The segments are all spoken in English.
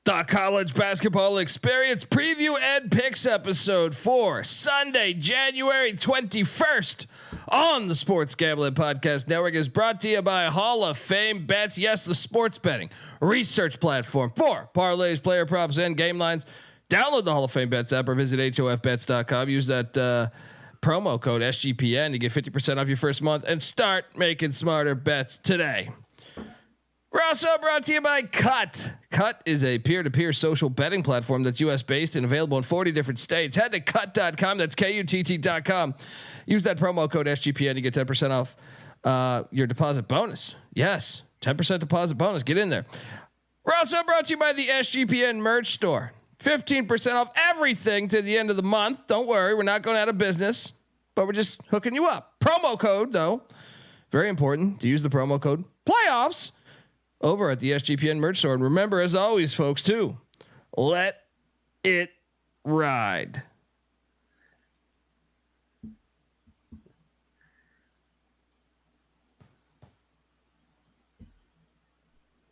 The college basketball experience preview and picks episode for Sunday, January 21st on the Sports Gambling Podcast Network is brought to you by Hall of Fame Bets. Yes, the sports betting research platform for parlays, player props, and game lines. Download the Hall of Fame Bets app or visit hofbets.com. Use that promo code SGPN to get 50% off your first month and start making smarter bets today. We're also brought to you by Cut. Cut is a peer-to-peer social betting platform that's US based and available in 40 different states. Head to cut.com. That's KUTT.com. Use that promo code SGPN to get 10% off your deposit bonus. Yes, 10% deposit bonus. Get in there. We're also brought to you by the SGPN merch store. 15% off everything to the end of the month. Don't worry, we're not going out of business, but we're just hooking you up. Promo code, though, very important to use the promo code playoffs over at the SGPN merch store. And remember, as always, folks, too, let it ride.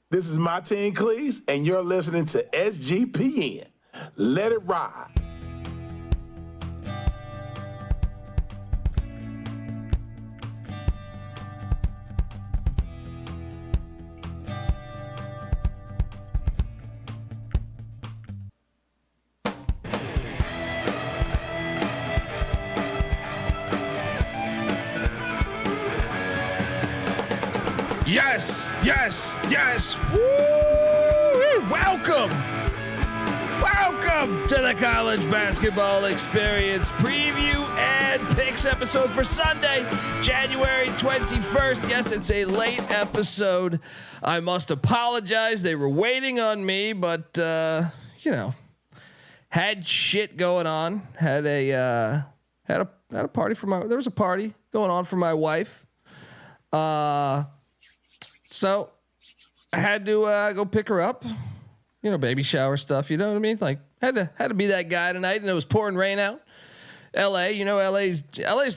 This is my team, Cleese, and you're listening to SGPN. Let it ride. Yes, yes, yes. Woo! Welcome to the college basketball experience preview and picks episode for Sunday, January 21st. Yes, it's a late episode. I must apologize. They were waiting on me, but had shit going on. Had a party for my. There was a party going on for my wife. So I had to go pick her up, baby shower stuff. You know what I mean? Like had to be that guy tonight, and it was pouring rain out. LA's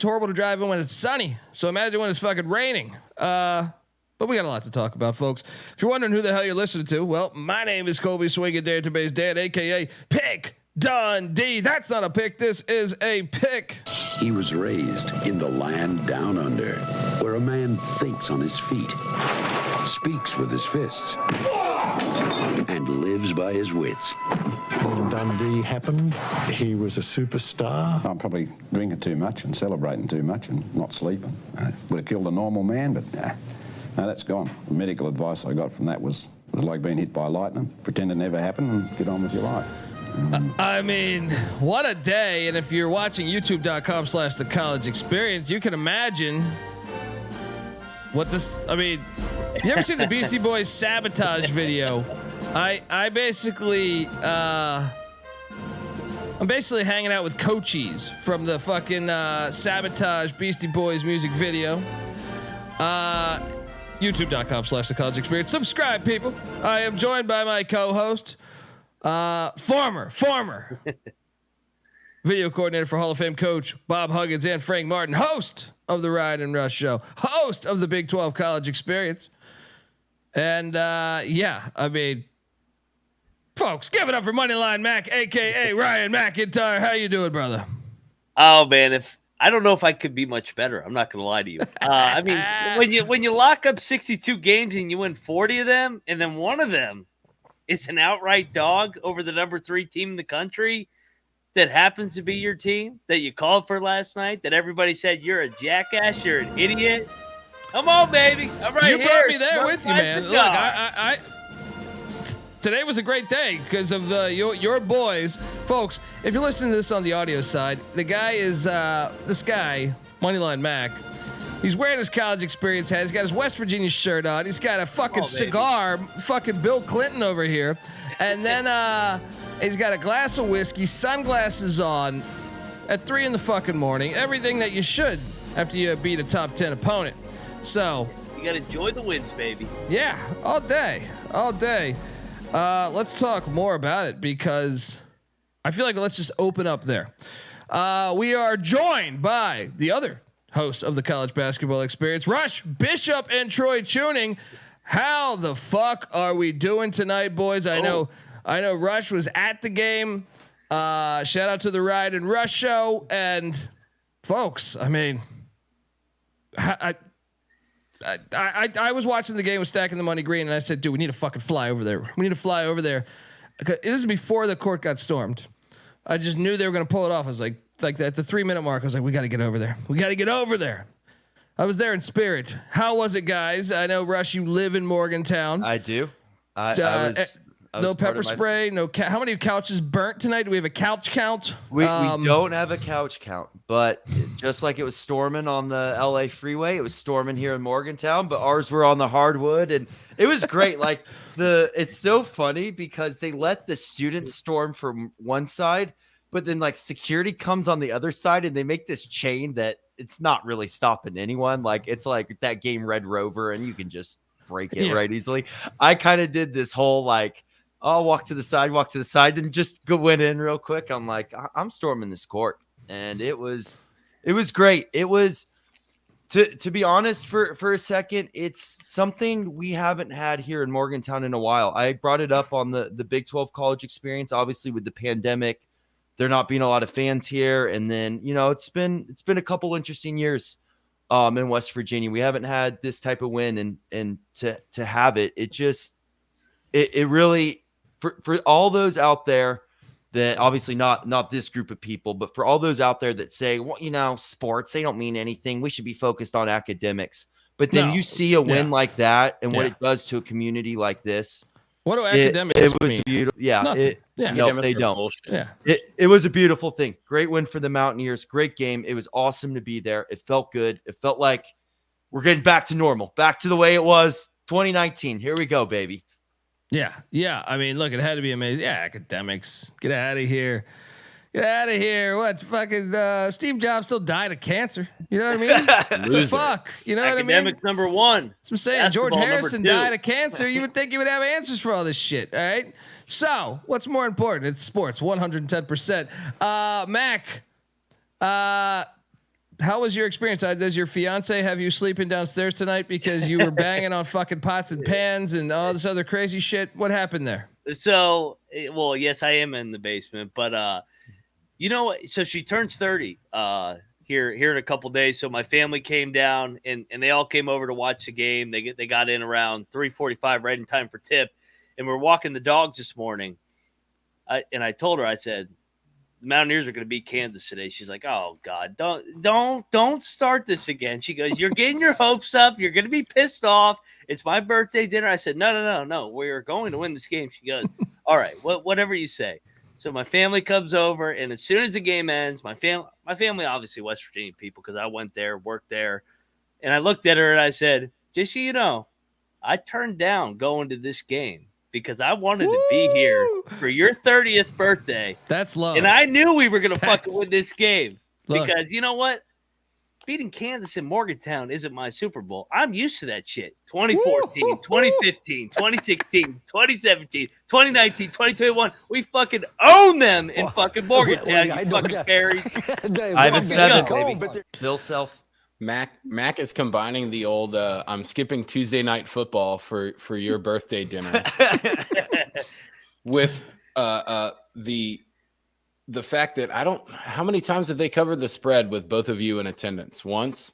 horrible to drive in when it's sunny. So imagine when it's fucking raining. But we got a lot to talk about, folks. If you're wondering who the hell you're listening to, well, my name is Colby Dant, Dan, aka Pick Dundee. That's not a pick. This is a pick. He was raised in the land down under, where a man thinks on his feet, speaks with his fists, and lives by his wits. When Dundee happened, he was a superstar. I'm probably drinking too much and celebrating too much and not sleeping. Would have killed a normal man, but no, that's gone. The medical advice I got from that was like being hit by lightning. Pretend it never happened and get on with your life. I mean, what a day. And if you're watching youtube.com/thecollegeexerience, you can imagine what this, you ever seen the Beastie Boys Sabotage video? I'm basically hanging out with Coaches from the fucking Sabotage Beastie Boys music video. youtube.com/thecollegeexerience. Subscribe, people. I am joined by my co-host, former video coordinator for Hall of Fame coach Bob Huggins and Frank Martin, host of the Ryan and Rush Show, host of the Big 12 College Experience. And folks, give it up for Moneyline Mac, aka Ryan McIntyre. How you doing, brother? Oh man, I don't know if I could be much better. I'm not gonna lie to you. When you lock up 62 games and you win 40 of them, and then one of them is an outright dog over the number 3 team in the country that happens to be your team that you called for last night, that everybody said you're a jackass, you're an idiot. Come on, baby. I'm right here. You brought me there with you, man. Look, I today was a great day because of your boys, folks. If you're listening to this on the audio side, the guy is this guy, Moneyline Mac. He's wearing his college experience hat. He's got his West Virginia shirt on. He's got a fucking cigar, fucking Bill Clinton over here. And then he's got a glass of whiskey, sunglasses on at 3 in the fucking morning. Everything that you should after you beat a top 10 opponent. So you got to enjoy the wins, baby. Yeah, all day. Let's talk more about it because I feel like let's just open up there. We are joined by the other host of the college basketball experience, Rush Bishop and Troy Tuning. How the fuck are we doing tonight, boys? I know I know Rush was at the game. Shout out to the Ride and Rush show. And folks, I mean, I was watching the game with Stacking the Money Green, and I said, dude, we need to fucking fly over there. We need to fly over there. This is before the court got stormed. I just knew they were going to pull it off. I was like at the 3-minute mark, I was like, we got to get over there. We got to get over there. I was there in spirit. How was it, guys? I know, Rush, you live in Morgantown. I do. I was no pepper spray. No. How many couches burnt tonight? Do we have a couch count? We don't have a couch count, but just like it was storming on the LA freeway, it was storming here in Morgantown, but ours were on the hardwood, and it was great. Like it's so funny because they let the students storm from one side, but then like security comes on the other side, and they make this chain that it's not really stopping anyone. Like it's like that game Red Rover, and you can just break it right easily. I kind of did this whole like, I'll walk to the side, and just went in real quick. I'm like, I'm storming this court, and it was great. It was, to be honest, for a second, it's something we haven't had here in Morgantown in a while. I brought it up on the Big 12 college experience, obviously with the pandemic, there not being a lot of fans here, and then it's been a couple interesting years in West Virginia. We haven't had this type of win, and to have it just it really. For all those out there that obviously not this group of people, but for all those out there that say, well, sports, they don't mean anything. We should be focused on academics. But then you see a win like that and what it does to a community like this. What do academics It was mean? beautiful. Yeah. No, they don't. Bullshit. Yeah. It was a beautiful thing. Great win for the Mountaineers. Great game. It was awesome to be there. It felt good. It felt like we're getting back to normal, back to the way it was 2019. Here we go, baby. Yeah. I mean, look, it had to be amazing. Yeah, academics, get out of here. Get out of here. What fucking Steve Jobs still died of cancer. You know what I mean? What the fuck? You know what I mean? Academics number one. That's what I'm saying. Basketball George Harrison number two. died of cancer. You would think he would have answers for all this shit. All right. So what's more important? It's sports. 110%. Mac, how was your experience? Does your fiance have you sleeping downstairs tonight because you were banging on fucking pots and pans and all this other crazy shit? What happened there? So, well, yes, I am in the basement, but you know what? So she turns 30 here in a couple days. So my family came down and they all came over to watch the game. They got in around 3:45, right in time for tip, and we're walking the dogs this morning. I told her, I said, the Mountaineers are going to beat Kansas today. She's like, oh God, don't start this again. She goes, you're getting your hopes up. You're going to be pissed off. It's my birthday dinner. I said, no. We're going to win this game. She goes, all right, whatever you say. So my family comes over, and as soon as the game ends, my family, obviously West Virginia people, because I went there, worked there, and I looked at her and I said, just so you know, I turned down going to this game because I wanted to be here for your 30th birthday. That's love. And I knew we were going to fucking win this game. Look. Because you know what? Beating Kansas in Morgantown isn't my Super Bowl. I'm used to that shit. 2014, 2015, 2016, 2017, 2019, 2021. We fucking own them in fucking Morgantown, you fucking Perrys. Ivan 7, baby. Bill Self. Mac is combining the old I'm skipping Tuesday night football for your birthday dinner with the fact that how many times have they covered the spread with both of you in attendance? Once?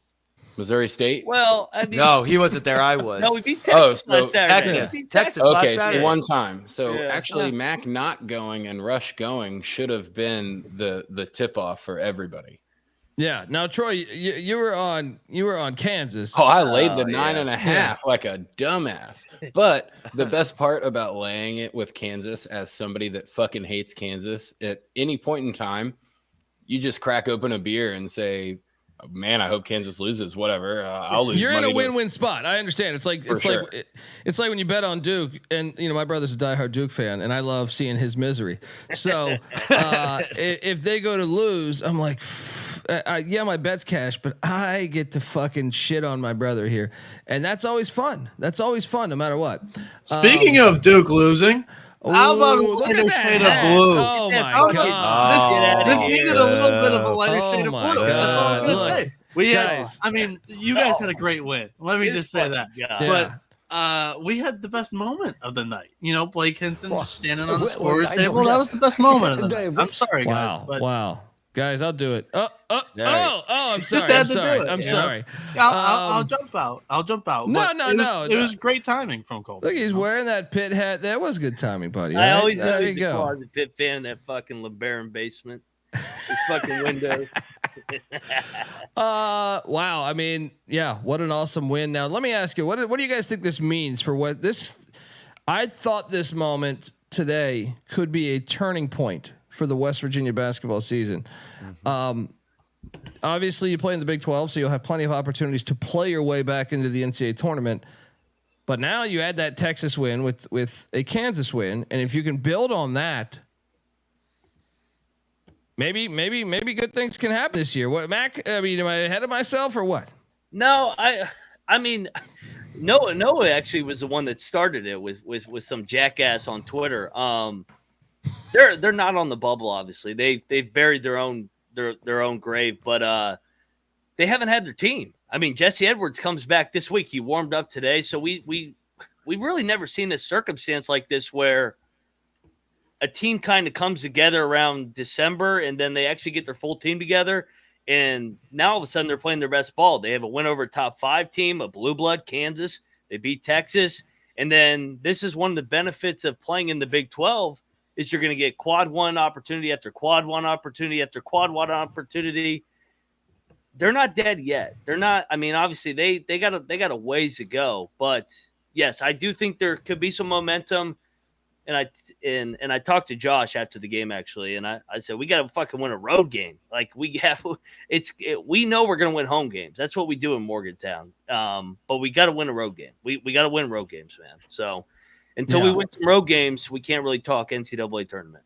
Missouri State? Well, I mean, No, he wasn't there. I was. no, we beat Texas so last Saturday. Texas. We beat Texas. Okay, last so Saturday. one time. So Yeah. actually, Mac not going and Rush going should have been the tip off for everybody. Yeah. Now, Troy, you were on Kansas. Oh, I laid the yeah. 9.5 like a dumbass. But the best part about laying it with Kansas, as somebody that fucking hates Kansas, at any point in time, you just crack open a beer and say, man, I hope Kansas loses. Whatever, I'll lose. You're in money a win-win spot. I understand. It's like it's like when you bet on Duke, and my brother's a diehard Duke fan, and I love seeing his misery. So if they go to lose, I'm like, yeah, my bet's cash, but I get to fucking shit on my brother here, and that's always fun. That's always fun, no matter what. Speaking of Duke losing, how about a look lighter at that shade hat. of blue? Oh my How about- god! This needed a little bit of a lighter Oh shade of my blue. That's all I'm God. gonna Look, say. We had, guys. I mean, you guys had a great win. Let me just say that. Yeah. But we had the best moment of the night. Blake Hinson just standing on the well, scorer's I table. don't- That was the best moment of the Dave, night. I'm sorry, guys. Wow. But Wow. Guys, I'll do it. I'm Just sorry. had I'm to do sorry. it, I'm you know? sorry. I'll jump out. No, But it was great timing from Colby. Look, he's wearing that pit hat. That was good timing, buddy. I All right? always there knew you he's the go. closet pit fan in that fucking LeBaron basement. His fucking windows. Wow. I mean, yeah, what an awesome win. Now, let me ask you, what do you guys think this means for what this? I thought this moment today could be a turning point for the West Virginia basketball season. Obviously, you play in the Big 12, so you'll have plenty of opportunities to play your way back into the NCAA tournament. But now you add that Texas win with a Kansas win, and if you can build on that, maybe good things can happen this year. What, Mac? I mean, am I ahead of myself or what? No, I mean, Noah actually was the one that started it with some jackass on Twitter. They're not on the bubble, obviously. They've buried their own grave, but they haven't had their team. I mean, Jesse Edwards comes back this week. He warmed up today, so we've really never seen a circumstance like this where a team kind of comes together around December and then they actually get their full team together. And now all of a sudden they're playing their best ball. They have a win over a top 5 team, a blue blood, Kansas. They beat Texas. And then this is one of the benefits of playing in the Big 12 is you're going to get quad 1 opportunity after quad 1 opportunity after quad 1 opportunity. They're not dead yet. They're not. I mean, obviously they got a ways to go, but yes, I do think there could be some momentum. And I talked to Josh after the game actually, and I said we got to fucking win a road game. Like we know we're gonna win home games. That's what we do in Morgantown. But we got to win a road game. We got to win road games, man. So until we win some road games, we can't really talk NCAA tournament.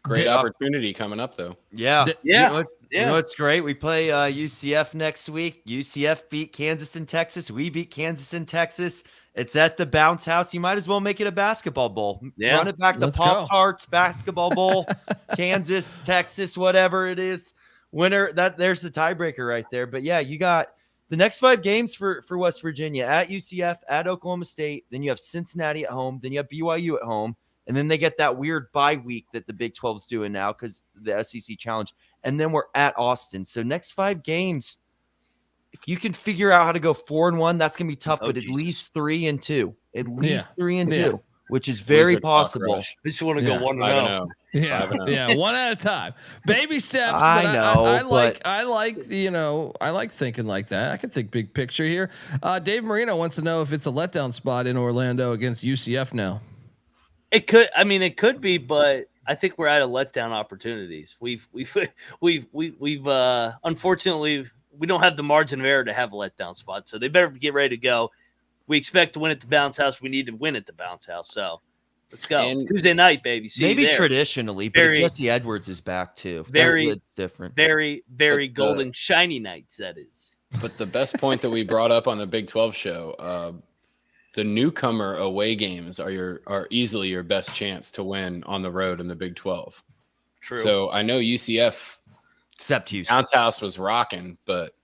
Great opportunity coming up though. Yeah. Yeah. You know what's great? We play UCF next week. UCF beat Kansas and Texas. We beat Kansas and Texas. It's at the Bounce House. You might as well make it a basketball bowl. Yeah. Run it back to Let's go. Pop-Tarts basketball bowl. Kansas, Texas, whatever it is. Winner, there's the tiebreaker right there. But yeah, you got the next 5 games for West Virginia at UCF, at Oklahoma State. Then you have Cincinnati at home. Then you have BYU at home. And then they get that weird bye week that the Big 12 is doing now because the SEC challenge. And then we're at Austin. So next 5 games, if you can figure out how to go 4-1, that's going to be tough, but at least 3-2. At least 3-2, which is very possible. I just want to go 1-0. Yeah, one at a time. Baby steps. I But know, I like thinking like that. I can think big picture here. Dave Marino wants to know if it's a letdown spot in Orlando against UCF now. It could be, but I think we're out of letdown opportunities. We've unfortunately we don't have the margin of error to have a letdown spot, so they better get ready to go. We expect to win at the Bounce House. We need to win at the Bounce House. So let's go. And Tuesday night, baby. See maybe you there. traditionally, but if Jesse Edwards is back too. It's different. Very, very golden, shiny nights, that is. But the best point that we brought up on the Big 12 show, the newcomer away games are easily your best chance to win on the road in the Big 12. True. So I know UCF, except Houston, Bounce House was rocking, but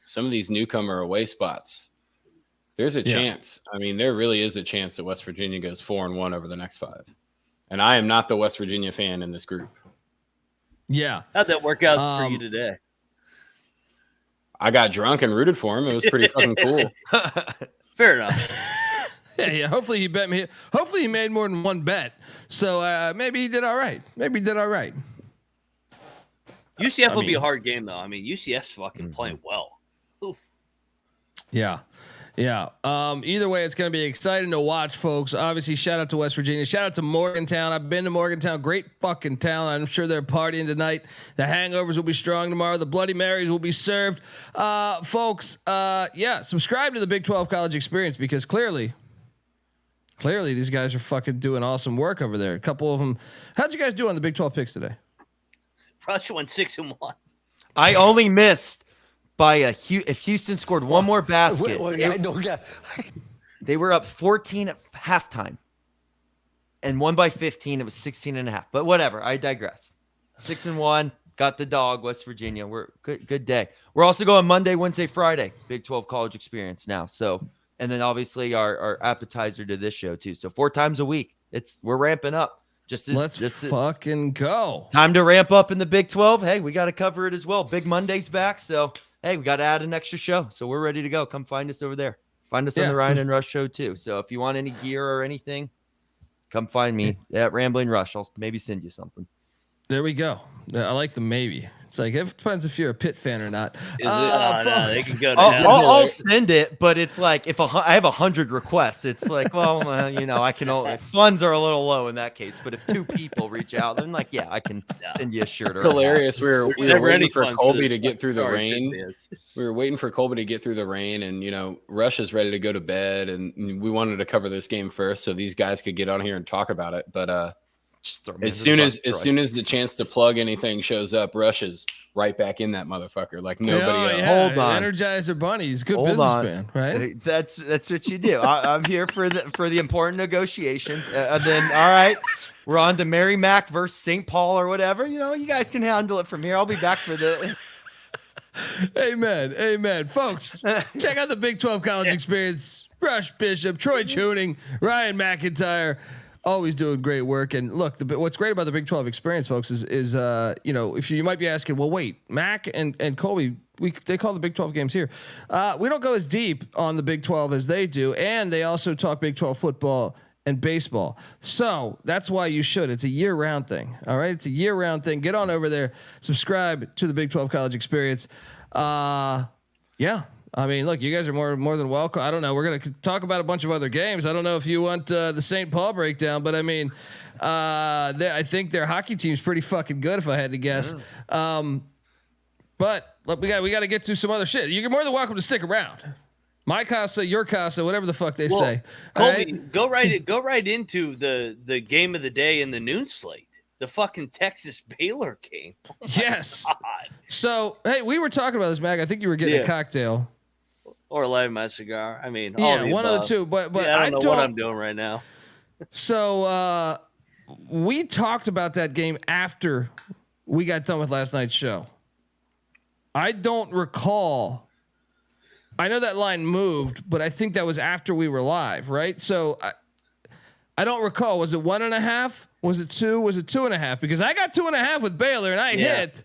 some of these newcomer away spots, there's a chance. I mean, there really is a chance that West Virginia goes 4-1 over the next 5. And I am not the West Virginia fan in this group. Yeah. How'd that work out for you today? I got drunk and rooted for him. It was pretty fucking cool. Fair enough. Yeah. Hopefully he bet me. Hopefully he made more than one bet. So maybe he did all right. UCF will be a hard game, though. I mean, UCF's fucking playing well. Oof. Yeah. Either way, it's going to be exciting to watch, folks. Obviously, shout out to West Virginia. Shout out to Morgantown. I've been to Morgantown. Great fucking town. I'm sure they're partying tonight. The hangovers will be strong tomorrow. The Bloody Marys will be served. Folks, subscribe to the Big 12 College Experience because clearly these guys are fucking doing awesome work over there. A couple of them. How'd you guys do on the Big 12 picks today? Rush went 6-1. I only missed by if Houston scored one more basket. They were up 14 at halftime and won by 15. It was 16.5. But whatever. I digress. 6-1. Got the dog. West Virginia. We're good day. We're also going Monday, Wednesday, Friday. Big 12 College Experience now. So and then obviously our appetizer to this show too. So 4 times a week. We're ramping up. Let's fucking go. Time to ramp up in the Big 12. Hey, we got to cover it as well. Big Monday's back, so hey, we got to add an extra show. So we're ready to go. Come find us over there. Find us on the Ryan and Rush show too. So if you want any gear or anything, come find me at Rambling Rush. I'll maybe send you something. There we go. I like the maybe. It's like it depends if you're a Pitt fan or not. Is it? No, they can go. I'll send it, but it's like if I have 100 requests, it's like, well, I can only funds are a little low in that case. But if 2 people reach out, then like, yeah, I can send you a shirt. It's hilarious. We were waiting for Colby to get through the rain. We were waiting for Colby to get through the rain, and Rush is ready to go to bed, and we wanted to cover this game first so these guys could get on here and talk about it. But as soon as the chance to plug anything shows up, Rush is right back in that motherfucker like nobody else. Hold on, Energizer Bunny's good businessman, right? That's what you do. I'm here for the important negotiations. And then all right, we're on to Mary Mac versus St. Paul or whatever. You guys can handle it from here. I'll be back for the. Amen, folks. Check out the Big 12 College Experience. Rush Bishop, Troy Tuning, Ryan McIntyre. Always doing great work. And look, what's great about the Big 12 Experience, folks, is if you might be asking, well, wait, Mac and Colby, they call the Big 12 games here. We don't go as deep on the Big 12 as they do, and they also talk Big 12 football and baseball. So that's why you should. It's a year-round thing. All right, it's a year-round thing. Get on over there, subscribe to the Big 12 College Experience. Yeah. I mean, look, you guys are more than welcome. I don't know. We're going to talk about a bunch of other games. I don't know if you want the St. Paul breakdown, but I mean, I think their hockey team's pretty fucking good if I had to guess. But look, we got to get to some other shit. You're more than welcome to stick around. My casa, your casa, whatever the fuck they say. Colby, go right into the game of the day in the noon slate. The fucking Texas Baylor game. Yes. So, hey, we were talking about this, Mac. I think you were getting a cocktail. Or lighting my cigar. I mean, one of the two. But I don't know what I'm doing right now. So we talked about that game after we got done with last night's show. I don't recall. I know that line moved, but I think that was after we were live, right? So I don't recall. Was it 1.5? Was it 2? Was it 2.5? Because I got 2.5 with Baylor and I hit.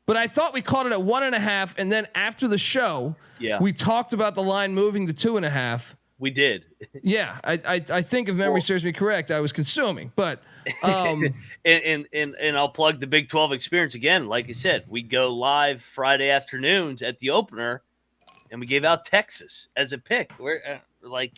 But I thought we called it at 1.5, and then after the show, we talked about the line moving to 2.5. We did. Yeah, I think if memory serves me correct, I was consuming, but and I'll plug the Big 12 Experience again. Like I said, we go live Friday afternoons at the opener, and we gave out Texas as a pick. We're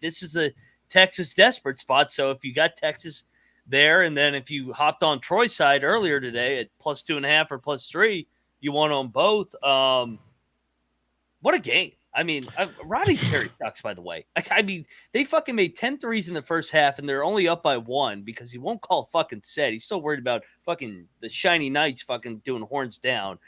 this is a Texas desperate spot. So if you got Texas there, and then if you hopped on Troy's side earlier today at +2.5 or +3. You won on both. What a game. I mean, Rodney Terry sucks, by the way. I mean, they fucking made 10 threes in the first half, and they're only up by 1 because he won't call fucking set. He's still worried about fucking the shiny knights fucking doing horns down.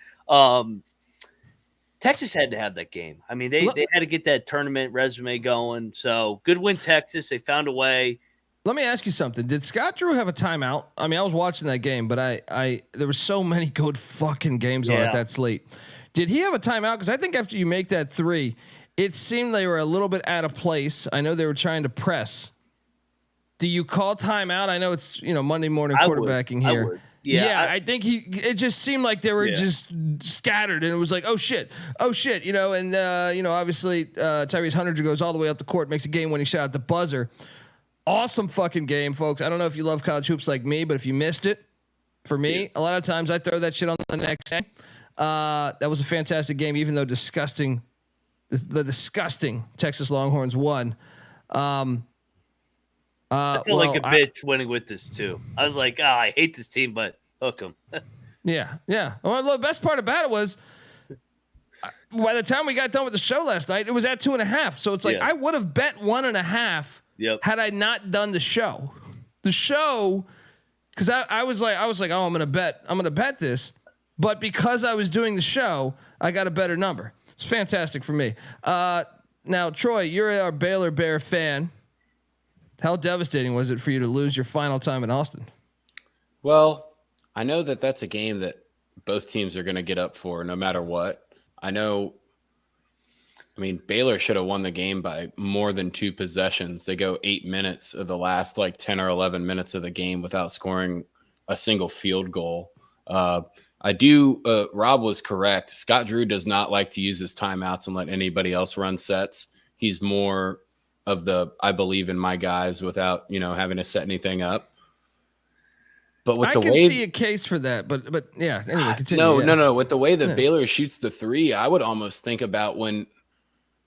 Texas had to have that game. I mean, they had to get that tournament resume going. So good win, Texas. They found a way. Let me ask you something. Did Scott Drew have a timeout? I mean, I was watching that game, but I there were so many good fucking games on at that slate. Did he have a timeout? Because I think after you make that 3, it seemed they were a little bit out of place. I know they were trying to press. Do you call timeout? I know it's Monday morning quarterbacking here. Yeah, I think it just seemed like they were just scattered, and it was like, oh shit, and obviously Tyrese Hunter goes all the way up the court, makes a game-winning shot at the buzzer. Awesome fucking game, folks. I don't know if you love college hoops like me, but if you missed it, for me, a lot of times I throw that shit on the next day. That was a fantastic game, even though the disgusting Texas Longhorns won. I feel like a bitch winning with this too. I was like, I hate this team, but hook them. Yeah. Well, the best part about it was by the time we got done with the show last night, it was at 2.5. So it's like I would have bet 1.5 had I not done the show. The show, because I was like, oh, I'm gonna bet this, but because I was doing the show, I got a better number. It's fantastic for me. Now, Troy, you're a Baylor Bear fan. How devastating was it for you to lose your final time in Austin? Well, I know that that's a game that both teams are going to get up for no matter what. I I mean, Baylor should have won the game by more than 2 possessions. They go 8 minutes of the last 10 or 11 minutes of the game without scoring a single field goal. Rob was correct. Scott Drew does not like to use his timeouts and let anybody else run sets. He's more of I believe in my guys without, having to set anything up. But with I can see a case for that, but yeah. Anyway, continue. No. With the way that Baylor shoots the 3, I would almost think about when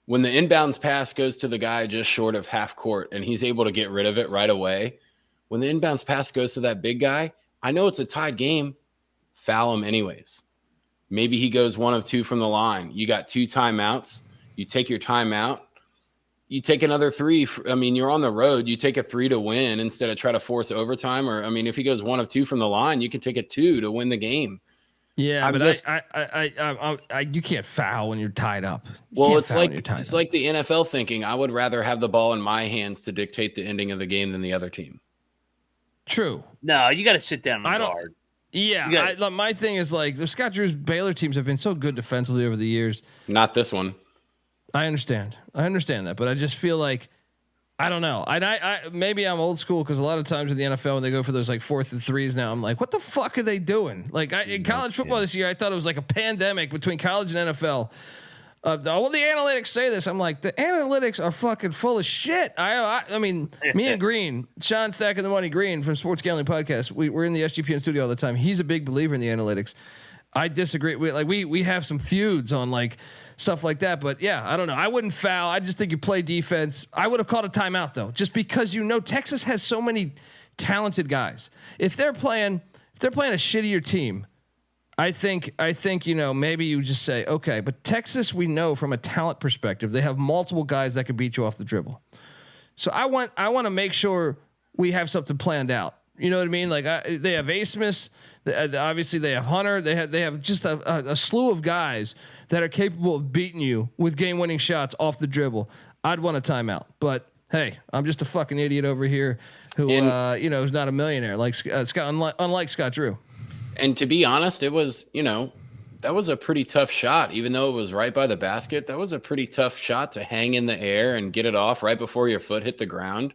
the inbounds pass goes to the guy just short of half court and he's able to get rid of it right away. When the inbounds pass goes to that big guy, I know it's a tied game. Foul him anyways. Maybe he goes 1 of 2 from the line. You got 2 timeouts. You take your timeout. You take another 3. You're on the road. You take a 3 to win instead of try to force overtime. Or, if he goes 1 of 2 from the line, you can take a 2 to win the game. Yeah, you can't foul when you're tied up. It's like the NFL thinking, I would rather have the ball in my hands to dictate the ending of the game than the other team. True. No, you got to sit down and guard. Yeah, my thing is the Scott Drew's Baylor teams have been so good defensively over the years. Not this one. I understand that, but I just feel like I don't know. I maybe I'm old school because a lot of times in the NFL when they go for those 4th and 3s now, I'm like, what the fuck are they doing? In college football this year, I thought it was like a pandemic between college and NFL. The analytics say this. I'm like, the analytics are fucking full of shit. I mean, me and Green, Sean Stacking the Money Green from Sports Gambling Podcast, we're in the SGPN studio all the time. He's a big believer in the analytics. I disagree. We have some feuds on stuff like that, but yeah, I don't know. I wouldn't foul. I just think you play defense. I would have called a timeout though, just because Texas has so many talented guys. If they're playing a shittier team, I think maybe you just say okay. But Texas, we know from a talent perspective, they have multiple guys that could beat you off the dribble. So I want to make sure we have something planned out. You know what I mean? They have Asmus. Obviously, they have Hunter. They have just a slew of guys that are capable of beating you with game-winning shots off the dribble. I'd want a timeout, but hey, I'm just a fucking idiot over here who is not a millionaire like Scott, unlike Scott Drew. And to be honest, it was that was a pretty tough shot, even though it was right by the basket. That was a pretty tough shot to hang in the air and get it off right before your foot hit the ground.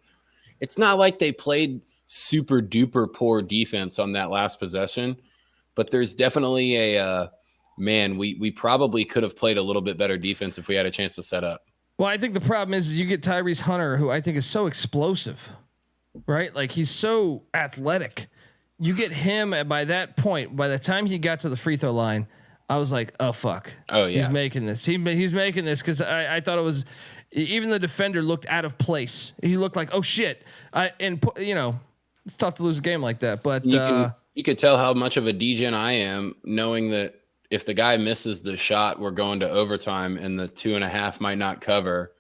It's not like they played super duper poor defense on that last possession, but there's definitely we probably could have played a little bit better defense if we had a chance to set up. Well, I think the problem is you get Tyrese Hunter, who I think is so explosive, right? He's so athletic. You get him by that point, by the time he got to the free throw line, I was like, oh fuck. Oh yeah. He's making this. He's making this. Cause I thought it was, even the defender looked out of place. He looked like, oh shit. It's tough to lose a game like that, but you could tell how much of a degen I am, knowing that if the guy misses the shot, we're going to overtime and the 2.5 might not cover.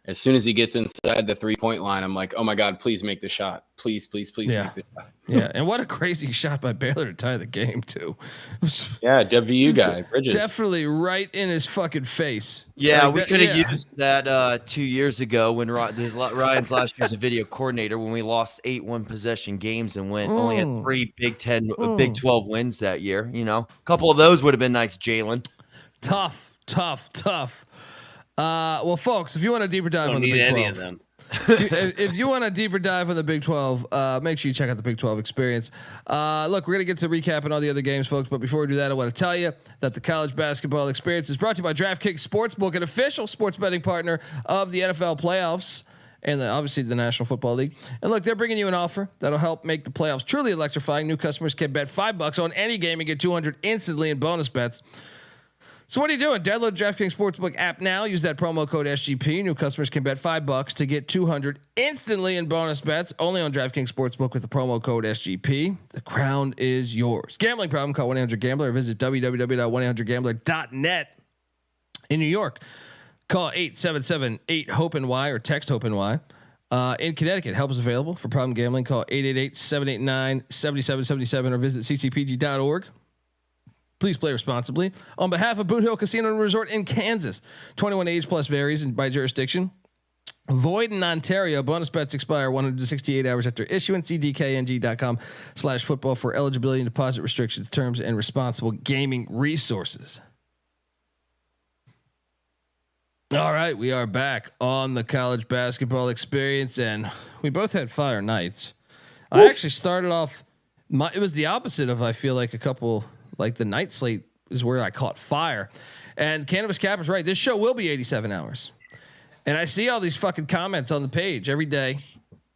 As soon as he gets inside the 3-point line, I'm like, oh my God, please make the shot. Please make the shot. Yeah. And what a crazy shot by Baylor to tie the game too. Yeah. WU guy, Bridges. Definitely right in his fucking face. Yeah. We could have used that 2 years ago when Ryan's last year's a video coordinator, when we lost 8 1-possession games and only had 3 Big 12 wins that year. A couple of those would have been nice, Jalen. Tough. Well, folks, if you want a deeper dive on the Big 12, if you want a deeper dive on the Big 12, make sure you check out the Big 12 experience. Look, we're going to get to recapping all the other games, folks. But before we do that, I want to tell you that the college basketball experience is brought to you by DraftKings Sportsbook, an official sports betting partner of the NFL playoffs and obviously the National Football League. And look, they're bringing you an offer that'll help make the playoffs truly electrifying. New customers can bet $5 on any game and get $200 instantly in bonus bets. So what are you doing? Download DraftKings Sportsbook app now. Use that promo code SGP. New customers can bet $5 to get $200 instantly in bonus bets. Only on DraftKings Sportsbook with the promo code SGP. The crown is yours. Gambling problem? Call 1-800-GAMBLER or visit www.1800gambler.net. In New York, call 877-8-HOPE-NY or text HOPE-NY. In Connecticut, help is available for problem gambling. Call 888-789-7777 or visit ccpg.org. Please play responsibly. On behalf of Boot Hill Casino and Resort in Kansas, 21 age plus varies by jurisdiction. Void in Ontario. Bonus bets expire 168 hours after issuance. See dkng.com/football for eligibility and deposit restrictions, terms, and responsible gaming resources. All right, we are back on the college basketball experience, and we both had fire nights. I actually started off. It was the opposite of I feel like a couple like the night slate is where I caught fire, and Cannabis Cap is right. This show will be 87 hours, and I see all these fucking comments on the page every day.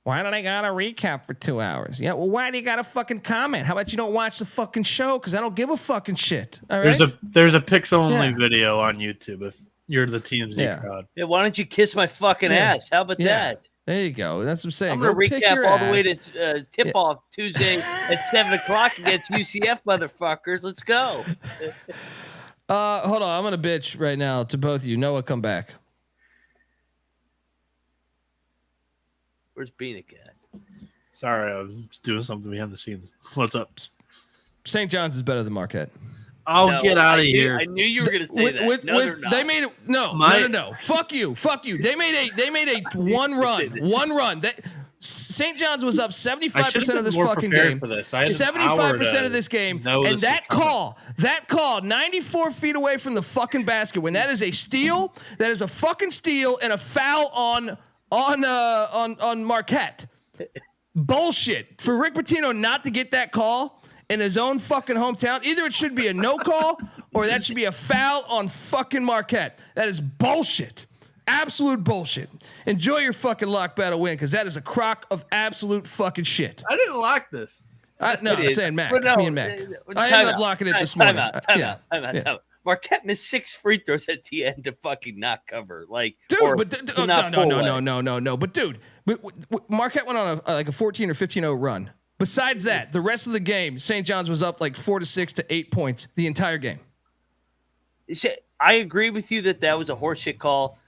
Why don't I got a recap for 2 hours? Yeah, well, why do you got a fucking comment? How about you don't watch the fucking show? Because I don't give a fucking shit. All right. There's a picks only video on YouTube if you're the TMZ crowd. Yeah, why don't you kiss my fucking ass? How about that? There you go. That's what I'm saying. I'm gonna recap all the way to tip off Tuesday at 7:00 against UCF, motherfuckers. Let's go. Hold on. I'm gonna bitch right now to both of you. Noah, come back. Where's Bieniek at? Sorry, I was doing something behind the scenes. What's up? St. John's is better than Marquette. No, get out of here. I knew you were going to say that. No, they made it. No. Fuck you. They made a one run. St. John's was up 75% of this fucking game. 75% of this game, and that call, 94 feet away from the fucking basket. When that is a steal, that is a fucking steal and a foul on Marquette. Bullshit for Rick Pitino not to get that call in his own fucking hometown. Either it should be a no call or that should be a foul on fucking Marquette. That is bullshit. Absolute bullshit. Enjoy your fucking lock battle win because that is a crock of absolute fucking shit. I didn't lock this. No, I'm saying Mac. Me and Mac. I ended up locking it this morning. Time out. Marquette missed 6 free throws at the end to fucking not cover. Like, dude, but no. But dude, Marquette went on a 14 or 15-0 run. Besides that, the rest of the game, St. John's was up like 4 to 6 to 8 points the entire game. I agree with you that was a horseshit call.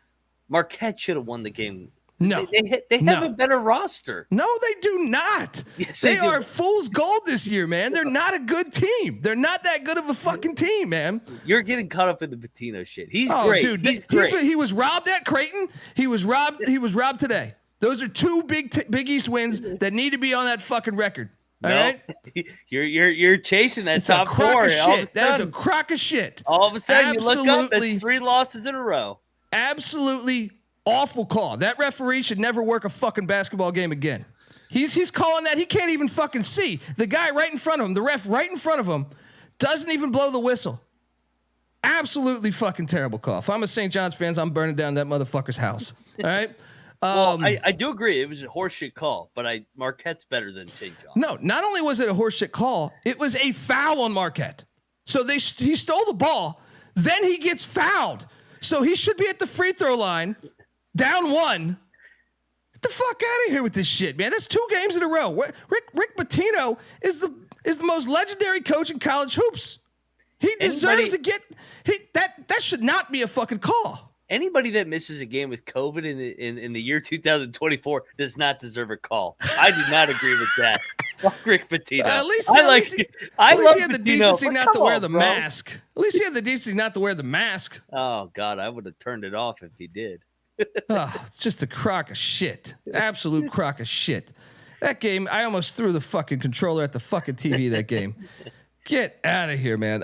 Marquette should have won the game. No, they have a better roster. No, they do not. Yes, they are fool's gold this year, man. They're not a good team. They're not that good of a fucking team, man. You're getting caught up in the Pitino shit. He's great. Dude, he was robbed at Creighton. He was robbed today. Those are two Big East wins that need to be on that fucking record. All right, you're chasing that top four. That is a crock of shit. All of a sudden, you look up. That's 3 losses in a row. Absolutely awful call. That referee should never work a fucking basketball game again. He's calling that. He can't even fucking see. The guy right in front of him, the ref right in front of him, doesn't even blow the whistle. Absolutely fucking terrible call. If I'm a St. John's fan, I'm burning down that motherfucker's house. All right. Well, I do agree. It was a horseshit call, but Marquette's better than St. John's. No, not only was it a horseshit call, it was a foul on Marquette. So he stole the ball, then he gets fouled. So he should be at the free throw line, down 1. Get the fuck out of here with this shit, man. That's 2 games in a row. Rick Pitino is the most legendary coach in college hoops. He deserves to get that should not be a fucking call. Anybody that misses a game with COVID in the year 2024 does not deserve a call. I do not agree with that. Fuck Rick Pitino. At least he had the decency not to wear the mask. At least he had the decency not to wear the mask. Oh God, I would have turned it off if he did. It's just a crock of shit. Absolute crock of shit. That game, I almost threw the fucking controller at the fucking TV that game. Get out of here, man.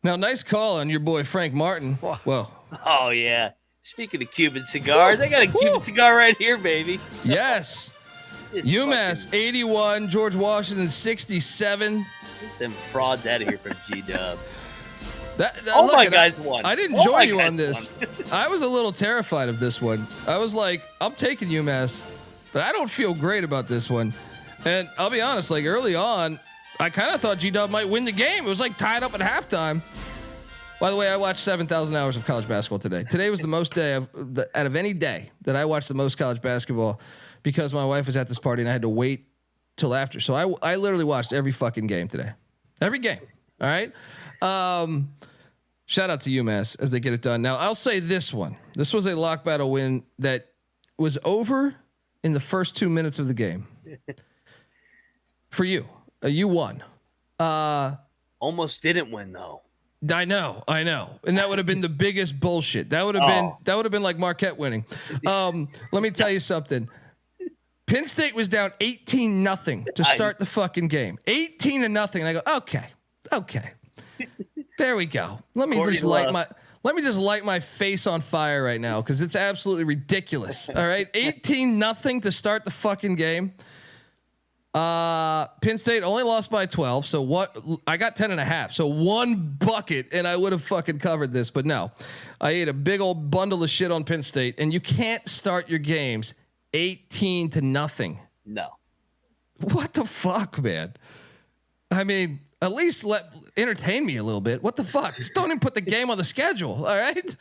Now, nice call on your boy Frank Martin. Well, oh yeah. Speaking of Cuban cigars, I got a Cuban cigar right here, baby. Yes. UMass 81, George Washington 67. Get them frauds out of here from G-Dub. My guys won. I didn't join you on this. I was a little terrified of this one. I was like, I'm taking UMass, but I don't feel great about this one. And I'll be honest, like early on, I kind of thought G-Dub might win the game. It was like tied up at halftime. By the way, I watched 7,000 hours of college basketball today. Today was the most day out of any day that I watched the most college basketball because my wife was at this party and I had to wait till after. So I literally watched every fucking game today. Every game. All right. Shout out to UMass as they get it done. Now I'll say this one. This was a lock battle win that was over in the first 2 minutes of the game. For you. You won. Almost didn't win though. I know, and that would have been the biggest bullshit. That would have been like Marquette winning. Let me tell you something. Penn State was down 18-0 to start the fucking game. 18-0, and I go, okay, there we go. Let me Let me just light my face on fire right now because it's absolutely ridiculous. All right, 18-0 to start the fucking game. Penn State only lost by 12. So what? I got 10.5. So one bucket, and I would have fucking covered this, but no. I ate a big old bundle of shit on Penn State, and you can't start your games 18-0. No. What the fuck, man? I mean, at least entertain me a little bit. What the fuck? Just don't even put the game on the schedule. All right.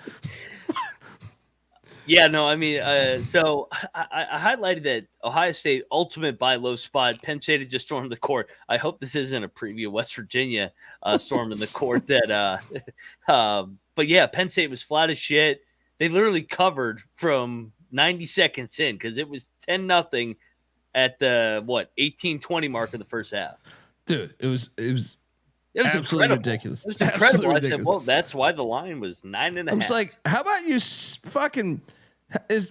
Yeah, no, I mean, so I highlighted that Ohio State ultimate buy low spot. Penn State had just stormed the court. I hope this isn't a preview of West Virginia storming the court. But yeah, Penn State was flat as shit. They literally covered from 90 seconds in because it was 10-0 at the 18-20 mark of the first half. Dude, it was absolutely incredible. ridiculous. It was incredible. I said, well, that's why the line was 9.5. I'm just like, how about you fucking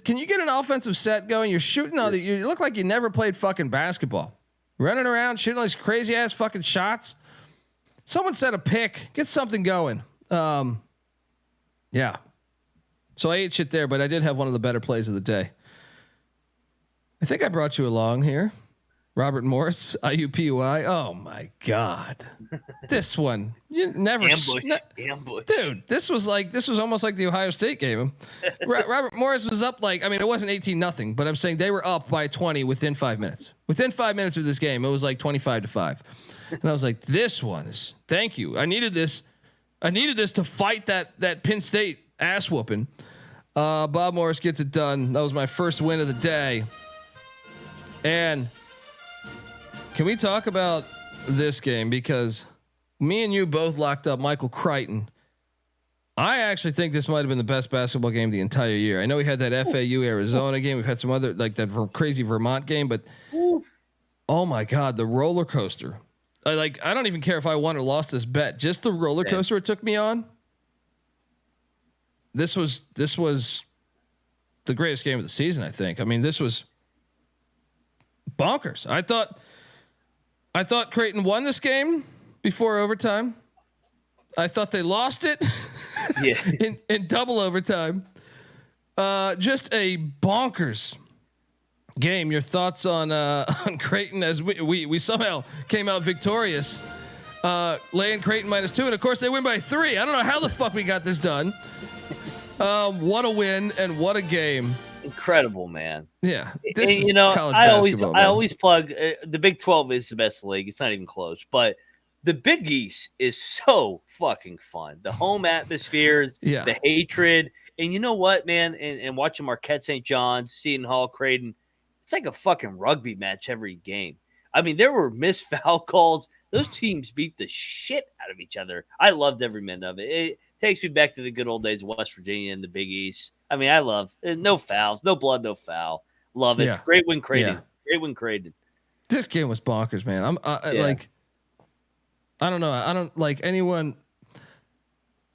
can you get an offensive set going? You're shooting all you look like you never played fucking basketball. Running around, shooting all these crazy ass fucking shots. Someone set a pick. Get something going. Yeah. So I ate shit there, but I did have one of the better plays of the day. I think I brought you along here. Robert Morris, IUPUI. Oh my God. This one. You never ambush. Dude, this was almost like the Ohio State game. Robert Morris was up it wasn't 18-0, but I'm saying they were up by 20 within 5 minutes. Within 5 minutes of this game, it was like 25-5. And I was like, this one is thank you. I needed this to fight that Penn State ass whooping. Bob Morris gets it done. That was my first win of the day. And can we talk about this game? Because me and you both locked up Michael Crichton. I actually think this might have been the best basketball game the entire year. I know we had that FAU Arizona game. We've had some other like that crazy Vermont game, but oh my God, the roller coaster. I don't even care if I won or lost this bet. Just the roller coaster it took me on. This was the greatest game of the season, I think. I mean, this was bonkers. I thought Creighton won this game before overtime. I thought they lost it in double overtime. Just a bonkers game. Your thoughts on Creighton as we somehow came out victorious, laying Creighton -2, and of course they win by 3. I don't know how the fuck we got this done. What a win and what a game. Incredible, man. Yeah. This is college basketball, I always plug the Big 12 is the best league. It's not even close, but the Big East is so fucking fun. The home atmospheres, the hatred. And you know what, man? And watching Marquette St. John's, Seton Hall, Creighton, it's like a fucking rugby match every game. I mean, there were missed foul calls. Those teams beat the shit out of each other. I loved every minute of it. It takes me back to the good old days of West Virginia and the Big East. I mean, I love no fouls, no blood, no foul. Love it. Yeah. Great win, Creighton. Yeah. Great win, Creighton. This game was bonkers, man. Like, I don't know. I don't like anyone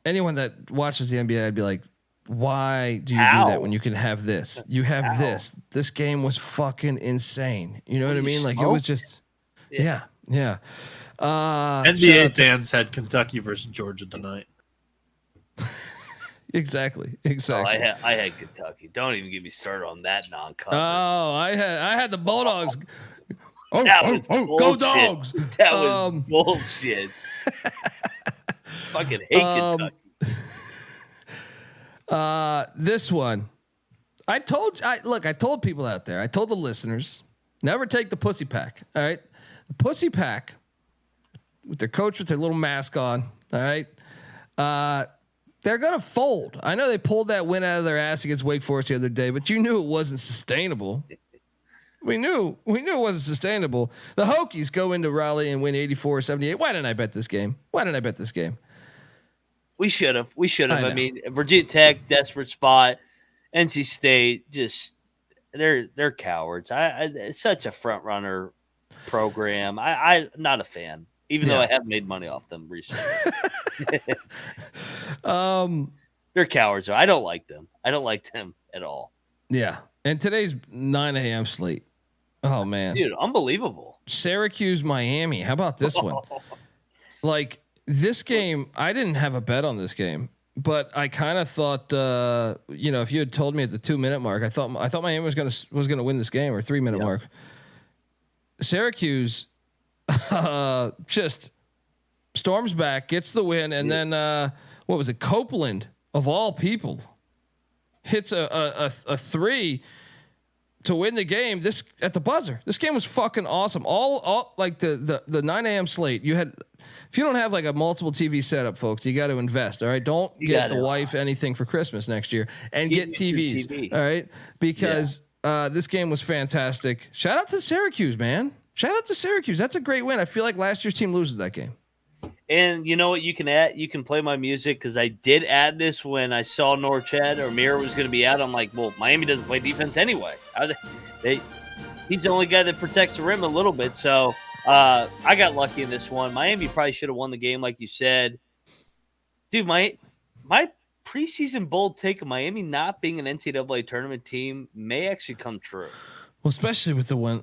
that watches the NBA. I'd be like, why do you do that when you can have this? You have this. This game was fucking insane. You know what I mean? Like, it was just, yeah. NBA fans had Kentucky versus Georgia tonight. Exactly. Oh, I had Kentucky. Don't even get me started on that non-coverage. Oh, I had the Bulldogs. Go Dogs! That was bullshit. Fucking hate Kentucky. This one, I told people out there. I told the listeners, never take the pussy pack. All right, the pussy pack with their coach with their little mask on. All right. They're going to fold. I know they pulled that win out of their ass against Wake Forest the other day, but you knew it wasn't sustainable. We knew it wasn't sustainable. The Hokies go into Raleigh and win 84-78. Why didn't I bet this game? We should have. I mean, Virginia Tech, desperate spot. NC State, just they're cowards. It's such a front runner program. I'm not a fan. Even though I have made money off them recently. They're cowards. I don't like them. I don't like them at all. Yeah. And today's 9 a.m. slate. Oh, man. Dude, unbelievable. Syracuse, Miami. How about this one? Like, this game, I didn't have a bet on this game, but I kind of thought, if you had told me at the 2-minute mark, I thought Miami was gonna win this game, or 3-minute mark. Syracuse just storms back, gets the win, and then what was it? Copeland, of all people, hits a 3 to win the game. This at the buzzer. This game was fucking awesome. All like the 9 a.m. slate. If you don't have like a multiple TV setup, folks, you got to invest. All right, don't get the wife anything for Christmas next year, and get TVs. TV. All right, because this game was fantastic. Shout out to Syracuse, man. Shout out to Syracuse. That's a great win. I feel like last year's team loses that game. And you know what? You can add. You can play my music, because I did add this when I saw Norchad or Mir was going to be out. I'm like, well, Miami doesn't play defense anyway. He's the only guy that protects the rim a little bit. So I got lucky in this one. Miami probably should have won the game, like you said. Dude, my preseason bold take of Miami not being an NCAA tournament team may actually come true. Well, especially with the one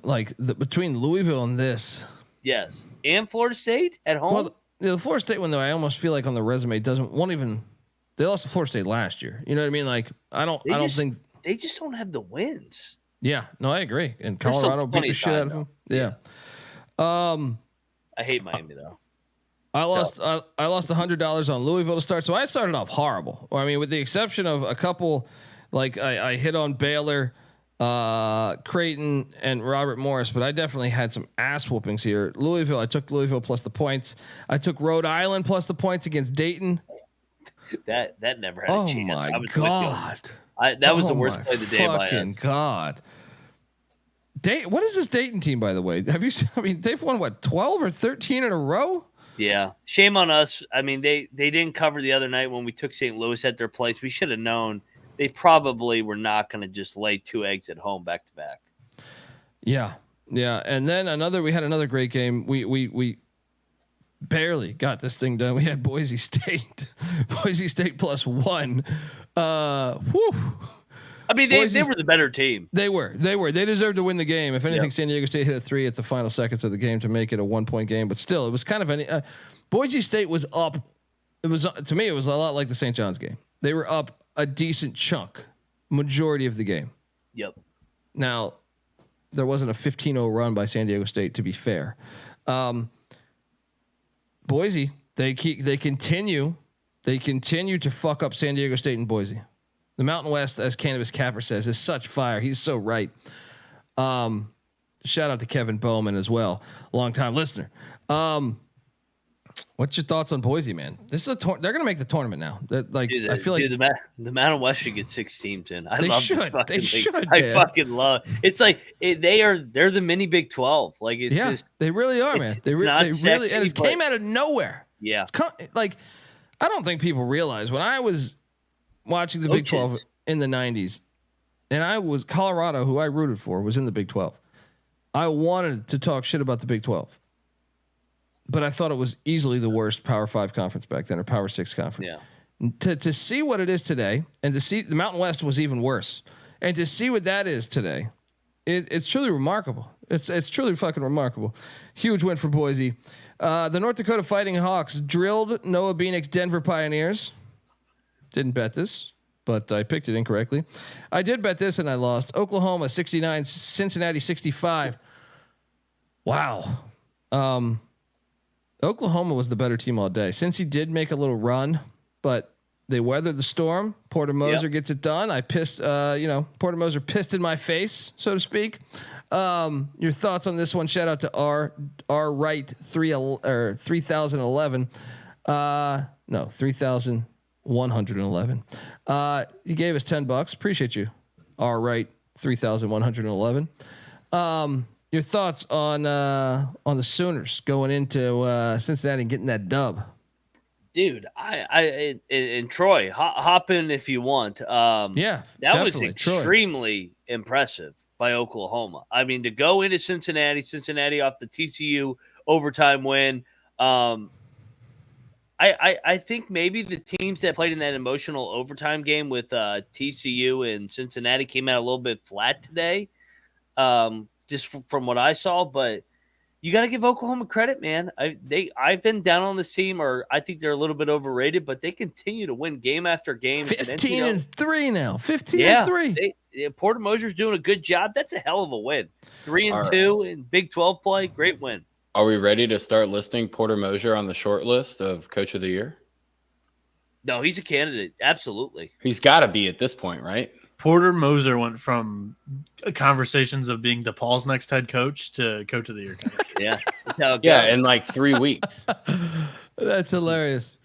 between Louisville and this. Yes, and Florida State at home. Well, the Florida State one, though, I almost feel like on the resume won't even. They lost to Florida State last year. You know what I mean? Like I don't think they just don't have the wins. Yeah, no, I agree. And Colorado beat the shit out of them. Yeah. I hate Miami though. I lost $100 on Louisville to start. So I started off horrible. I mean, with the exception of a couple, like I hit on Baylor, Creighton, and Robert Morris, but I definitely had some ass whoopings here. Louisville, I took Louisville plus the points. I took Rhode Island plus the points against Dayton. That never had a chance. Oh my God. That was the worst play of the day by us. God. What is this Dayton team, by the way? Have you seen, I mean, they've won 12 or 13 in a row? Yeah. Shame on us. I mean, they didn't cover the other night when we took St. Louis at their place. We should have known they probably were not going to just lay 2 eggs at home back to back. Yeah. Yeah. And then we had another great game. We barely got this thing done. We had Boise State +1. Whew. I mean, they were the better team. They were. They deserved to win the game. If anything, San Diego State hit a 3 at the final seconds of the game to make it a 1-point game. But still, it was kind of Boise State was up. It was, to me, it was a lot like the St. John's game. They were up a decent chunk, majority of the game. Yep. Now, there wasn't a 15-0 run by San Diego State, to be fair. Boise, they continue to fuck up San Diego State and Boise. The Mountain West, as Cannabis Capper says, is such fire. He's so right. Shout out to Kevin Bowman as well, longtime listener. What's your thoughts on Boise, man? This is they're going to make the tournament now. I feel like the Mountain West should get 6 teams in. They should. I fucking love. It's like they're the mini Big 12. Like it's just, they really are, man. They really, and it came out of nowhere. Yeah, I don't think people realize when I was watching the Big 12 in the 90s, and I was Colorado, who I rooted for, was in the Big 12. I wanted to talk shit about the Big 12. But I thought it was easily the worst Power 5 conference back then, or Power 6 conference. Yeah. To see what it is today, and to see the Mountain West was even worse, and to see what that is today, it's truly remarkable. It's truly fucking remarkable. Huge win for Boise. The North Dakota Fighting Hawks drilled Noah Bieniek's Denver Pioneers. Didn't bet this, but I picked it incorrectly. I did bet this and I lost. Oklahoma 69, Cincinnati 65. Wow. Oklahoma was the better team all day. Cincy did make a little run, but they weathered the storm. Porter Moser gets it done. I pissed, Porter Moser pissed in my face, so to speak. Your thoughts on this one? Shout out to R Wright 3011. 3,111. He gave us $10. Appreciate you, R Wright 3,111. Your thoughts on the Sooners going into Cincinnati and getting that dub? Dude, I and Troy, hop in if you want. That was extremely impressive by Oklahoma. I mean, to go into Cincinnati off the TCU overtime win. I think maybe the teams that played in that emotional overtime game with TCU and Cincinnati came out a little bit flat today. Just from what I saw, but you got to give Oklahoma credit, man. I've been down on this team, or I think they're a little bit overrated, but they continue to win game after game. 15-3 now. 15-3. Porter Moser's doing a good job. That's a hell of a win. 3-2 in Big 12 play. Great win. Are we ready to start listing Porter Moser on the short list of Coach of the Year? No, he's a candidate. Absolutely. He's got to be at this point, right? Porter Moser went from conversations of being DePaul's next head coach to Coach of the Year. Yeah. That's how it Yeah, goes. in like 3 weeks. That's hilarious.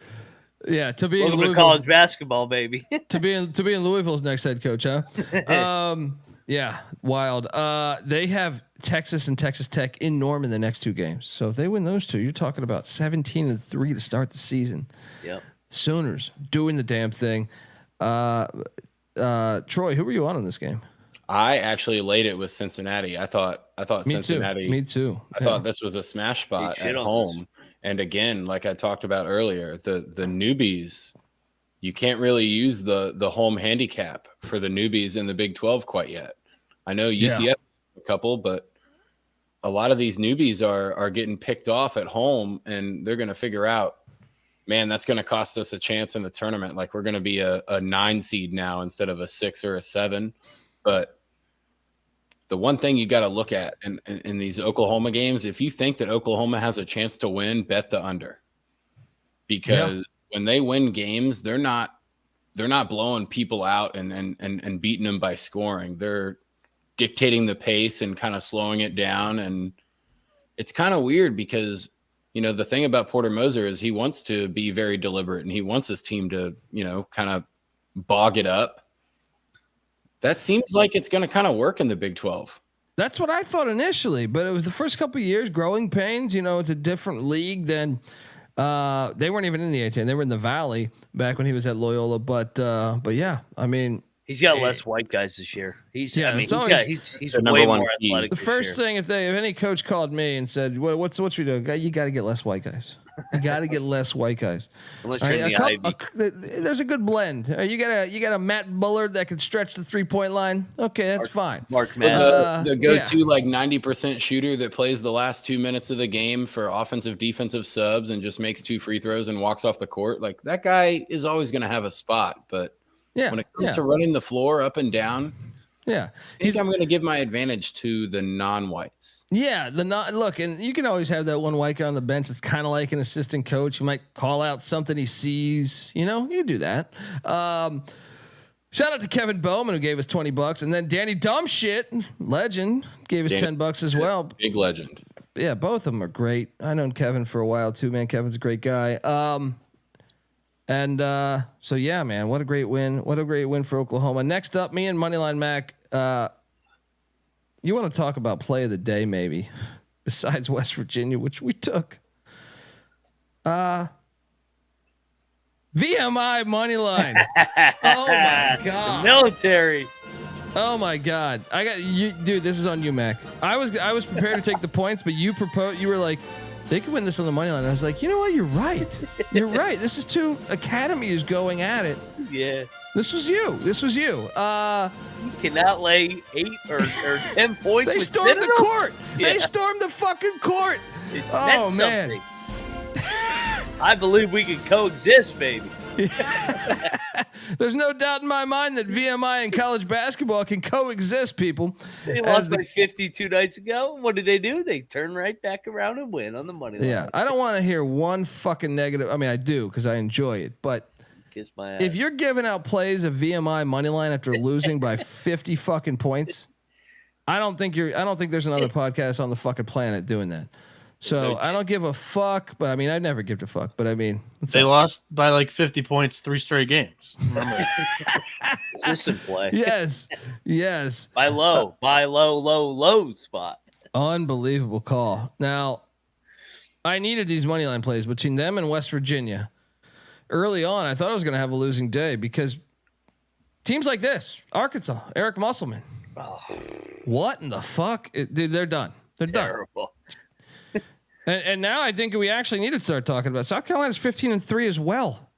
Yeah, to be in Welcome to Louisville, college basketball, baby. to be in Louisville's next head coach, huh? Yeah, wild. They have Texas and Texas Tech in Norman the next 2 games. So if they win those 2, you're talking about 17-3 to start the season. Yep. Sooners doing the damn thing. Troy, who were you on in this game? I actually laid it with Cincinnati. I thought Cincinnati. Me too. I thought this was a smash spot at home. And again, like I talked about earlier, the newbies, you can't really use the home handicap for the newbies in the Big 12 quite yet. I know UCF a couple, but a lot of these newbies are getting picked off at home, and they're going to figure out, man, that's going to cost us a chance in the tournament. Like, we're going to be a 9 seed now instead of a 6 or a 7. But the one thing you got to look at in these Oklahoma games, if you think that Oklahoma has a chance to win, bet the under. Because when they win games, they're not blowing people out and beating them by scoring. They're dictating the pace and kind of slowing it down. And it's kind of weird because, you know, the thing about Porter Moser is he wants to be very deliberate and he wants his team to, you know, kind of bog it up. That seems like it's going to kind of work in the Big 12. That's what I thought initially, but it was the first couple of years, growing pains. You know, it's a different league than they weren't even in the A-10. They were in the Valley back when he was at Loyola. But yeah, I mean, he's got less white guys this year. He's way number one more key. athletic. The first thing, if any coach called me and said, "What's we doing? You got to get less white guys. You got to get less white guys." Unless you're in the Ivy. There's a good blend. You got a Matt Bullard that can stretch the 3-point line. Okay, that's fine. Mark Madden. The go-to like 90% shooter that plays the last 2 minutes of the game for offensive defensive subs and just makes 2 free throws and walks off the court. Like, that guy is always going to have a spot. But when it comes to running the floor up and down, I think I'm going to give my advantage to the non-whites. Yeah, look, and you can always have that one white guy on the bench that's kind of like an assistant coach. You might call out something he sees. You know, you do that. Shout out to Kevin Bowman who gave us $20, and then Danny Dumbshit, legend, gave us $10 as well. Big legend. Yeah, both of them are great. I've known Kevin for a while too, man. Kevin's a great guy. So yeah, man, what a great win. What a great win for Oklahoma. Next up, me and Moneyline Mac. You want to talk about play of the day, maybe, besides West Virginia, which we took. VMI Moneyline. Oh my God. The military. Oh my God. I got you, dude. This is on you, Mac. I was prepared to take the points, but you were like, they could win this on the money line. I was like, you know what? You're right. You're right. This is 2 academies going at it. Yeah. This was you. You cannot lay 8 or 10 points. They stormed the court. Yeah. They stormed the fucking court. Oh man. I believe we can coexist, baby. There's no doubt in my mind that VMI and college basketball can coexist, people. They lost by 52 nights ago. What did they do? They turn right back around and win on the money line. Yeah, I don't want to hear one fucking negative. I mean, I do because I enjoy it, but kiss my ass. If you're giving out plays of VMI money line after losing by 50 fucking points, I don't think there's another podcast on the fucking planet doing that. So I don't give a fuck, but I mean, I never give a fuck, but I mean, they lost by like 50 points 3 straight games. Listen, play. Yes. Buy low spot. Unbelievable call. Now, I needed these money line plays between them and West Virginia. Early on, I thought I was going to have a losing day because teams like this, Arkansas, Eric Musselman. Oh. What in the fuck? Dude, they're done. They're terrible. Done. And now I think we actually need to start talking about South Carolina's 15-3 as well.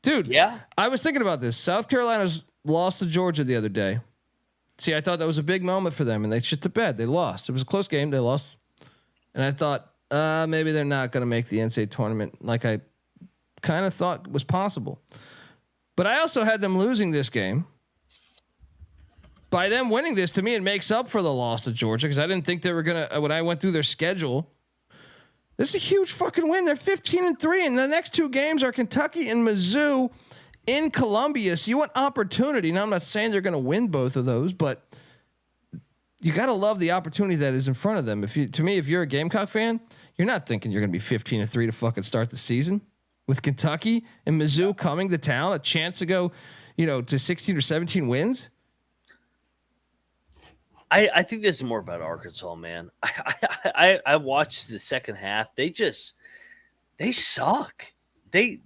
Dude, yeah. I was thinking about this. South Carolina's lost to Georgia the other day. See, I thought that was a big moment for them, and they shit the bed. They lost. It was a close game. They lost, and I thought maybe they're not going to make the NCAA tournament, like I kind of thought was possible. But I also had them losing this game. By them winning this, to me, it makes up for the loss to Georgia, because I didn't think they were gonna. When I went through their schedule, this is a huge fucking win. They're 15-3, and the next 2 games are Kentucky and Mizzou in Columbia. So you want opportunity. Now, I'm not saying they're going to win both of those, but you got to love the opportunity that is in front of them. If you're a Gamecock fan, you're not thinking you're going to be 15-3 to fucking start the season with Kentucky and Mizzou coming to town, a chance to go, to 16 or 17 wins. I think this is more about Arkansas, man. I watched the second half. They suck. They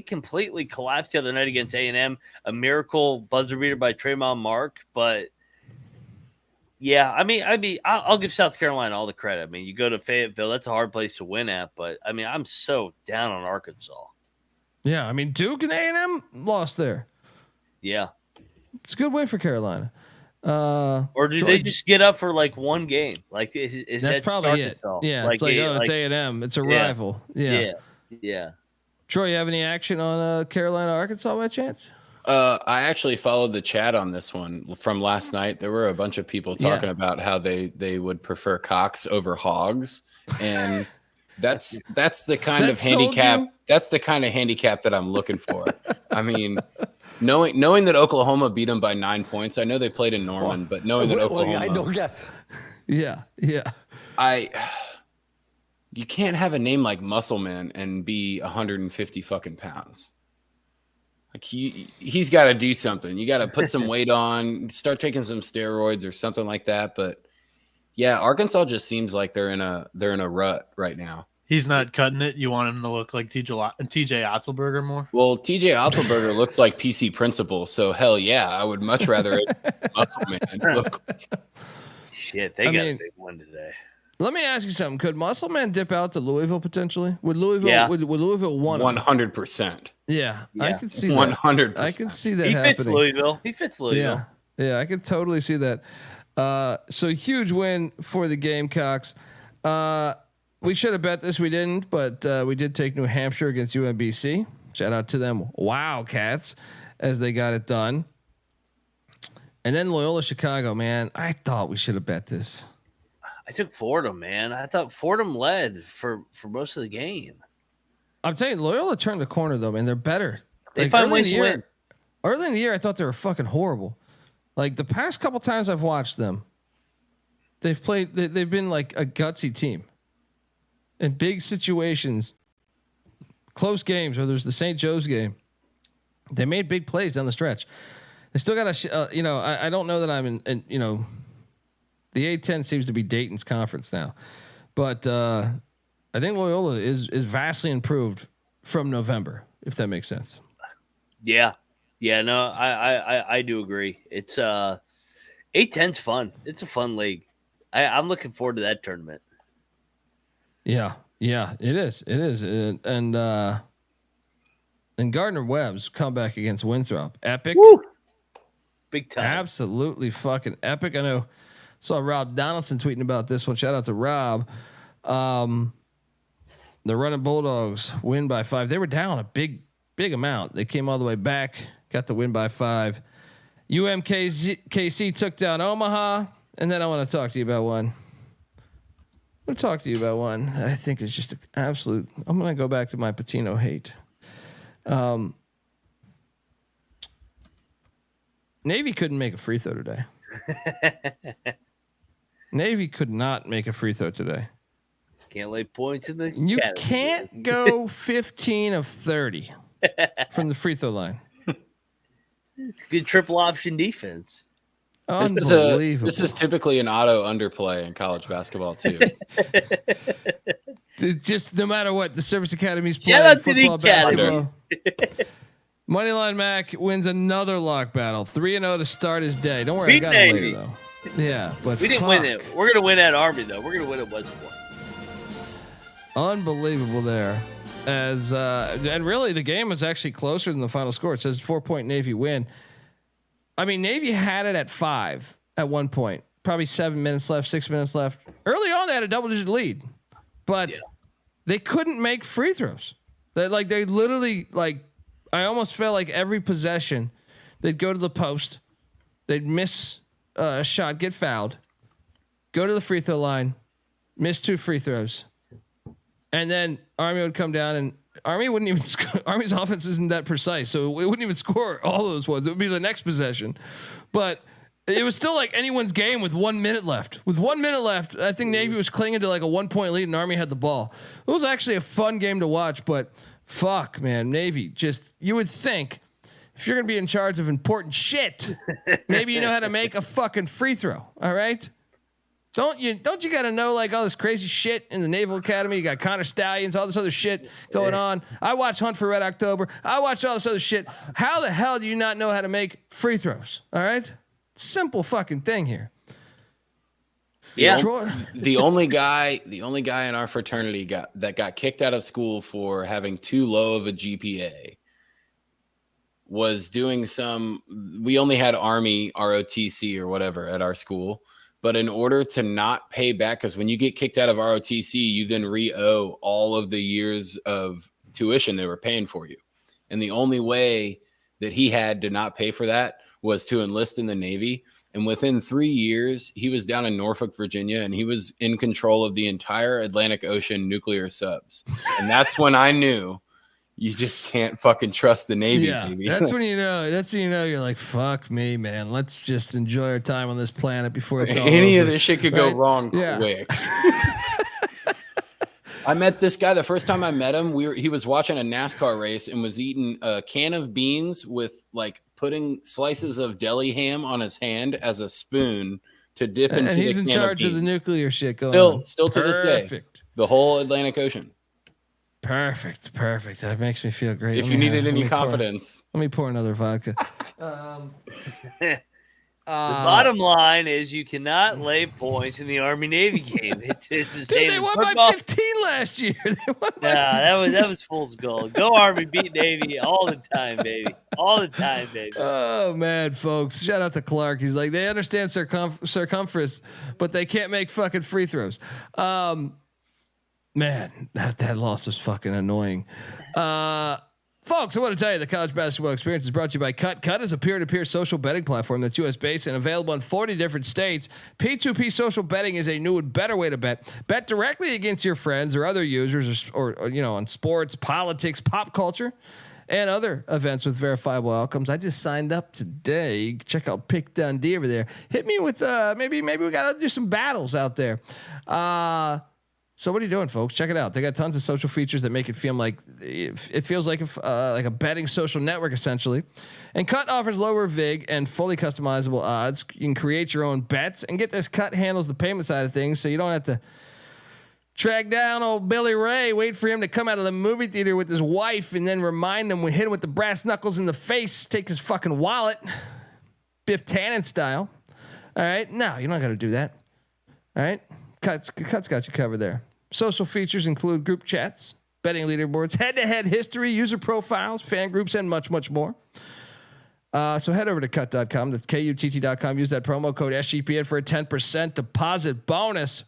completely collapsed the other night against A&M. A miracle buzzer beater by Trayvon Mark, but yeah, I'll give South Carolina all the credit. I mean, you go to Fayetteville, that's a hard place to win at, but I mean, I'm so down on Arkansas. Yeah, Duke and A&M lost there. Yeah, it's a good win for Carolina. Or did they just get up for like one game? Like is that's that probably it? Yeah, it's it's A&M. It's a rival. Yeah. Troy, you have any action on Carolina, Arkansas by chance? I actually followed the chat on this one from last night. There were a bunch of people talking about how they would prefer cocks over hogs, and that's the kind of handicap. That's the kind of handicap that I'm looking for. I mean, knowing that Oklahoma beat them by 9 points. I know they played in Norman, but knowing that Oklahoma, you can't have a name like Muscleman and be 150 fucking pounds. Like he's got to do something. You got to put some weight on, start taking some steroids or something like that. But yeah, Arkansas just seems like they're in a rut right now. He's not cutting it. You want him to look like TJ Otzelberger more? Well, TJ Otzelberger looks like PC Principal, so hell yeah, I would much rather Muscleman look. Shit, they got a big one today. Let me ask you something. Could Muscleman dip out to Louisville potentially? Would Louisville? Would Louisville want 100%? Yeah, I could see that. 100%. I can see that. He fits Louisville. Yeah, I could totally see that. So huge win for the Gamecocks. We should have bet this. We didn't, but we did take New Hampshire against UMBC. Shout out to them Wildcats as they got it done. And then Loyola Chicago, man. I thought we should have bet this. I took Fordham, man. I thought Fordham led for most of the game. I'm telling you, Loyola turned the corner though, man. They're better. They find ways to win. Early in the year, I thought they were fucking horrible. Like the past couple times I've watched them, they've been like a gutsy team. In big situations, close games, whether it's the St. Joe's game, they made big plays down the stretch. They still got to, I don't know that I'm in the A10 seems to be Dayton's conference now, but I think Loyola is vastly improved from November, if that makes sense. Yeah. No, I do agree. It's A10's fun. It's a fun league. I'm looking forward to that tournament. Yeah, it is. And Gardner Webb's comeback against Winthrop, epic. Woo! Big time. Absolutely fucking epic. I know. Saw Rob Donaldson tweeting about this one. Shout out to Rob. The Running Bulldogs win by 5. They were down a big amount. They came all the way back, got the win by 5. KC took down Omaha, and then I want to talk to you about one. I think it's just an absolute. I'm going to go back to my Patino hate. Navy couldn't make a free throw today. Navy could not make a free throw today. Can't lay points in the. You can't go 15 of 30 from the free throw line. It's good triple option defense. This is typically an auto underplay in college basketball too. Just no matter what the Service Academy's playing football, basketball. Moneyline Mac wins another lock battle, 3-0 to start his day. Don't worry, I got him later though. Yeah, but we didn't win it. We're gonna win at Army though. We're gonna win at West Point. Unbelievable there. As and really the game was actually closer than the final score. It says 4-point Navy win. I mean, Navy had it at 5 at one point. Probably 7 minutes left, 6 minutes left. Early on, they had a double-digit lead, but they couldn't make free throws. They literally I almost felt like every possession, they'd go to the post, they'd miss a shot, get fouled, go to the free throw line, miss 2 free throws, and then Army would come down and Army wouldn't even score. Army's offense isn't that precise, so it wouldn't even score all those ones. It would be the next possession, but it was still like anyone's game with 1 minute left. With 1 minute left, I think Navy was clinging to like a 1 point lead, and Army had the ball. It was actually a fun game to watch, but fuck, man, Navy you would think if you're gonna be in charge of important shit, maybe you know how to make a fucking free throw. All right. Don't you got to know like all this crazy shit in the Naval Academy? You got Connor Stallions, all this other shit going on. I watch Hunt for Red October. I watch all this other shit. How the hell do you not know how to make free throws? All right, simple fucking thing here. Yeah. The only guy in our fraternity got kicked out of school for having too low of a GPA was doing we only had Army ROTC or whatever at our school. But in order to not pay back, because when you get kicked out of ROTC, you then re-owe all of the years of tuition they were paying for you. And the only way that he had to not pay for that was to enlist in the Navy. And within 3 years, he was down in Norfolk, Virginia, and he was in control of the entire Atlantic Ocean nuclear subs. And that's when I knew you just can't fucking trust the Navy. Yeah, baby. that's when you know. That's when you know you're like, fuck me, man. Let's just enjoy our time on this planet before it's all Any over. of this shit could go wrong quick. I met this guy the first time I met him. He was watching a NASCAR race and was eating a can of beans with like putting slices of deli ham on his hand as a spoon to dip into. And he's the in can charge of the nuclear shit going on. Still to this day, the whole Atlantic Ocean. Perfect. That makes me feel great. If you needed any confidence, let me pour another vodka. The bottom line is you cannot lay points in the Army Navy game. It's the same. Dude, they won by 15 last year. That was fool's gold. Go Army, beat Navy all the time, baby. All the time, baby. Oh man, folks! Shout out to Clark. He's like, they understand circumference, but they can't make fucking free throws. Man, that loss was fucking annoying. Folks, I want to tell you the college basketball experience is brought to you by Cut. Cut is a peer-to-peer social betting platform that's U.S. based and available in 40 different states. P2P social betting is a new and better way to bet. Bet directly against your friends or other users or on sports, politics, pop culture, and other events with verifiable outcomes. I just signed up today. Check out Pick Dundee over there. Hit me with maybe we got to do some battles out there. So what are you doing, folks? Check it out. They got tons of social features that make it feel like it feels like a betting social network essentially. And Cut offers lower vig and fully customizable odds. You can create your own bets and get this. Cut handles the payment side of things, so you don't have to track down old Billy Ray, wait for him to come out of the movie theater with his wife, and then remind him, hit him with the brass knuckles in the face, take his fucking wallet, Biff Tannen style. All right, no, you're not gonna do that. All right. Cut's got you covered there. Social features include group chats, betting leaderboards, head-to-head history, user profiles, fan groups, and much, much more. So head over to cut.com. That's KUTT.com. Use that promo code SGPN for a 10% deposit bonus.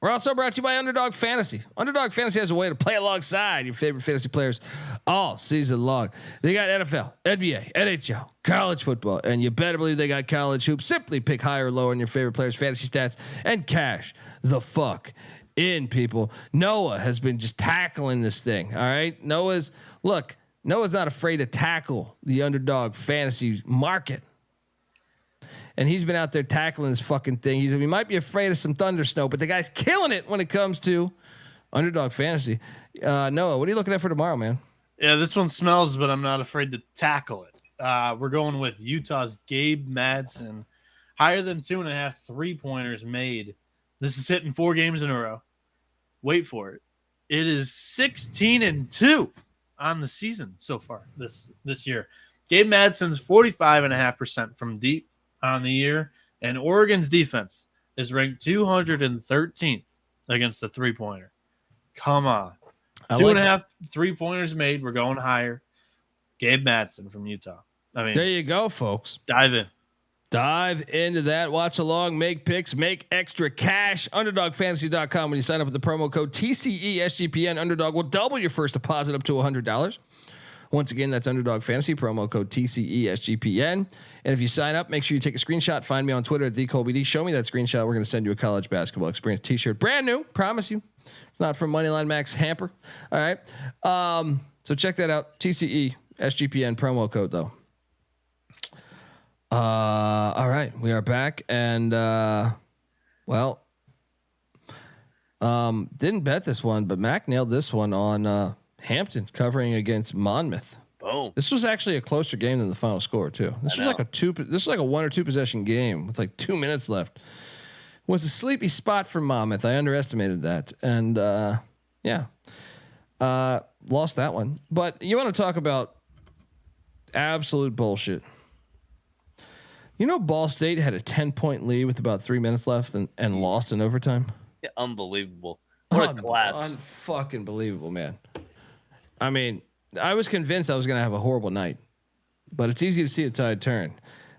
We're also brought to you by Underdog Fantasy. Underdog Fantasy has a way to play alongside your favorite fantasy players all season long. They got NFL, NBA, NHL, college football, and you better believe they got college hoops. Simply pick higher or lower in your favorite players' fantasy stats and cash the fuck in, people. Noah has been just tackling this thing. All right. Noah's not afraid to tackle the Underdog Fantasy market. And he's been out there tackling this fucking thing. He might be afraid of some thunder snow, but the guy's killing it when it comes to Underdog Fantasy. Noah, what are you looking at for tomorrow, man? Yeah, this one smells, but I'm not afraid to tackle it. We're going with Utah's Gabe Madsen. Higher than 2.5 3-pointers made. This is hitting 4 games in a row. Wait for it. It is 16-2 on the season so far this year. Gabe Madsen's 45.5% from deep on the year, and Oregon's defense is ranked 213th against the 3-pointer. Come on. 2.5 3-pointers made. We're going higher. Gabe Madsen from Utah. I mean, there you go, folks. dive in. Dive into that. Watch along. Make picks. Make extra cash. UnderdogFantasy.com. When you sign up with the promo code TCESGPN, Underdog will double your first deposit up to $100. Once again, that's Underdog Fantasy, promo code TCESGPN. And if you sign up, make sure you take a screenshot. Find me on Twitter at thecolbyd. Show me that screenshot. We're going to send you a college basketball experience t-shirt. Brand new. Promise you. It's not from Moneyline Max Hamper. All right. So check that out. TCESGPN promo code, though. All right. We are back. And, didn't bet this one, but Mac nailed this one on Hampton covering against Monmouth. Boom. This was actually a closer game than the final score too. This was like a 1 or 2 possession game with like 2 minutes left. It was a sleepy spot for Monmouth. I underestimated that. And lost that one. But you want to talk about absolute bullshit. You know, Ball State had a 10-point lead with about 3 minutes left and lost in overtime. Yeah, unbelievable. What a collapse. Unfucking believable, man. I mean, I was convinced I was going to have a horrible night, but it's easy to see a tide turn.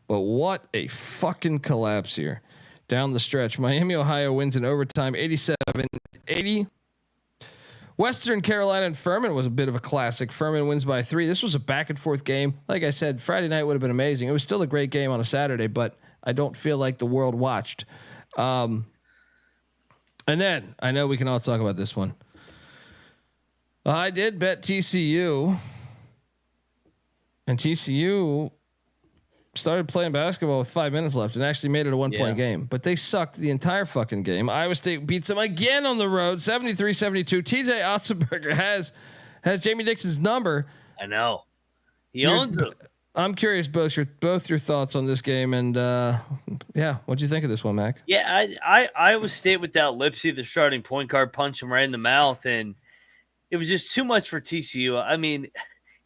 But what a fucking collapse here down the stretch. Miami, Ohio wins in overtime, 87-80. Western Carolina and Furman was a bit of a classic. Furman wins by 3. This was a back and forth game. Like I said, Friday night would have been amazing. It was still a great game on a Saturday, but I don't feel like the world watched. And then I know we can all talk about this one. I did bet TCU, and TCU started playing basketball with 5 minutes left and actually made it a 1-point game, but they sucked the entire fucking game. Iowa State beats them again on the road, 73-72. TJ Otzelberger has Jamie Dixon's number. I know. He owns it. I'm curious both your thoughts on this game, and what'd you think of this one, Mac? Yeah, I Iowa State without Lipsy, the starting point guard, punched him right in the mouth, and it was just too much for TCU. I mean,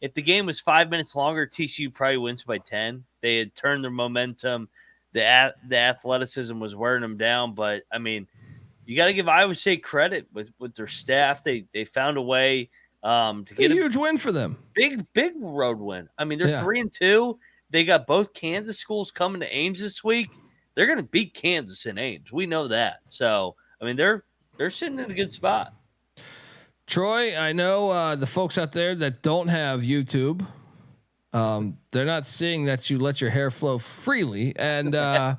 if the game was 5 minutes longer, TCU probably wins by 10. They had turned their momentum. The athleticism was wearing them down. But, I mean, you got to give Iowa State credit with their staff. They found a way to get a huge win for them. Big road win. I mean, they're 3-2. They got both Kansas schools coming to Ames this week. They're going to beat Kansas in Ames. We know that. So, I mean, they're sitting in a good spot. Troy, I know the folks out there that don't have YouTube, they're not seeing that you let your hair flow freely, and that's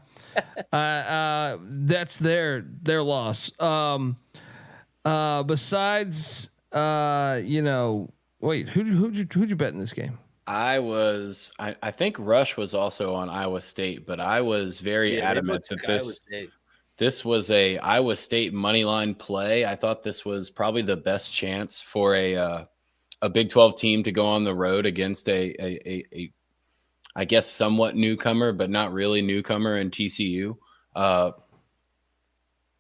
their loss. Besides, who'd you bet in this game? I think Rush was also on Iowa State, but I was very adamant that this was a Iowa State money line play. I thought this was probably the best chance for a Big 12 team to go on the road against a I guess somewhat newcomer, but not really newcomer in TCU.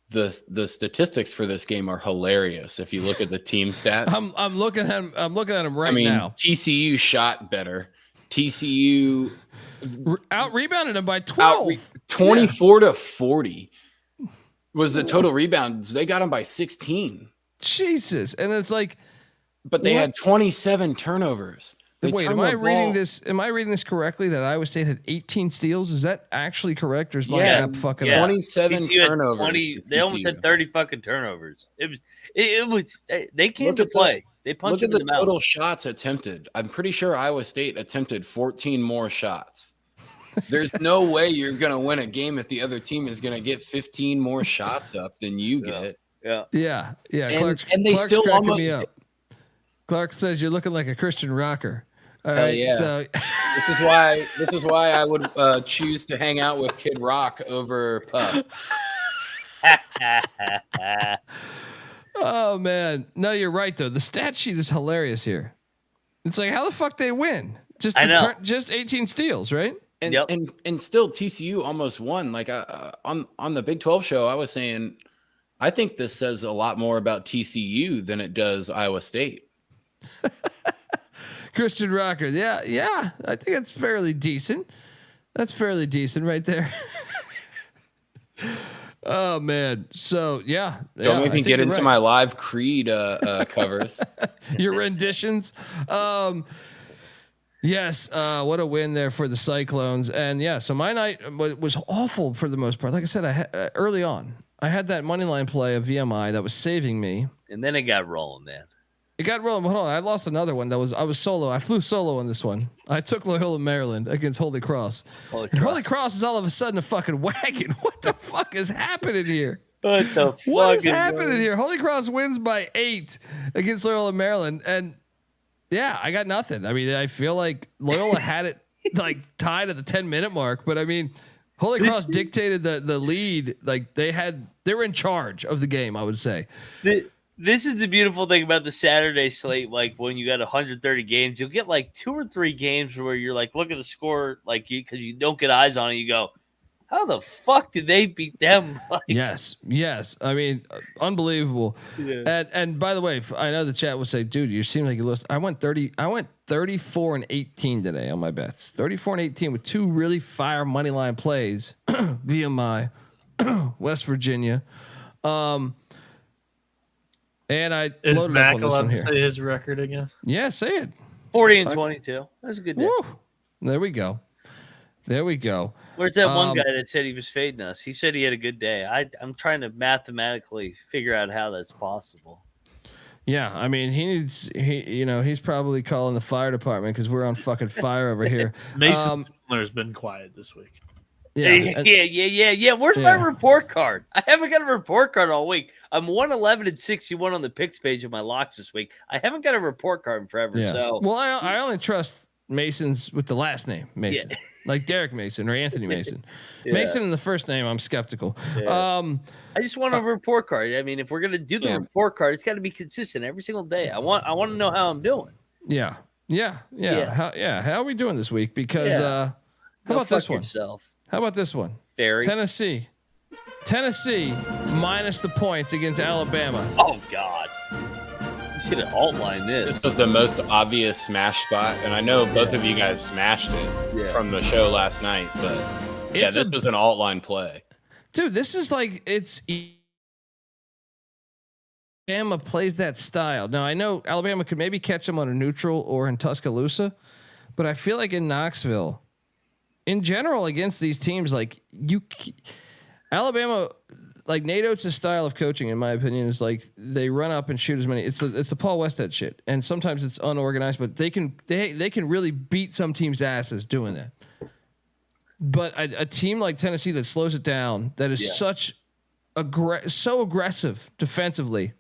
The statistics for this game are hilarious. If you look at the team stats, I'm looking at them right now. TCU shot better. TCU out rebounded them by 12, 24-40 was the total rebounds. They got them by 16. Jesus, and it's like, but they had 27 turnovers. Wait, am I reading this correctly? That Iowa State had 18 steals? Is that actually correct, or is my app fucking 27 turnovers? They almost had 30 fucking turnovers. It was they came to play. They punched look at in the mouth. total shots attempted. I'm pretty sure Iowa State attempted 14 more shots. There's no way you're going to win a game if the other team is going to get 15 more shots up than you get. Yeah. And they still almost me up. Clark says you're looking like a Christian rocker. All right, yeah. So this is why I would choose to hang out with Kid Rock over Puff. Oh man, no, you're right though. The stat sheet is hilarious here. It's like, how the fuck they win? Just 18 steals, right? And still TCU almost won. Like on the Big 12 show, I was saying, I think this says a lot more about TCU than it does Iowa State. Christian Rocker, yeah. I think that's fairly decent. That's fairly decent right there. Oh man, so don't make me get into my live Creed covers. Your renditions. Yes, what a win there for the Cyclones. And yeah, so my night was awful for the most part. Like I said, early on, I had that money line play of VMI that was saving me. And then it got rolling, man. It got rolling. Hold on, I lost another one. I was solo. I flew solo on this one. I took Loyola Maryland against Holy Cross. Holy Cross is all of a sudden a fucking wagon. What the fuck is happening here? What is happening here? Holy Cross wins by 8 against Loyola Maryland, and yeah, I got nothing. I mean, I feel like Loyola had it like tied at the 10-minute mark, but I mean, Holy Cross dictated the lead. Like they were in charge of the game, I would say. This is the beautiful thing about the Saturday slate. Like when you got 130 games, you'll get like 2 or 3 games where you're like, look at the score, like because you don't get eyes on it. You go, how the fuck did they beat them? Like, yes. I mean, unbelievable. Yeah. And by the way, I know the chat will say, dude, you seem like you lost. I went 34 and 18 today on my bets. 34 and 18 with 2 really fire money line plays via my West Virginia. And I is loaded Mac up on this allowed one to here. say his record again? Yeah, say it. 40 and 22. That's a good day. Woo. There we go. Where's that one guy that said he was fading us? He said he had a good day. I'm trying to mathematically figure out how that's possible. Yeah, I mean, he's probably calling the fire department because we're on fucking fire over here. Mason Spindler's been quiet this week. Yeah. Where's my report card? I haven't got a report card all week. I'm 111 and 61 on the picks page of my locks this week. I haven't got a report card in forever. Yeah. So well, I only trust Masons with the last name Mason, like Derek Mason or Anthony Mason. Mason in the first name, I'm skeptical. Yeah. I just want a report card. I mean, if we're gonna do the report card, it's got to be consistent every single day. I want to know how I'm doing. Yeah. How are we doing this week? Because how about this one? How about this one? Tennessee minus the points against Alabama. Oh God. You should have outlined this. This was the most obvious smash spot, and I know both of you guys smashed it from the show last night, but this was an alt line play. Dude, this is like Alabama plays that style. Now I know Alabama could maybe catch them on a neutral or in Tuscaloosa, but I feel like in Knoxville, in general, against these teams, like Alabama, like Nate Oates' style of coaching, in my opinion, is like they run up and shoot as many. It's the Paul Westhead shit, and sometimes it's unorganized, but they can really beat some teams' asses doing that. But a team like Tennessee that slows it down, that is so aggressive defensively,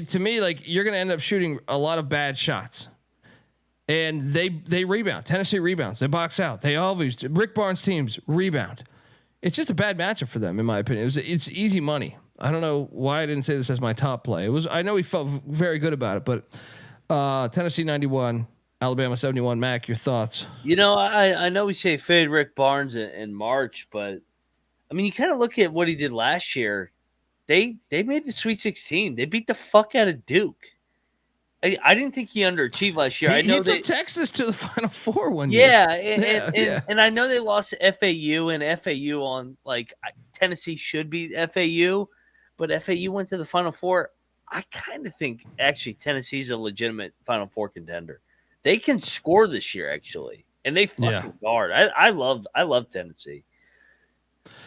to me, like you're going to end up shooting a lot of bad shots. And they rebound. Tennessee rebounds. They box out. They always Rick Barnes teams rebound. It's just a bad matchup for them, in my opinion. It's easy money. I don't know why I didn't say this as my top play. I know he felt very good about it, but Tennessee 91, Alabama 71. Mac, your thoughts? I know we say fade Rick Barnes in March, but I mean, you kind of look at what he did last year. They made the Sweet 16. They beat the fuck out of Duke. I didn't think he underachieved last year. He took Texas to the Final Four one year. And I know they lost to FAU, and FAU on like Tennessee should beat FAU, but FAU went to the Final Four. I kind of think actually Tennessee's a legitimate Final Four contender. They can score this year actually, and they fucking guard. I love Tennessee.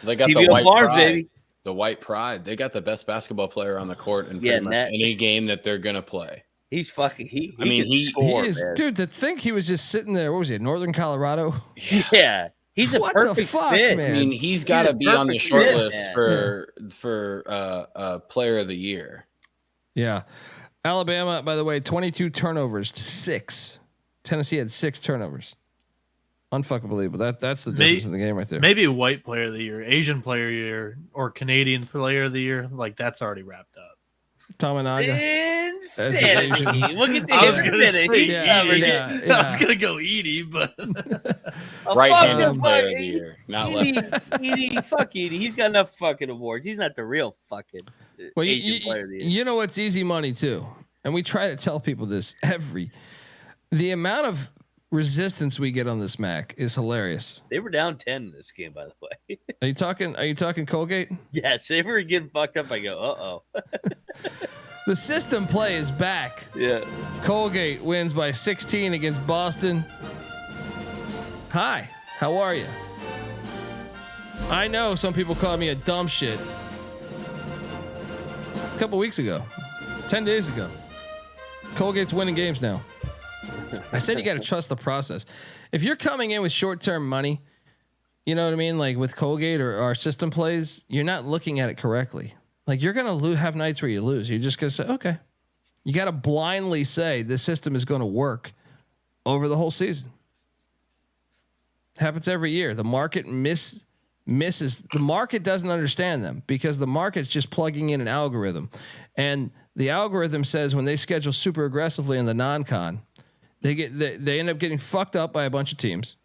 They got the white pride, baby. The white pride. They got the best basketball player on the court in pretty much any game that they're gonna play. He's fucking. He is, dude. To think he was just sitting there. What was he? Northern Colorado. Yeah, he's a perfect the fuck, fit. man. I mean, he's got to be on the short list for player of the year. Yeah, Alabama, by the way, 22 turnovers to 6. Tennessee had 6 turnovers. Unfucking believable. That's the difference in the game right there. Maybe white player of the year, Asian player of the year, or Canadian player of the year. Like that's already wrapped up. Tamanaga. Insanity. We'll get to I was him in a gonna minute. I was gonna go Edie, but right-handed player of the year, not left. Edie, fuck Edie. He's got enough fucking awards. He's not the real fucking Asian player of the year. You know what's easy money too, and we try to tell people this the amount of resistance we get on this Mac is hilarious. They were down 10 in this game, by the way. Are you talking Colgate? Yes, they were getting fucked up. I go, The system play is back. Yeah. Colgate wins by 16 against Boston. Hi, how are you? I know some people call me a dumb shit. A couple weeks ago, 10 days ago. Colgate's winning games now. I said you got to trust the process. If you're coming in with short-term money, you know what I mean? Like with Colgate or our system plays, you're not looking at it correctly. Like you're going to have nights where you lose. You're just going to say, okay. You got to blindly say the system is going to work over the whole season. Happens every year. The market misses. The market doesn't understand them because the market's just plugging in an algorithm. And the algorithm says when they schedule super aggressively in the non-con, they end up getting fucked up by a bunch of teams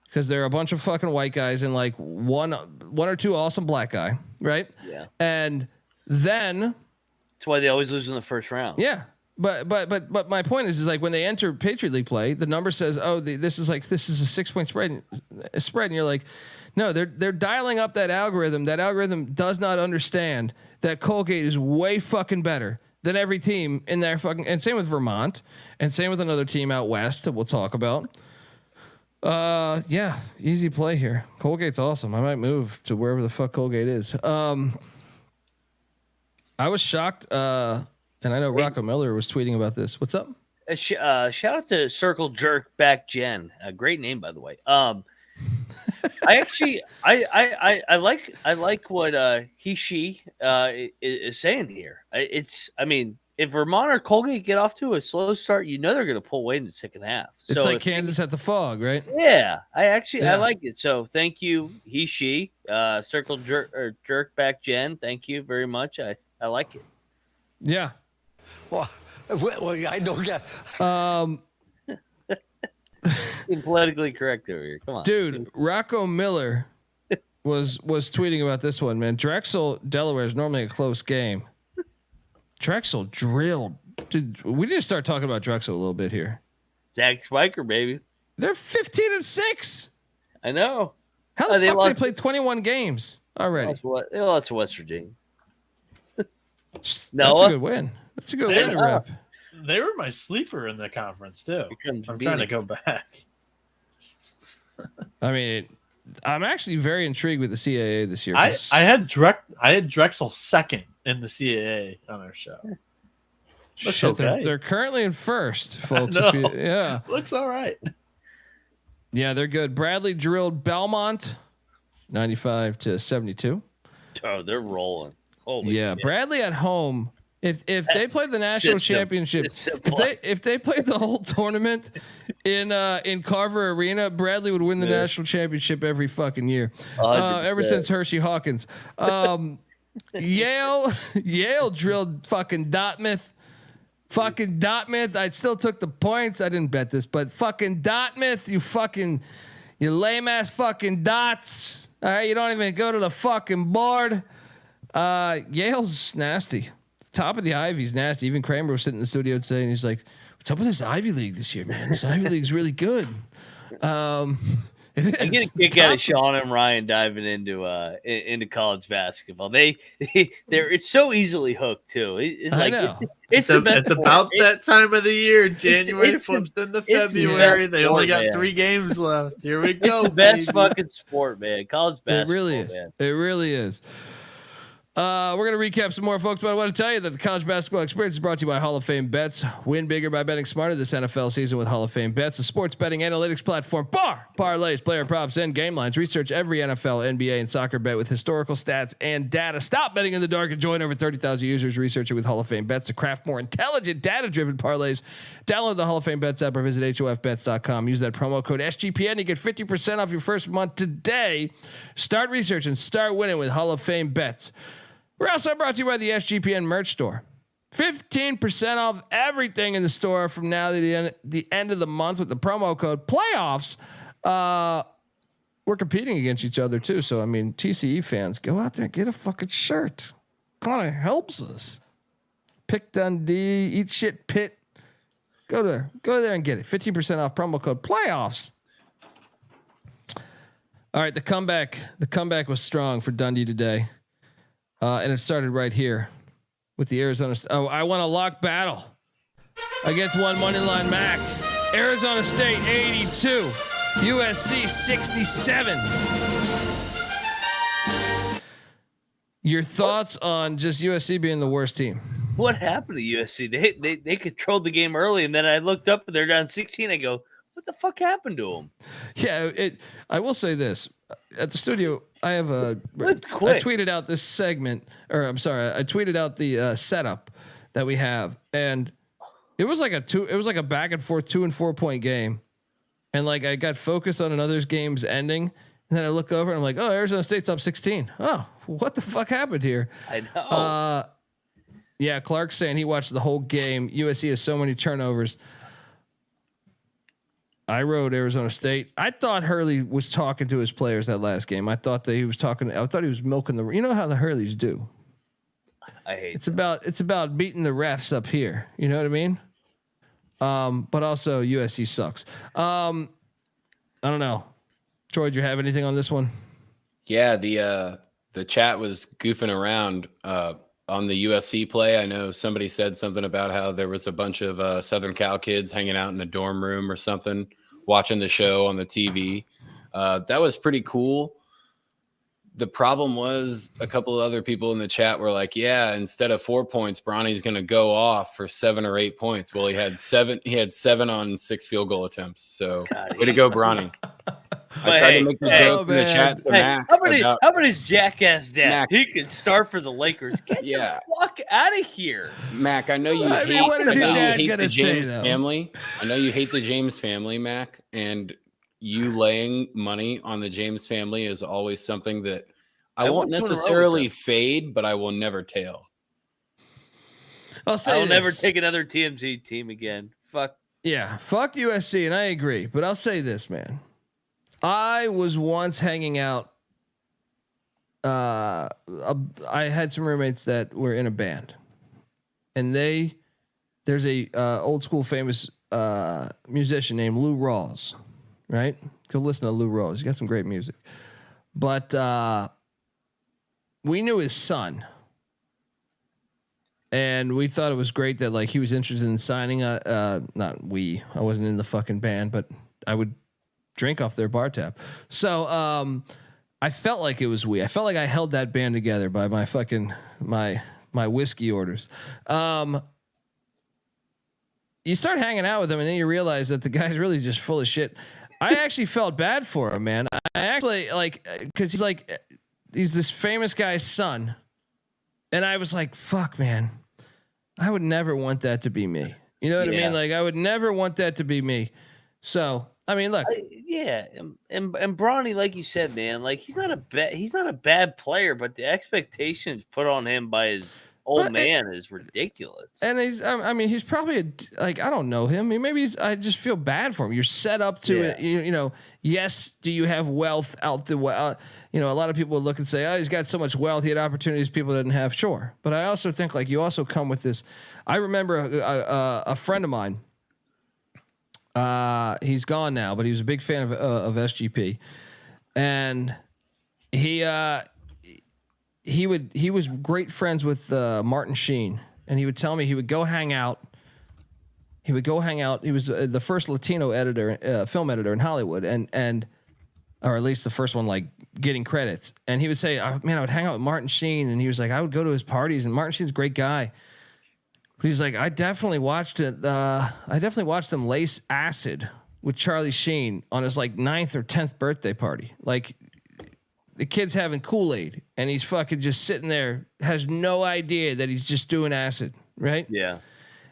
because they're a bunch of fucking white guys and like one or two awesome black guy, right? Yeah. And then that's why they always lose in the first round. Yeah. But my point is like when they enter Patriot League play, the number says, "Oh, this is a 6-point spread," and you're like, "No, they're dialing up that algorithm. That algorithm does not understand that Colgate is way fucking better than every team in their fucking." And same with Vermont, and same with another team out west that we'll talk about. Yeah, easy play here. Colgate's awesome. I might move to wherever the fuck Colgate is. I was shocked. And I know Rocco Miller was tweeting about this. What's up? Shout out to Circle Jerk Back Jen. A great name, by the way. I like what she is saying here. I mean, if Vermont or Colgate get off to a slow start, you know they're going to pull away in the second half. It's like Kansas at the Fog, right? Yeah, I like it. So thank you, she, Circle Jerk Back Jen. Thank you very much. I like it. Yeah. Well, I don't get. Politically correct over here. Come on, dude. Rocco Miller was tweeting about this one, man. Drexel, Delaware is normally a close game. Drexel drilled. Dude, we need to start talking about Drexel a little bit here. Zach Spiker, baby. They're 15-6. I know. How the fuck they played 21 games already? They lost to West Virginia. That's a good win. That's a good win to rep. They were my sleeper in the conference too. I'm trying to go back. I mean, I'm actually very intrigued with the CAA this year. I had Drexel second in the CAA on our show. Shit, okay. They're currently in first, folks. Yeah, looks all right. Yeah, they're good. Bradley drilled Belmont, 95-72. Oh, they're rolling. Holy yeah, shit. Bradley at home. If they played the national championship, if they played the whole tournament in Carver Arena, Bradley would win the national championship every fucking year. Ever since Hershey Hawkins. Yale drilled fucking Dartmouth. Fucking Dartmouth. I still took the points. I didn't bet this, but fucking Dartmouth, you lame ass fucking dots. All right, you don't even go to the fucking board. Yale's nasty. Top of the Ivy's nasty. Even Kramer was sitting in the studio saying, he's like, "What's up with this Ivy League this year, man? This Ivy League's really good." I get a kick out of Sean and Ryan diving into college basketball. It's so easily hooked too. I know. It's about that time of the year. January flips into February. They only got 3 games left. Here we go. It's the best fucking sport, man. College basketball. It really is. Man. It really is. We're going to recap some more, folks, but I want to tell you that the college basketball experience is brought to you by Hall of Fame Bets. Win bigger by betting smarter this NFL season with Hall of Fame Bets, a sports betting analytics platform. Parlays, player props, and game lines. Research every NFL, NBA, and soccer bet with historical stats and data. Stop betting in the dark and join over 30,000 users researching with Hall of Fame Bets to craft more intelligent, data-driven parlays. Download the Hall of Fame Bets app or visit HOFBets.com. Use that promo code SGPN to get 50% off your first month today. Start research and start winning with Hall of Fame Bets. We're also brought to you by the SGPN merch store. 15% off everything in the store from now to the end of the month with the promo code playoffs. We're competing against each other too. So, I mean, TCE fans, go out there and get a fucking shirt. Kind of helps us. Pick Dundee, eat shit pit. Go there and get it. 15% off promo code playoffs. All right. The comeback was strong for Dundee today. And it started right here. with the Arizona. Oh, I want a lock battle against one money line Mac. Arizona State 82, USC 67. Your thoughts on just USC being the worst team? What happened to USC? They controlled the game early, and then I looked up and they're down 16. I go, what the fuck happened to them? Yeah, I will say this. At the studio, I have I tweeted out this segment, or I'm sorry, I tweeted out the setup that we have, and it was like a back and forth 2 and 4 point game, and like I got focused on another game's ending, and then I look over and I'm like, oh, Arizona State's up 16. Oh, what the fuck happened here? I know. Yeah, Clark's saying he watched the whole game. USC has so many turnovers. I wrote Arizona State. I thought Hurley was talking to his players that last game. I thought that he was talking. I thought he was milking the. You know how the Hurleys do. I hate. It's about beating the refs up here. You know what I mean? But also USC sucks. I don't know. Troy, do you have anything on this one? Yeah, the chat was goofing around on the USC play. I know somebody said something about how there was a bunch of Southern Cal kids hanging out in a dorm room or something, watching the show on the TV. That was pretty cool. The problem was a couple of other people in the chat were like, yeah, instead of 4 points, Bronny's going to go off for 7 or 8 points. Well, he had seven on 6 field goal attempts. So way to go, Bronny. I tried to make the joke in the chat to Mac. How about his jackass dad? Mac. He could start for the Lakers. Get the fuck out of here. Mac, I know you I mean, what is your dad hate gonna the say, James though? family. I know you hate the James family, Mac, and you laying money on the James family is always something that I won't necessarily fade, but I will never tail. I'll say I will never this. take another TMZ team again. Fuck. Yeah, fuck USC, and I agree. But I'll say this, man. I was once hanging out. I had some roommates that were in a band, and there's a old school famous musician named Lou Rawls, right? Go listen to Lou Rawls. He's got some great music. But we knew his son, and we thought it was great that like he was interested in signing I wasn't in the fucking band, but I would drink off their bar tab. So I felt like it was I felt like I held that band together by my fucking my whiskey orders. You start hanging out with him, and then you realize that the guy's really just full of shit. I actually felt bad for him, man. I actually because he's this famous guy's son, and I was like, fuck, man, I would never want that to be me. You know what I mean? Like, I would never want that to be me. So, I mean, look, and Bronny, like you said, man, like he's not a bad player, but the expectations put on him by his old man is ridiculous. And he's probably I don't know him. I mean, maybe I just feel bad for him. You're set up to it. You know, yes. Do you have wealth out the way? You know, a lot of people would look and say, oh, he's got so much wealth. He had opportunities people didn't have. Sure. But I also think like you also come with this. I remember a friend of mine, he's gone now, but he was a big fan of SGP, and he was great friends with Martin Sheen, and he would tell me he would go hang out. He was the first Latino editor, film editor in Hollywood, and or at least the first one like getting credits. And he would say, man, I would hang out with Martin Sheen, and he was like, I would go to his parties, and Martin Sheen's a great guy. But he's like, I definitely watched them lace acid with Charlie Sheen on his like 9th or 10th birthday party. Like the kid's having Kool-Aid and he's fucking just sitting there, has no idea that he's just doing acid. Right. Yeah.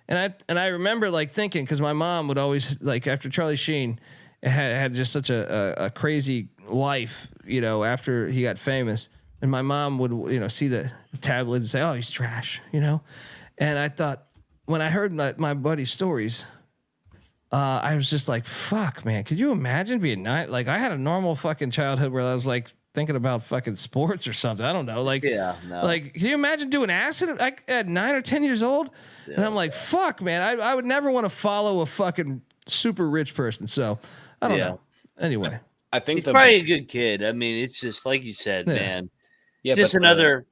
And I remember like thinking, cause my mom would always like after Charlie Sheen had just such a crazy life, you know, after he got famous, and my mom would, you know, see the tabloids and say, oh, he's trash, you know? And I thought, when I heard my buddy's stories, I was just like, fuck, man, could you imagine being like, I had a normal fucking childhood where I was like thinking about fucking sports or something. I don't know. Like, like, can you imagine doing acid at 9 or 10 years old? Yeah. And I'm like, fuck, man, I would never want to follow a fucking super rich person. So I don't know. Anyway, I think he's probably a good kid. I mean, it's just like you said, man. Yeah, Just but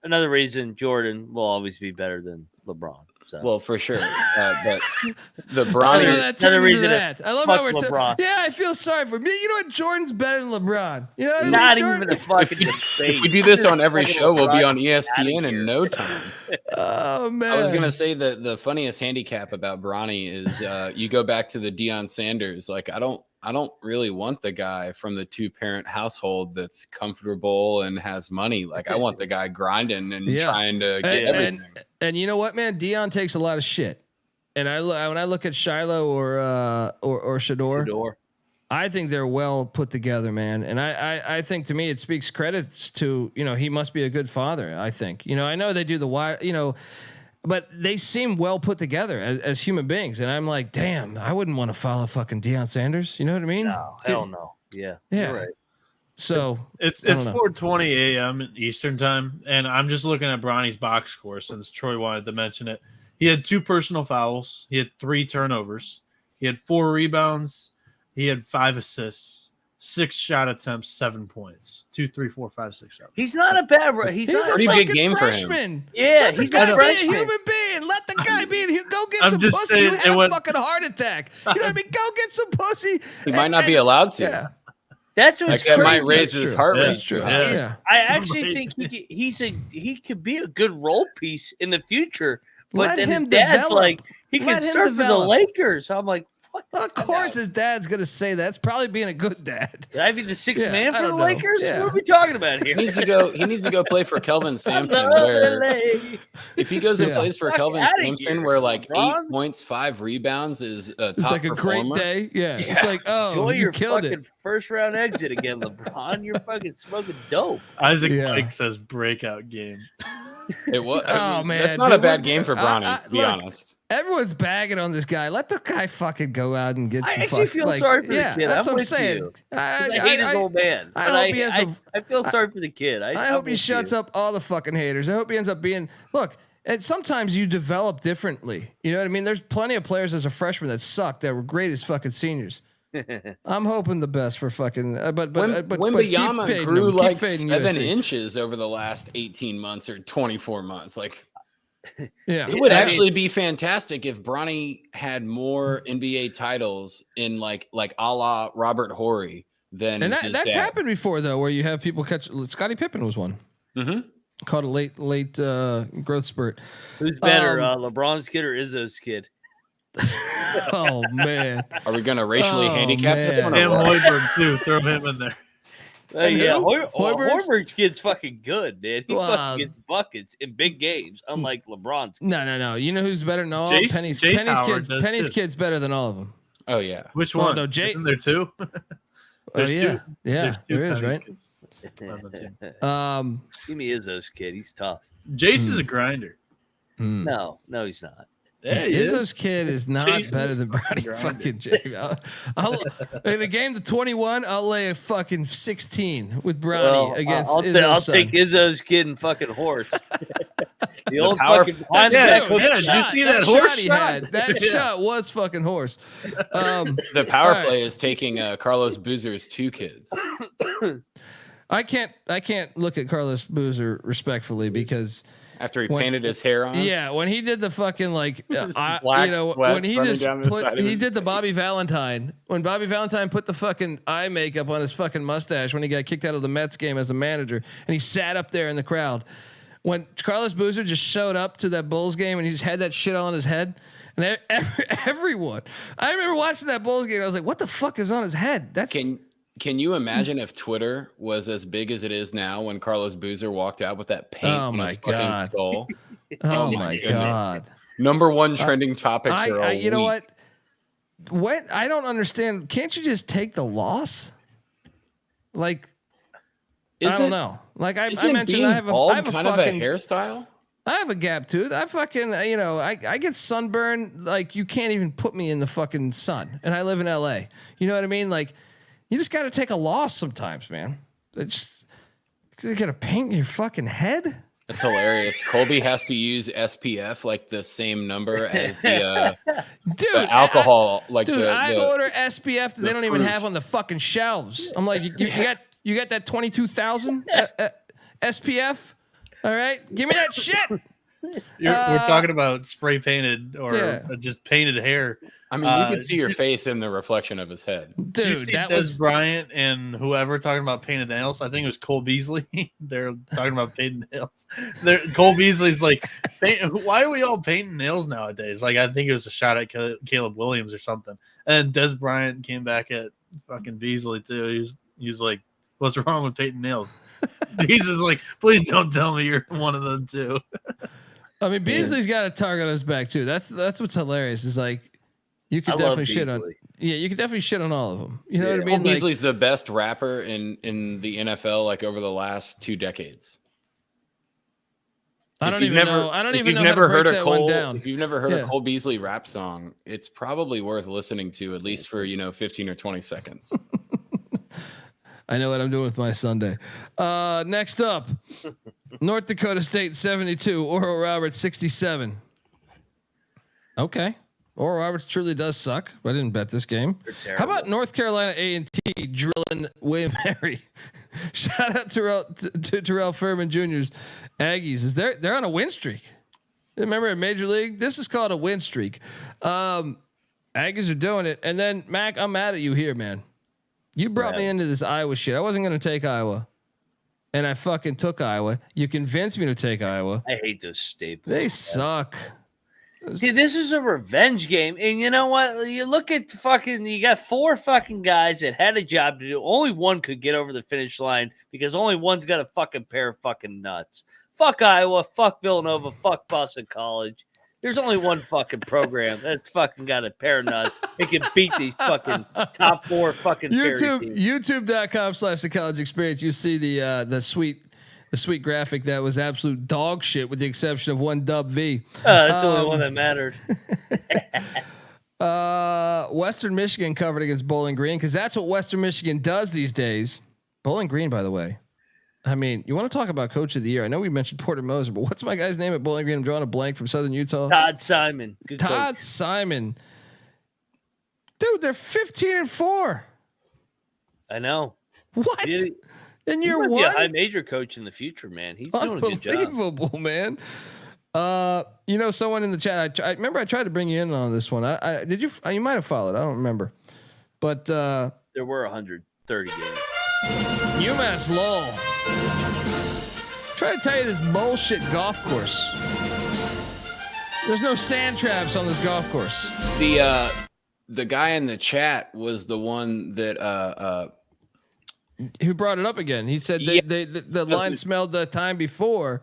another reason Jordan will always be better than LeBron. So. Well, for sure. But the I Bronny. know that turned into reason to that. I love how we're LeBron. yeah, I feel sorry for me. You know what? Jordan's better than LeBron. You know what I mean? Not Jordan? even a fucking debate. If we do this on every Fucking show, we'll be on LeBron outta ESPN in here. no time. Oh man. I was gonna say that the funniest handicap about Bronny is you go back to the Deion Sanders. Like I don't really want the guy from the 2-parent household that's comfortable and has money. Like I want the guy grinding and trying to get everything. And you know what, man? Deion takes a lot of shit. And when I look at Shiloh or Shador, I think they're well put together, man. And I think to me it speaks credits to, he must be a good father. I think, I know they do but they seem well put together as human beings. And I'm like, damn, I wouldn't want to follow fucking Deion Sanders. You know what I mean? No, hell no. Yeah. Yeah. You're right. So it's 4:20 a.m. Eastern time, and I'm just looking at Bronny's box score since Troy wanted to mention it. He had 2 personal fouls. He had 3 turnovers. He had 4 rebounds. He had 5 assists, 6 shot attempts, 7 points. 2, 3, 4, 5, 6, 7. He's not a bad. He's not a pretty fucking good game for him. freshman. Yeah, Let the he's guy a be freshman. a human being. Let the guy be. Go get I'm some just pussy. saying, You had it a went- fucking heart attack. You know what I mean? Go get some pussy. He might not be allowed to. Yeah. That's what's Like that crazy. might raise his heart rate. That's true. Yeah. Yeah. I actually think he could be a good role piece in the future. But Let then his him dad's develop. like, he Let can him start for the develop. Lakers. I'm like, what? Of course, his dad's gonna say that. It's probably being a good dad. I mean, the sixth Yeah, man I for the don't know. Lakers. Yeah. What are we talking about here? He needs to go play for Kelvin Sampson. Where if he goes and plays for Fuck Kelvin outta Sampson, here, where like LeBron. 8 points, 5 rebounds is a top It's like a performer. great day. Yeah. It's like, oh, Enjoy you your killed fucking it. first round exit again, LeBron. You're fucking smoking dope. Isaac Yeah. Mike says breakout game. It was. Oh, man, that's not dude, a bad game for Bronny, to be look, honest. Everyone's bagging on this guy. Let the guy fucking go out and get I some. actually feel sorry for the kid. That's I'm what I'm with saying. you. I hate his old man. I but hope he has I feel sorry for the kid. I hope he shuts up all the fucking haters. I hope he ends up being. Look, and sometimes you develop differently. You know what I mean? There's plenty of players as a freshman that sucked that were great as fucking seniors. I'm hoping the best for fucking. But Wembanyama keep fading grew him. Keep like fading 7 USC. inches over the last 18 months or 24 months. Like, Yeah, it would actually be fantastic if Bronny had more NBA titles in like a la Robert Horry than And his that's dad. happened before though, where you have people catch. Scottie Pippen was one. Mm-hmm. Caught a late growth spurt. Who's better, LeBron's kid or Izzo's kid? Oh man, Are we going to racially handicap this one? Cam Or what? Hoiberg too. Throw him in there. Yeah, who? Hoiberg's? Hoiberg's kid's fucking good, man. He Well, fucking gets buckets in big games, unlike LeBron's. no. You know who's better than all? Jace- Penny's Jace Howard kid's does Penny's too. kid's better than all of them. Oh, yeah. Which Well, one? no, Jay- Isn't there 2? Oh There's yeah, two. yeah, There's 2 there is, Penny's right? kids on the team. Give me Izzo's kid. He's tough. Jace is a grinder. No, he's not. Yeah, he is. Izzo's kid is not Jason better than Brody grinder. fucking Jay. I'll in the game to 21, I'll lay a fucking 16 with Brownie Well, against I'll Izzo's son. take Izzo's kid and fucking horse. The old power- fucking That's Yeah, true. yeah, That did you shot- see that horse he shot? had? That Yeah. shot was fucking horse. The power All right. play is taking Carlos Boozer's 2 kids. I can't look at Carlos Boozer respectfully because After he When- painted his hair on. yeah, when he did the fucking like His when black he sweats running just down the side put of he his did the Bobby Valentine when Bobby Valentine put the fucking eye makeup on his fucking mustache when he got kicked out of the Mets game as a manager and he sat up there in the crowd. When Carlos Boozer just showed up to that Bulls game and he just had that shit on his head and everyone, I remember watching that Bulls game and I was like, what the fuck is on his head? That's Can you imagine if Twitter was as big as it is now when Carlos Boozer walked out with that paint Oh on my his fucking God. skull? oh my my goodness. God. Number one trending topic for a you know week. what I don't understand. Can't you just take the loss? Like, I don't know. Like I mentioned, being I have bald a kind fucking of a hairstyle. I have a gap tooth. I fucking, I get sunburn. Like you can't even put me in the fucking sun. And I live in LA. You know what I mean? Like you just got to take a loss sometimes, man. It's because you got to paint your fucking head. That's hilarious. Colby has to use SPF like the same number as the Dude, alcohol. I order SPF that they don't even proof. have on the fucking shelves. I'm like, you got that 22,000 SPF? All right, give me that shit. We're talking about spray painted or just painted hair. I mean, you can see your face in the reflection of his head. Did you Dude, see that Des was Bryant and whoever talking about painted nails? I think it was Cole Beasley. They're talking about painted nails. Cole Beasley's like, why are we all painting nails nowadays? Like, I think it was a shot at Caleb Williams or something. And Des Bryant came back at fucking Beasley too. He's like, what's wrong with painting nails? Beasley's like, please don't tell me you're one of them too. I mean, Beasley's got a target on his back too. That's what's hilarious. Is like you could definitely shit on. Yeah, you could definitely shit on all of them. You know what I mean? Well, Beasley's the best rapper in the NFL like over the last 2 decades. I don't even know. I don't even know how to break that one down. If you've never heard a Cole Beasley rap song, it's probably worth listening to at least for 15 or 20 seconds. I know what I'm doing with my Sunday. Next up, North Dakota State 72, Oral Roberts 67. Okay. Oral Roberts truly does suck. I didn't bet this game. How about North Carolina A&T drilling William Henry? Shout out to Terrell Furman Jr.'s Aggies. They're on a win streak. Remember in Major League, this is called a win streak. Aggies are doing it. And then Mac, I'm mad at you here, man. You brought me into this Iowa shit. I wasn't going to take Iowa, and I fucking took Iowa. You convinced me to take Iowa. I hate those staples. They suck. See, this is a revenge game, and you know what? You look at you got 4 fucking guys that had a job to do. Only one could get over the finish line because only one's got a fucking pair of fucking nuts. Fuck Iowa, fuck Villanova, fuck Boston College. There's only one fucking program that's fucking got a pair of nuts. It can beat these fucking top 4 fucking YouTube.com/thecollegeexerience. You see the sweet graphic that was absolute dog shit with the exception of one dub V. That's the only one that mattered. Western Michigan covered against Bowling Green because that's what Western Michigan does these days. Bowling Green, by the way. I mean, you want to talk about coach of the year? I know we mentioned Porter Moser, but what's my guy's name at Bowling Green? I'm drawing a blank from Southern Utah. Todd Simon. Good Todd coach. Simon. Dude, they're 15-4. I know. What? And He you're might one? be a high major coach in the future, man. He's doing a good job. Unbelievable, man. Someone in the chat. I remember I tried to bring you in on this one. I did you? You might have followed. I don't remember, but there were 130 games. UMass Lowell. Try to tell you this bullshit golf course. There's no sand traps on this golf course. The guy in the chat was the one that who brought it up again. He said the line smelled the time before,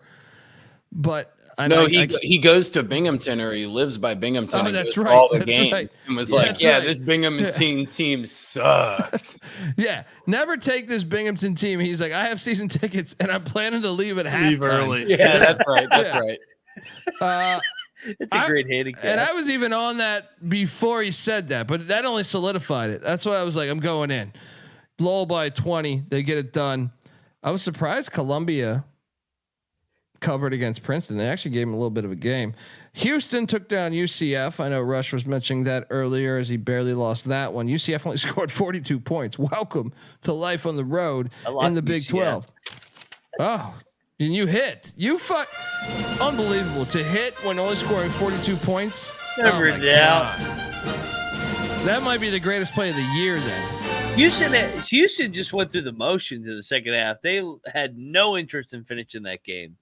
but he goes to Binghamton or he lives by Binghamton. Oh, that's right. All the that's games right. And was this Binghamton team sucks. Yeah, never take this Binghamton team. He's like, I have season tickets and I'm planning to leave at halftime. Leave early. Yeah, that's right. That's right. It's a great handicap. And I was even on that before he said that, but that only solidified it. That's why I was like, I'm going in. Lowell by 20. They get it done. I was surprised Columbia covered against Princeton. They actually gave him a little bit of a game. Houston took down UCF. I know Rush was mentioning that earlier as he barely lost that one. UCF only scored 42 points. Welcome to life on the road in the Big 12. Oh, and you hit. You unbelievable to hit when only scoring 42 points. Never doubt. That might be the greatest play of the year then. Houston just went through the motions in the second half. They had no interest in finishing that game.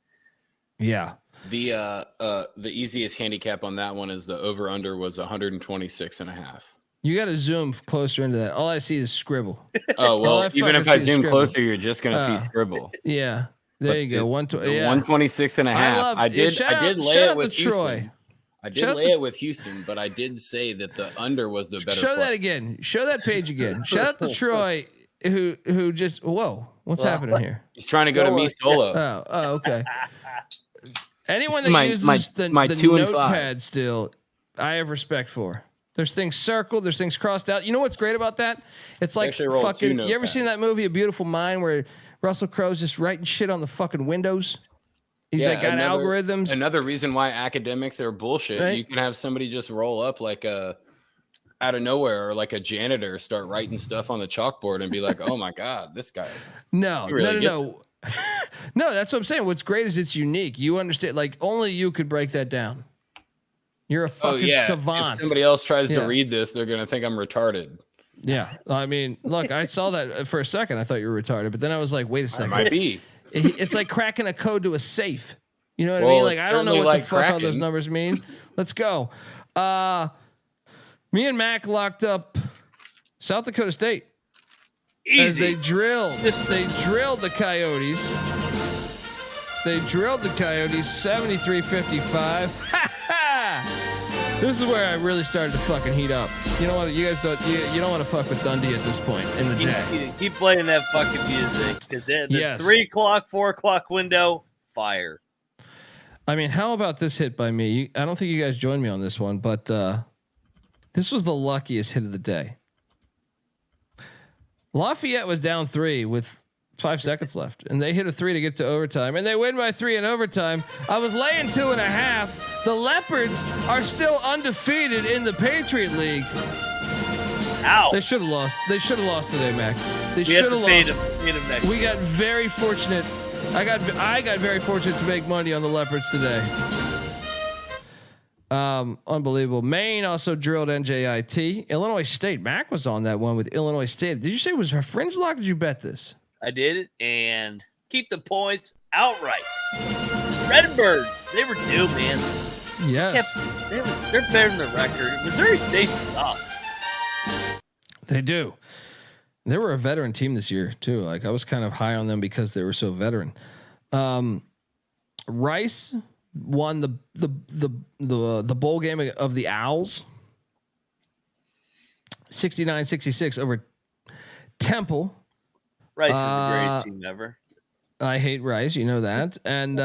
Yeah. The easiest handicap on that one is the over under was 126.5. You got to zoom closer into that. All I see is scribble. Oh, well, even if I zoom closer, you're just going to see scribble. Yeah. There you go. 126.5. I did lay it with Houston. I did lay it with Houston, but I did say that the under was the better. Show that again. Show that page again. Shout out to Troy, who just what's happening here? He's trying to go to me solo. Oh, okay. Anyone that uses the notepad still, I have respect for. There's things circled. There's things crossed out. You know what's great about that? It's like fucking. You ever seen that movie, A Beautiful Mind, where Russell Crowe's just writing shit on the fucking windows? He's got algorithms. Another reason why academics are bullshit. Right? You can have somebody just roll up like out of nowhere, or like a janitor start writing stuff on the chalkboard and be like, "Oh my god, this guy." No. No, that's what I'm saying. What's great is it's unique. You understand, like only you could break that down. You're a fucking savant. If somebody else tries to read this, they're gonna think I'm retarded. Yeah, I mean, look, I saw that for a second. I thought you were retarded, but then I was like, wait a second. I might be. It's like cracking a code to a safe. You know what I Well, mean? Like it's I don't know what certainly the fuck all those numbers mean. Let's go. Me and Mac locked up South Dakota State. Easy. As they drilled the Coyotes. They drilled the Coyotes 73-55. This is where I really started to fucking heat up. You know what? You guys don't. You don't want to fuck with Dundee at this point in the day. Keep playing that fucking music because the 3 o'clock, 4 o'clock window, fire. I mean, how about this hit by me? I don't think you guys joined me on this one, but this was the luckiest hit of the day. Lafayette was down 3 with 5 seconds left, and they hit a 3 to get to overtime, and they win by 3 in overtime. I was laying 2.5. The Leopards are still undefeated in the Patriot League. Ow! They should have lost. They should have lost today, Mac. They should have lost. We got very fortunate. I got very fortunate to make money on the Leopards today. Unbelievable. Maine also drilled NJIT. Illinois State. Mac was on that one with Illinois State. Did you say it was a fringe lock? Or did you bet this? I did it and keep the points outright. Redbirds, they were due, man. Yes. They're better than the record. Missouri State sucks. They do. They were a veteran team this year too. Like I was kind of high on them because they were so veteran. Rice won the bowl game of the Owls 69-66 over Temple. Rice is the greatest team ever. I hate Rice, you know that. And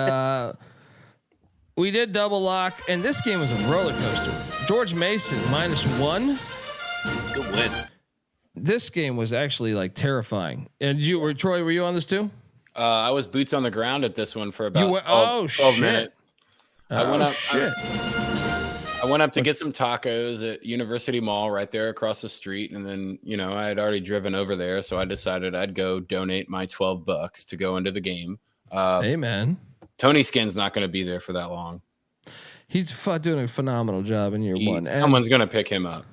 we did double lock, and this game was a roller coaster. George Mason -1. Good win. This game was actually like terrifying. And Troy, were you on this too? I was boots on the ground at this one for about 12 minutes. I went up to get some tacos at University Mall right there across the street. And then, I had already driven over there. So I decided I'd go donate my $12 to go into the game. Hey, man. Tony Skin's not going to be there for that long. He's doing a phenomenal job in year one. Someone's going to pick him up.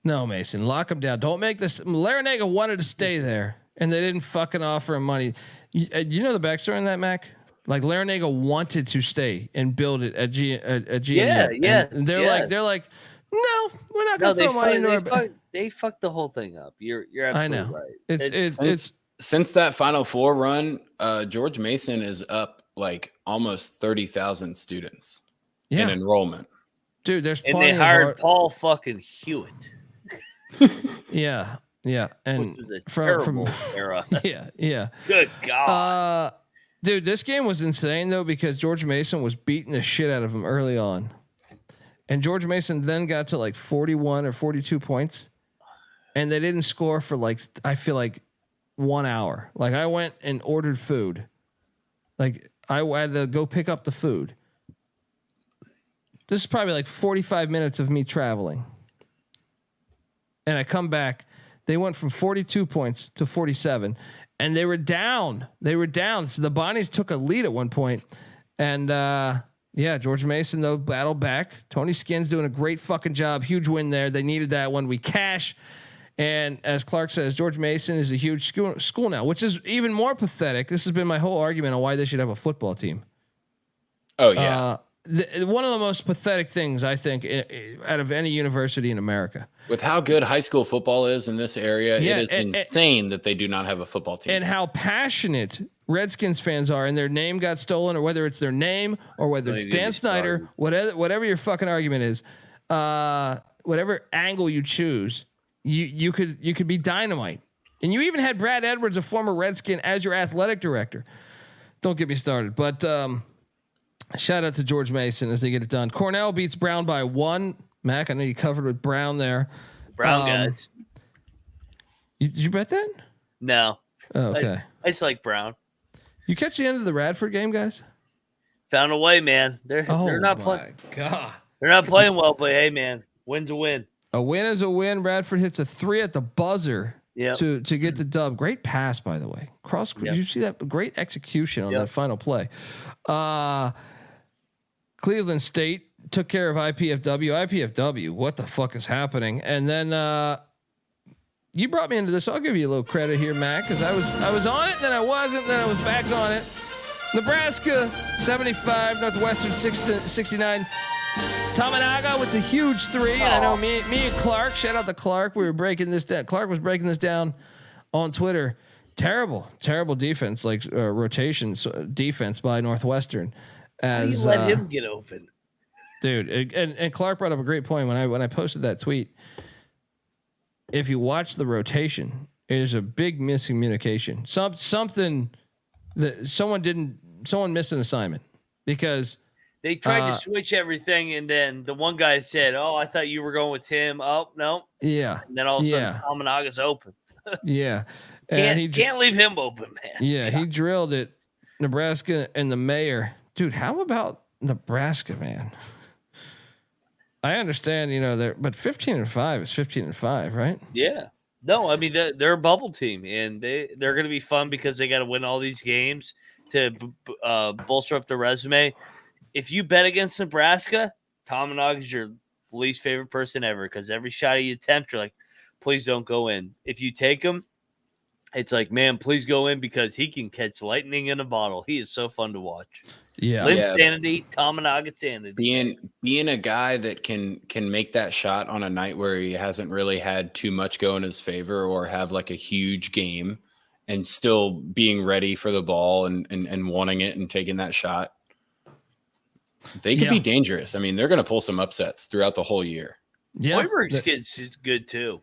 No, Mason, lock him down. Don't make this. Larinaga wanted to stay there, and they didn't fucking offer him money. You know the backstory on that, Mac? Like Larinaga wanted to stay and build it at GMU. And they're like, no, we're not going to throw money into They fucked the whole thing up. You're absolutely right. It's since that Final Four run, George Mason is up like almost 30,000 students in enrollment. Dude, there's and they hired Paul fucking Hewitt. Yeah, and which is a terrible era. Yeah. Good God. Dude, this game was insane though because George Mason was beating the shit out of him early on, and George Mason then got to like 41 or 42 points, and they didn't score for like I feel like 1 hour. Like I went and ordered food, like I had to go pick up the food. This is probably like 45 minutes of me traveling. And I come back. They went from 42 points to 47. And they were down. So the Bonnies took a lead at one point. And George Mason, though, battled back. Tony Skin's doing a great fucking job. Huge win there. They needed that one. We cash. And as Clark says, George Mason is a huge school now, which is even more pathetic. This has been my whole argument on why they should have a football team. Oh, yeah. One of the most pathetic things I think out of any university in America. With how good high school football is in this area, it is insane that they do not have a football team. And how passionate Redskins fans are, and their name got stolen, or whether it's their name or whether it's Dan Snyder, whatever your fucking argument is, whatever angle you choose, you could be dynamite. And you even had Brad Edwards, a former Redskin, as your athletic director. Don't get me started, but. Shout out to George Mason as they get it done. Cornell beats Brown by 1. Mac, I know you covered with Brown there. Brown guys. Did you bet that? No. Oh, okay. I just like Brown. You catch the end of the Radford game, guys? Found a way, man. They're not playing. God. They're not playing well, but hey, man, win's a win. A win is a win. Radford hits a 3 at the buzzer to get the dub. Great pass, by the way. Did you see that? Great execution on that final play. Cleveland State took care of IPFW. IPFW, what the fuck is happening? And then you brought me into this. So I'll give you a little credit here, Matt, because I was on it, then I wasn't, then I was back on it. Nebraska 75, Northwestern 69. Tamanaga with the huge 3, and I know me and Clark. Shout out to Clark. We were breaking this down. Clark was breaking this down on Twitter. Terrible defense, like rotations defense by Northwestern. As How do you let him get open, dude? And Clark brought up a great point when I posted that tweet. If you watch the rotation, it is a big miscommunication. Something that someone missed an assignment because they tried to switch everything, and then the one guy said, "Oh, I thought you were going with him." Oh, no. Yeah. And then all of a sudden, Tamanaga's open. Yeah. Can't leave him open, man. Yeah, he drilled it. Nebraska and the mayor, dude. How about Nebraska, man? I understand, but 15-5 is 15-5, right? Yeah. No, I mean they're a bubble team, and they're going to be fun because they got to win all these games to bolster up their resume. If you bet against Nebraska, Tominaga is your least favorite person ever because every shot you attempt, you're like, please don't go in. If you take him, it's like, man, please go in because he can catch lightning in a bottle. He is so fun to watch. Yeah. Sanity, Tominaga sanity. Being a guy that can make that shot on a night where he hasn't really had too much go in his favor or have like a huge game and still being ready for the ball and wanting it and taking that shot. They could be dangerous. I mean, they're going to pull some upsets throughout the whole year. Yeah. Hoiberg's kid's good too.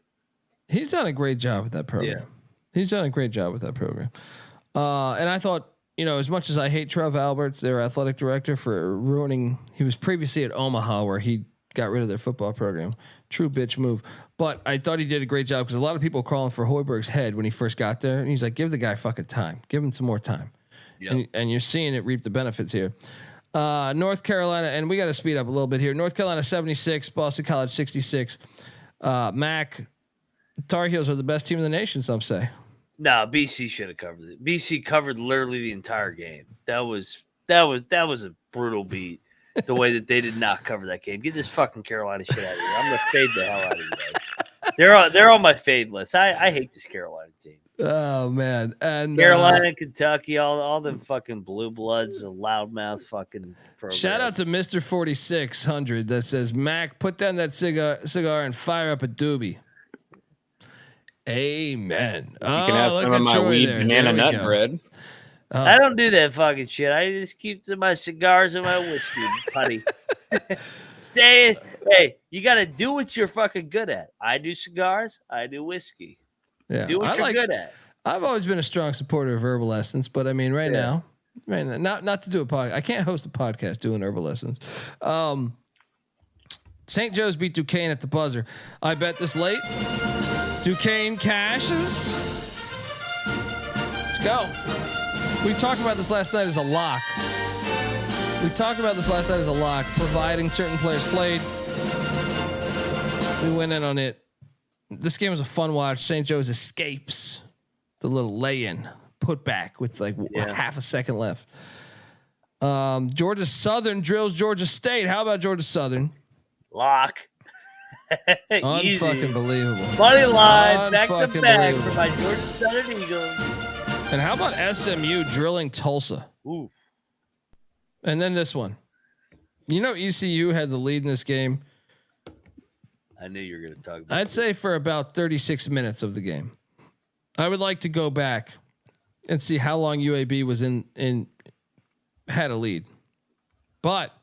He's done a great job with that program. Yeah. He's done a great job with that program. And I thought, as much as I hate Trev Alberts, their athletic director, for ruining, he was previously at Omaha where he got rid of their football program. True bitch move. But I thought he did a great job because a lot of people calling for Hoiberg's head when he first got there. And he's like, give the guy fucking time. Give him some more time. Yep. And you're seeing it reap the benefits here. North Carolina, and we got to speed up a little bit here. North Carolina 76, Boston College 66. Mac, Tar Heels are the best team in the nation, some say. No, BC should have covered it. BC covered literally the entire game. That was a brutal beat. The way that they did not cover that game. Get this fucking Carolina shit out of here. I'm gonna fade the hell out of you guys. They're on my fade list. I hate this Carolina team. Oh man, and Carolina, Kentucky, all them fucking blue bloods, a loudmouth fucking program. Shout out to Mr. 4600 that says, Mac, put down that cigar and fire up a doobie. Amen. You can have some of my weed banana nut bread. I don't do that fucking shit. I just keep to my cigars and my whiskey, buddy. Hey, you got to do what you're fucking good at. I do cigars. I do whiskey. Yeah, do what you're good at. I've always been a strong supporter of Herbal Essence, but I mean, right now, not to do a podcast. I can't host a podcast doing Herbal Essence. St. Joe's beat Duquesne at the buzzer. I bet this late. Duquesne cashes. Let's go. We talked about this last night as a lock. Providing certain players played. We went in on it. This game was a fun watch. St. Joe's escapes the little lay-in put back with half a second left. Georgia Southern drills Georgia State. How about Georgia Southern? Lock. Unfucking believable. Money line, back to back for my Georgia Southern Eagles. And how about SMU drilling Tulsa? Ooh. And then this one. ECU had the lead in this game. I knew you were going to talk about I'd say for about 36 minutes of the game. I would like to go back and see how long UAB was had a lead. But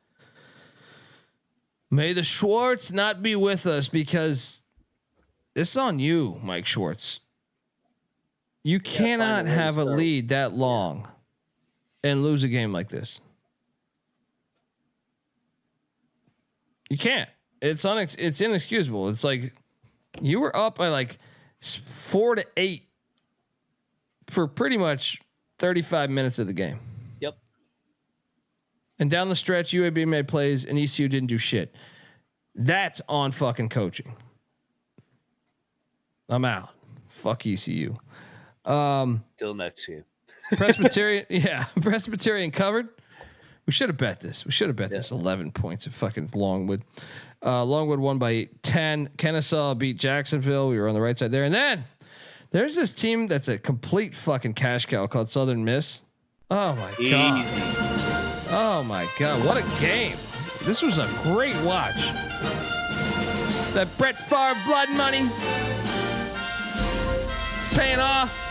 may the Schwartz not be with us because this is on you, Mike Schwartz. You cannot have a lead that long and lose a game like this. You can't. It's inexcusable. It's like you were up by 4-8 for pretty much 35 minutes of the game. Yep. And down the stretch, UAB made plays and ECU didn't do shit. That's on fucking coaching. I'm out. Fuck ECU. Till next game. Presbyterian, Presbyterian covered. We should have bet this. This 11 points of fucking Longwood. Longwood won by 10. Kennesaw beat Jacksonville. We were on the right side there. And then there's this team that's a complete fucking cash cow called Southern Miss. Oh my God. Oh my God. What a game. This was a great watch. That Brett Favre blood money. It's paying off.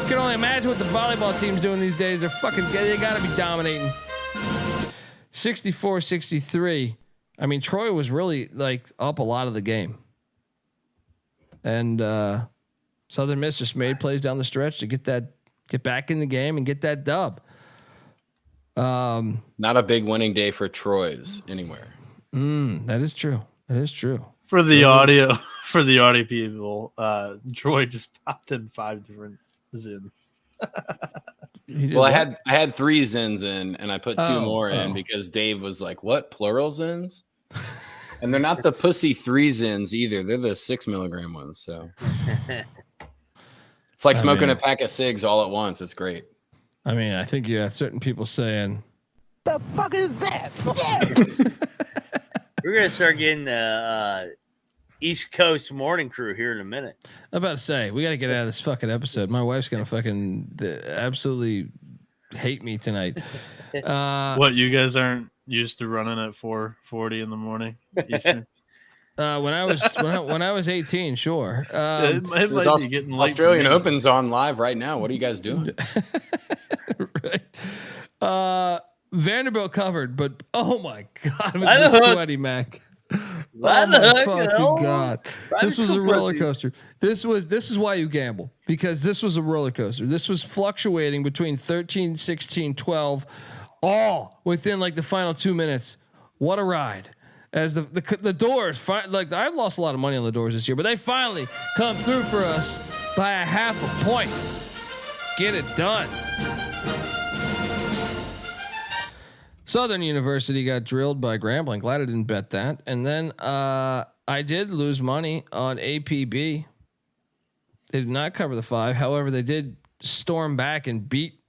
You can only imagine what the volleyball team's doing these days. They gotta be dominating. 64-63. I mean, Troy was really like up a lot of the game. And Southern Miss just made plays down the stretch to get back in the game and get that dub. Not a big winning day for Troy's anywhere. That is true. For the audio people, Troy just popped in 5 different Zins. Well, I had 3 Zins in, and I put 2 more in because Dave was like, "What, plural Zins?" And they're not the pussy 3 Zins either; they're the 6 milligram ones. So it's like smoking a pack of cigs all at once. It's great. I mean, I think you had certain people saying, The fuck is that? We're gonna start getting the East Coast morning crew here in a minute. I'm about to say, we got to get out of this fucking episode. My wife's gonna fucking absolutely hate me tonight. What, you guys aren't used to running at 4:40 in the morning? When I was 18, sure. It might be getting late. Australian Open's on live right now. What are you guys doing? Right. Vanderbilt covered, but oh my God, it was a sweaty Mac. Oh my fucking God. This was a roller coaster. This is why you gamble, because this was a roller coaster. This was fluctuating between 13, 16, 12, all within like the final 2 minutes. What a ride. As the doors, like I've lost a lot of money on the doors this year, but they finally come through for us by a half a point. Get it done. Southern University got drilled by Grambling. Glad I didn't bet that. And then I did lose money on APB. They did not cover the 5. However, they did storm back and beat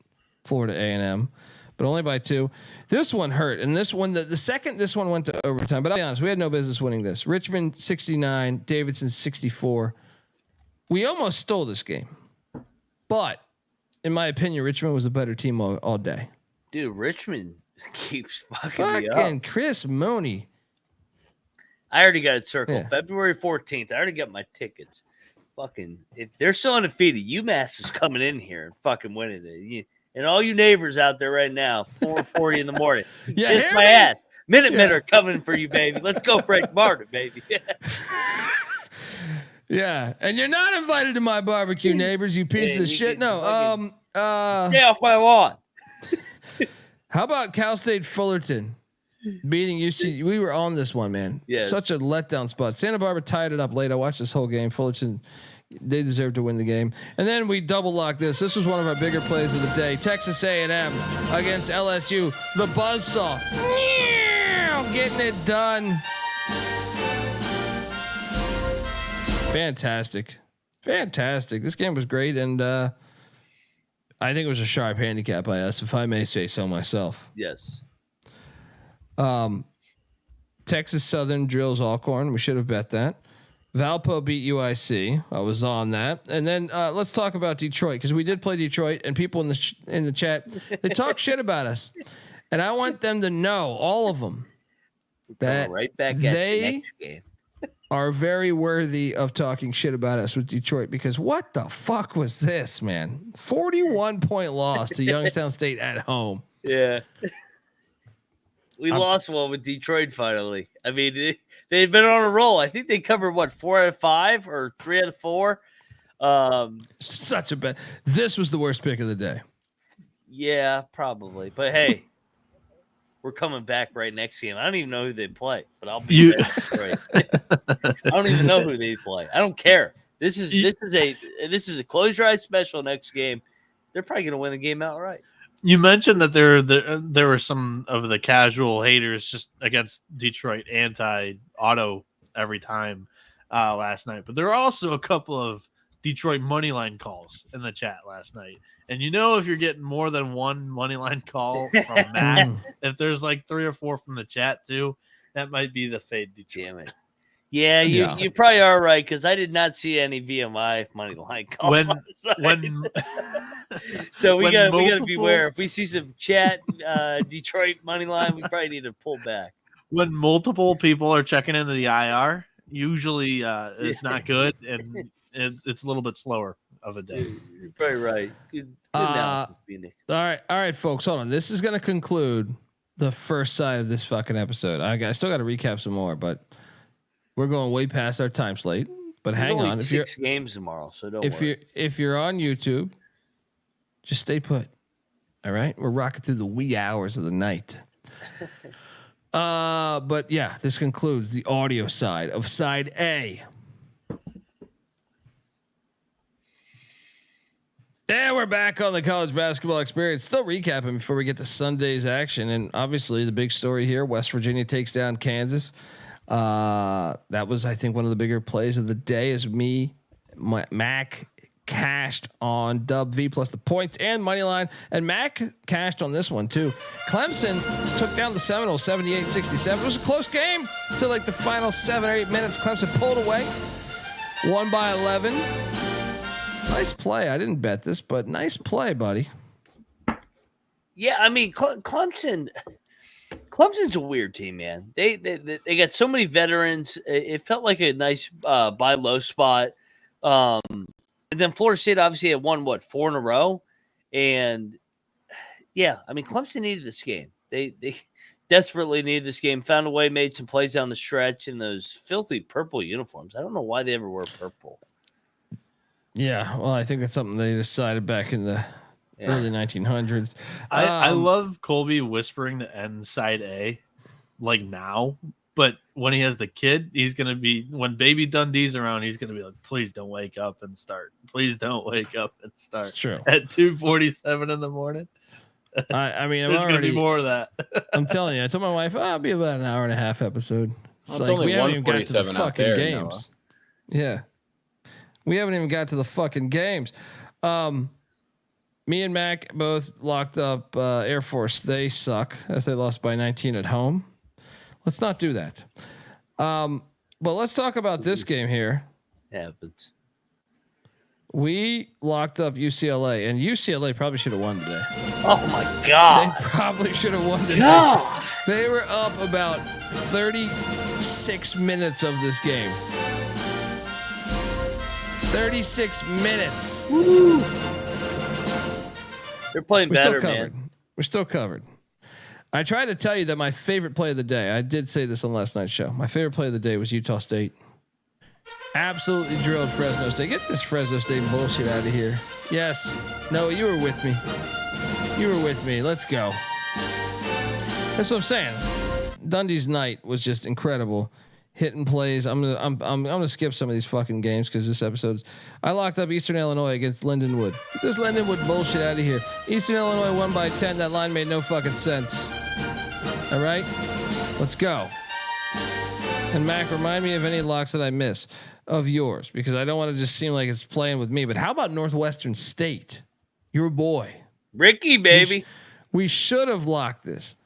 Florida A&M, but only by 2. This one hurt. And this one, the second this one went to overtime, but I'll be honest, we had no business winning this. Richmond 69, Davidson 64. We almost stole this game, but in my opinion, Richmond was a better team all day. Dude, Richmond keeps fucking me up. Chris Mooney. I already got it circled. Yeah. February 14th. I already got my tickets. Fucking, if they're still undefeated, UMass is coming in here and fucking winning it. And all you neighbors out there right now, 4:40 in the morning. Kiss my ass. Minutemen are coming for you, baby. Let's go, Frank Martin, baby. Yeah, and you're not invited to my barbecue, neighbors. You piece of shit. No, stay off my lawn. How about Cal State Fullerton beating UC? We were on this one, man. Yes. Such a letdown spot. Santa Barbara tied it up late. I watched this whole game. Fullerton, they deserve to win the game. And then we double locked this. This was one of our bigger plays of the day. Texas A&M against LSU. The buzzsaw. Getting it done. Fantastic. This game was great. And, I think it was a sharp handicap by us, if I may say so myself. Yes. Texas Southern drills Alcorn. We should have bet that. Valpo beat UIC. I was on that. And then let's talk about Detroit, because we did play Detroit, and people in the chat, they talk shit about us, and I want them to know, all of them, that right back at you next game. Are very worthy of talking shit about us with Detroit, because what the fuck was this, man? 41-point loss to Youngstown State at home. Yeah. We lost one with Detroit finally. I mean, they've been on a roll. I think they covered 4 out of 5 or 3 out of 4. Such a bad. This was the worst pick of the day. Yeah, probably. But hey, we're coming back right next game. I don't even know who they play, but I'll be there. I don't even know who they play. I don't care. This is a close your eyes special next game. They're probably going to win the game outright. You mentioned that there were some of the casual haters just against Detroit anti-auto every time last night, but there are also a couple of Detroit money line calls in the chat last night. And if you're getting more than one money line call from Matt, if there's like 3 or 4 from the chat too, that might be the fade Detroit. Damn it. Yeah, you probably are right, because I did not see any VMI money line calls. So we gotta beware. If we see some chat Detroit money line, we probably need to pull back. When multiple people are checking into the IR, usually it's not good, and it's a little bit slower of a day. You're probably right. Good analysis, Bieniek. All right, folks, hold on. This is going to conclude the first side of this fucking episode. I still got to recap some more, but we're going way past our time slate. But hang on, if 6 games tomorrow, so don't worry. If you're on YouTube, just stay put. All right, we're rocking through the wee hours of the night. But yeah, this concludes the audio side of side A. And we're back on the college basketball experience. Still recapping before we get to Sunday's action, and obviously the big story here: West Virginia takes down Kansas. That was, I think, one of the bigger plays of the day. As Mac cashed on Dub V plus the points and money line, and Mac cashed on this one too. Clemson took down the Seminoles 78-67. It was a close game till like the final 7 or 8 minutes. Clemson pulled away, won by 11. Nice play. I didn't bet this, but nice play, buddy. Yeah, I mean, Clemson's a weird team, man. They got so many veterans. It felt like a nice buy low spot. And then Florida State obviously had won 4 in a row, and yeah, I mean, Clemson needed this game. They desperately needed this game. Found a way, made some plays down the stretch in those filthy purple uniforms. I don't know why they ever wear purple. Yeah, well, I think that's something they decided back in the early 1900s. I love Colby whispering the end side A, like now. But when he has the kid, he's gonna be when Baby Dundee's around. He's gonna be like, "Please don't wake up and start. Please don't wake up and start." It's true. At 2:47 in the morning. I mean, there's gonna be more of that. I'm telling you. I told my wife, "I'll be about an hour and a half episode." It's like only we haven't even got to the fucking there, games. Noah. Yeah. We haven't even got to the fucking games. Me and Mac both locked up Air Force. They suck as they lost by 19 at home. Let's not do that. But let's talk about this game here. Happens. We locked up UCLA, and UCLA probably should have won today. Oh my God. They probably should have won today. No. They were up about 36 minutes of this game. 36 minutes. Woo. They're playing better, man. We're still covered. I tried to tell you that my favorite play of the day, I did say this on last night's show. My favorite play of the day was Utah State. Absolutely drilled Fresno State. Get this Fresno State bullshit out of here. Yes. No, you were with me. You were with me. Let's go. That's what I'm saying. Dundee's night was just incredible. Hitting plays. I'm gonna skip some of these fucking games because this episode's. I locked up Eastern Illinois against Lindenwood. Get this Lindenwood bullshit out of here. Eastern Illinois won by 10. That line made no fucking sense. All right, let's go. And Mac, remind me of any locks that I miss of yours because I don't want to just seem like it's playing with me. But how about Northwestern State? Your boy, Ricky, baby. We should have locked this.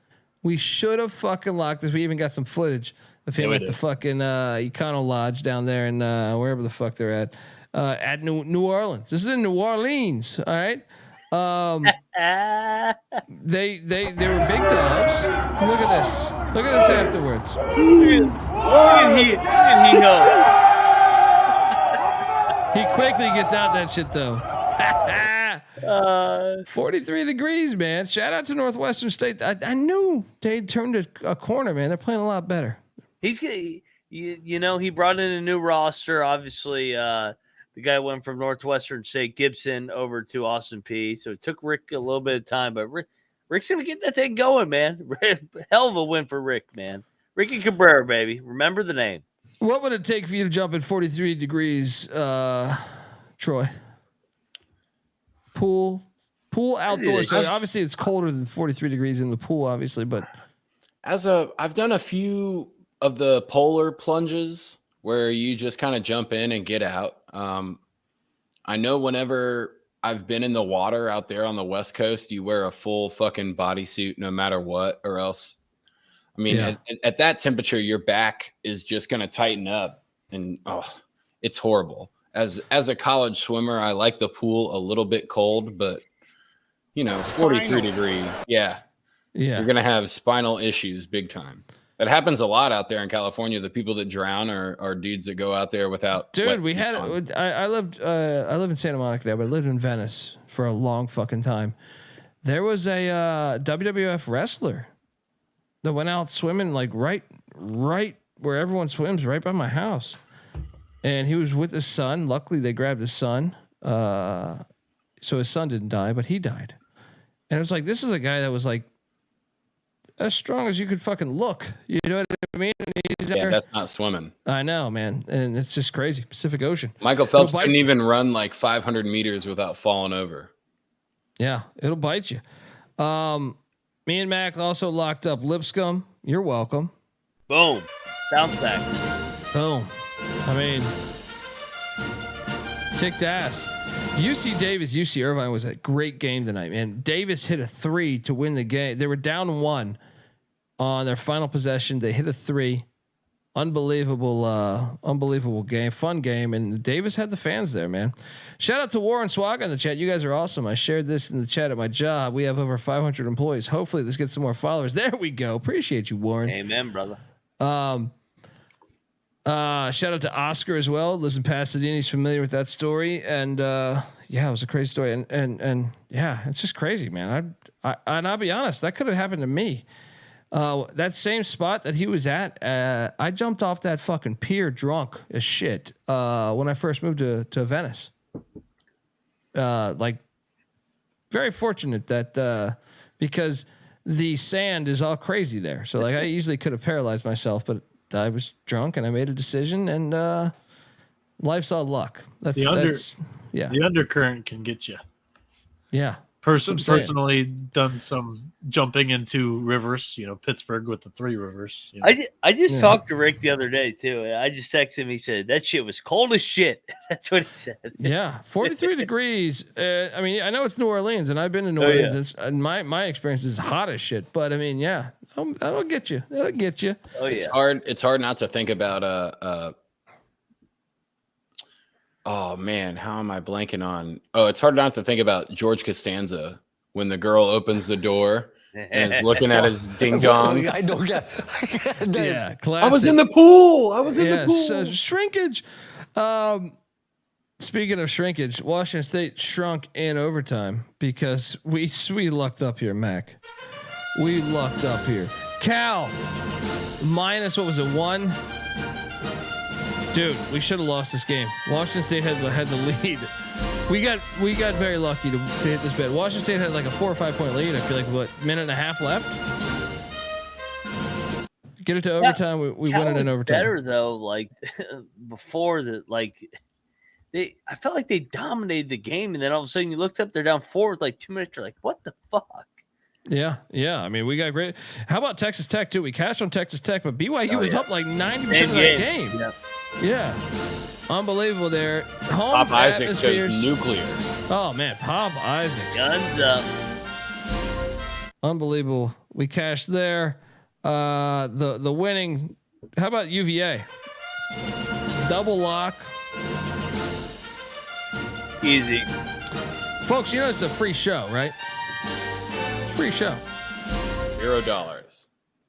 We should have fucking locked this. We even got some footage of him at the fucking Econo Lodge down there in wherever the fuck they're at New Orleans. This is in New Orleans, all right. They were big dogs. Look at this. Look at this afterwards. Look at he go. He quickly gets out that shit though. 43 degrees, man. Shout out to Northwestern State. I knew they turned a corner, man. They're playing a lot better. He's he brought in a new roster. Obviously, the guy went from Northwestern State Gibson over to Austin Peay. So it took Rick a little bit of time, but Rick's gonna get that thing going, man. Hell of a win for Rick, man. Ricky Cabrera, baby. Remember the name. What would it take for you to jump at 43 degrees, Troy? Pool outdoors. So obviously it's colder than 43 degrees in the pool, obviously, but I've done a few of the polar plunges where you just kind of jump in and get out. I know whenever I've been in the water out there on the West Coast, you wear a full fucking bodysuit no matter what, or else, I mean, at that temperature, your back is just going to tighten up, and it's horrible. As a college swimmer, I like the pool a little bit cold, but 43 degree, you're going to have spinal issues big time. That happens a lot out there in California. The people that drown are dudes that go out there without. Dude, we had it. I lived in Santa Monica now, but I lived in Venice for a long fucking time. There was a WWF wrestler that went out swimming like right where everyone swims, right by my house, and he was with his son. Luckily, they grabbed his son, so his son didn't die, but he died. And it was like, this is a guy that was like as strong as you could fucking look. You know what I mean? That's not swimming. I know, man. And it's just crazy. Pacific Ocean. Michael Phelps couldn't even run like 500 meters without falling over. Yeah, it'll bite you. Me and Mac also locked up Lipscomb. You're welcome. Boom. Bounce back. Boom. I mean, kicked ass. UC Davis, UC Irvine was a great game tonight, man. Davis hit a 3 to win the game. They were down 1 on their final possession. They hit a 3. Unbelievable game, fun game, and Davis had the fans there, man. Shout out to Warren Swag in the chat. You guys are awesome. I shared this in the chat at my job. We have over 500 employees. Hopefully, this gets some more followers. There we go. Appreciate you, Warren. Amen, brother. Shout out to Oscar as well. Lives in Pasadena. He's familiar with that story, and it was a crazy story. And yeah, it's just crazy, man. And I'll be honest, that could have happened to me. That same spot that he was at, I jumped off that fucking pier drunk as shit when I first moved to Venice. Like, very fortunate that because the sand is all crazy there. So like I easily could have paralyzed myself, but I was drunk and I made a decision, and life's all luck. The undercurrent can get you. Yeah. Personally done some jumping into rivers, Pittsburgh with the 3 rivers. I just talked to Rick the other day too. I just texted him. He said that shit was cold as shit. That's what he said. Yeah, 43 degrees. I mean, I know it's New Orleans, and I've been to New Orleans. And my experience is hot as shit. But I mean, that'll get you. That'll get you. Oh yeah. It's hard not to think about oh man, how am I blanking on? Oh, it's hard not to think about George Costanza when the girl opens the door and is looking at his ding dong. Yeah, classic. I was in the pool. in the pool. Shrinkage. Speaking of shrinkage, Washington State shrunk in overtime because we lucked up here, Mac. We lucked up here. Cal minus, what was it, 1? Dude, we should have lost this game. Washington State had the lead. We got very lucky to hit this bet. Washington State had like a 4 or 5 point lead. I feel like minute and a half left. Get it to overtime. We win it in overtime. Better though, like before that, like I felt like they dominated the game, and then all of a sudden you looked up, they're down 4 with like 2 minutes. You're like, what the fuck? Yeah. I mean, we got great. How about Texas Tech too? We cashed on Texas Tech, but BYU was up like 90% of that game. Yeah. Unbelievable there. Home Pop Isaacs goes nuclear. Oh man, Pop Isaacs. Guns up. Unbelievable. We cashed there. The winning. How about UVA? Double lock. Easy. Folks, you know it's a free show, right? Free show. $0.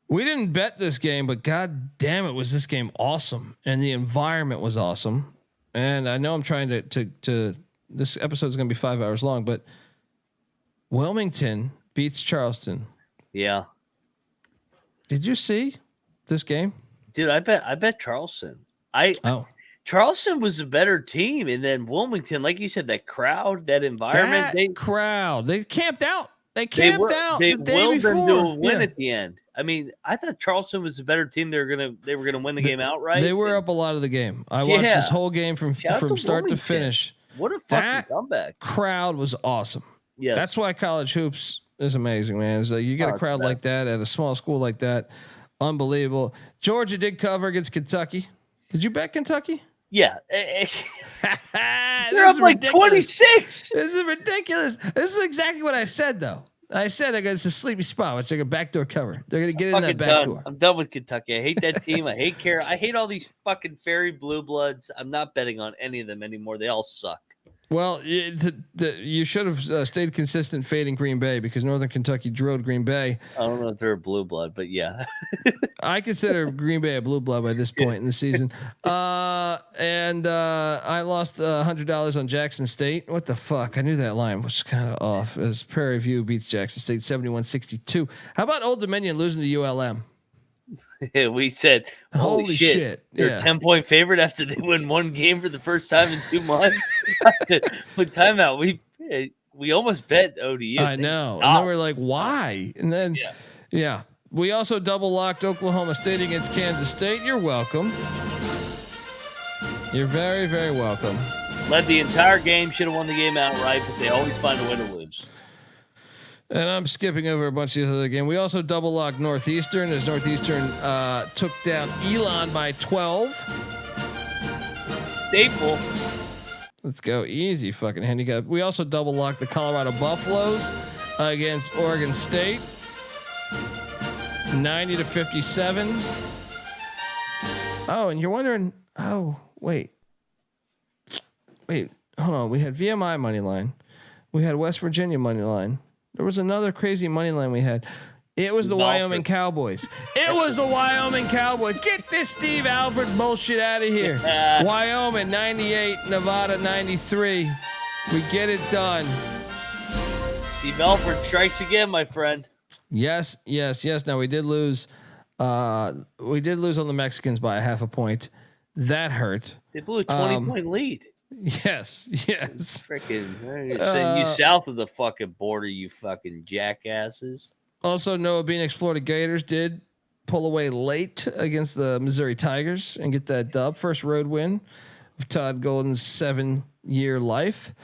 We didn't bet this game, but god damn it, was this game awesome, and the environment was awesome. And I know I'm trying to this episode is going to be 5 hours long, but Wilmington beats Charleston. Yeah. Did you see this game? Dude, I bet Charleston. Charleston was a better team, and then Wilmington, like you said, that crowd, that environment, they camped out. They camped out. They the day willed them to before. a win at the end. I mean, I thought Charleston was a better team. They were gonna win the game outright. They were up a lot of the game. I watched this whole game from start to finish. What a fucking comeback! Crowd was awesome. Yes. That's why college hoops is amazing, man. It's like you get a crowd like that at a small school like that. Unbelievable. Georgia did cover against Kentucky. Did you bet Kentucky? Yeah. They're They're up like 26. This is ridiculous. This is exactly what I said, though. I said it's a sleepy spot. It's like a backdoor cover. They're going to get in that back door. I'm done with Kentucky. I hate that team. I hate Carroll. I hate all these fucking fairy blue bloods. I'm not betting on any of them anymore. They all suck. Well, you should have stayed consistent fading Green Bay because Northern Kentucky drilled Green Bay. I don't know if they're a blue blood, but yeah. I consider Green Bay a blue blood by this point in the season. And I lost $100 on Jackson State. What the fuck? I knew that line was kind of off as Prairie View beats Jackson State 71-62. How about Old Dominion losing to ULM? We said, holy shit. They're a 10-point favorite after they win one game for the first time in 2 months. With timeout, we almost bet ODU. I know. And then we're like, why? And then, yeah. We also double locked Oklahoma State against Kansas State. You're welcome. You're very, very welcome. Led the entire game, should have won the game outright, but they always find a way to lose. And I'm skipping over a bunch of the other game. We also double locked Northeastern as Northeastern took down Elon by 12. Staple. Let's go easy, fucking handicap. We also double locked the Colorado Buffaloes against Oregon State, 90-57. Oh, and you're wondering? Oh, wait, hold on. We had VMI money line. We had West Virginia money line. There was another crazy money line we had. It was the Wyoming Cowboys. It was the Wyoming Cowboys. Get this Steve Alford bullshit out of here. Wyoming 98, Nevada 93. We get it done. Steve Alford strikes again, my friend. Yes. Now we did lose. We did lose on the Mexicans by a half a point. That hurt. They blew a 20-point lead. Yes. Freaking send you south of the fucking border, you fucking jackasses. Also, Noah Bieniek's Florida Gators did pull away late against the Missouri Tigers and get that dub. First road win of Todd Golden's 7-year life.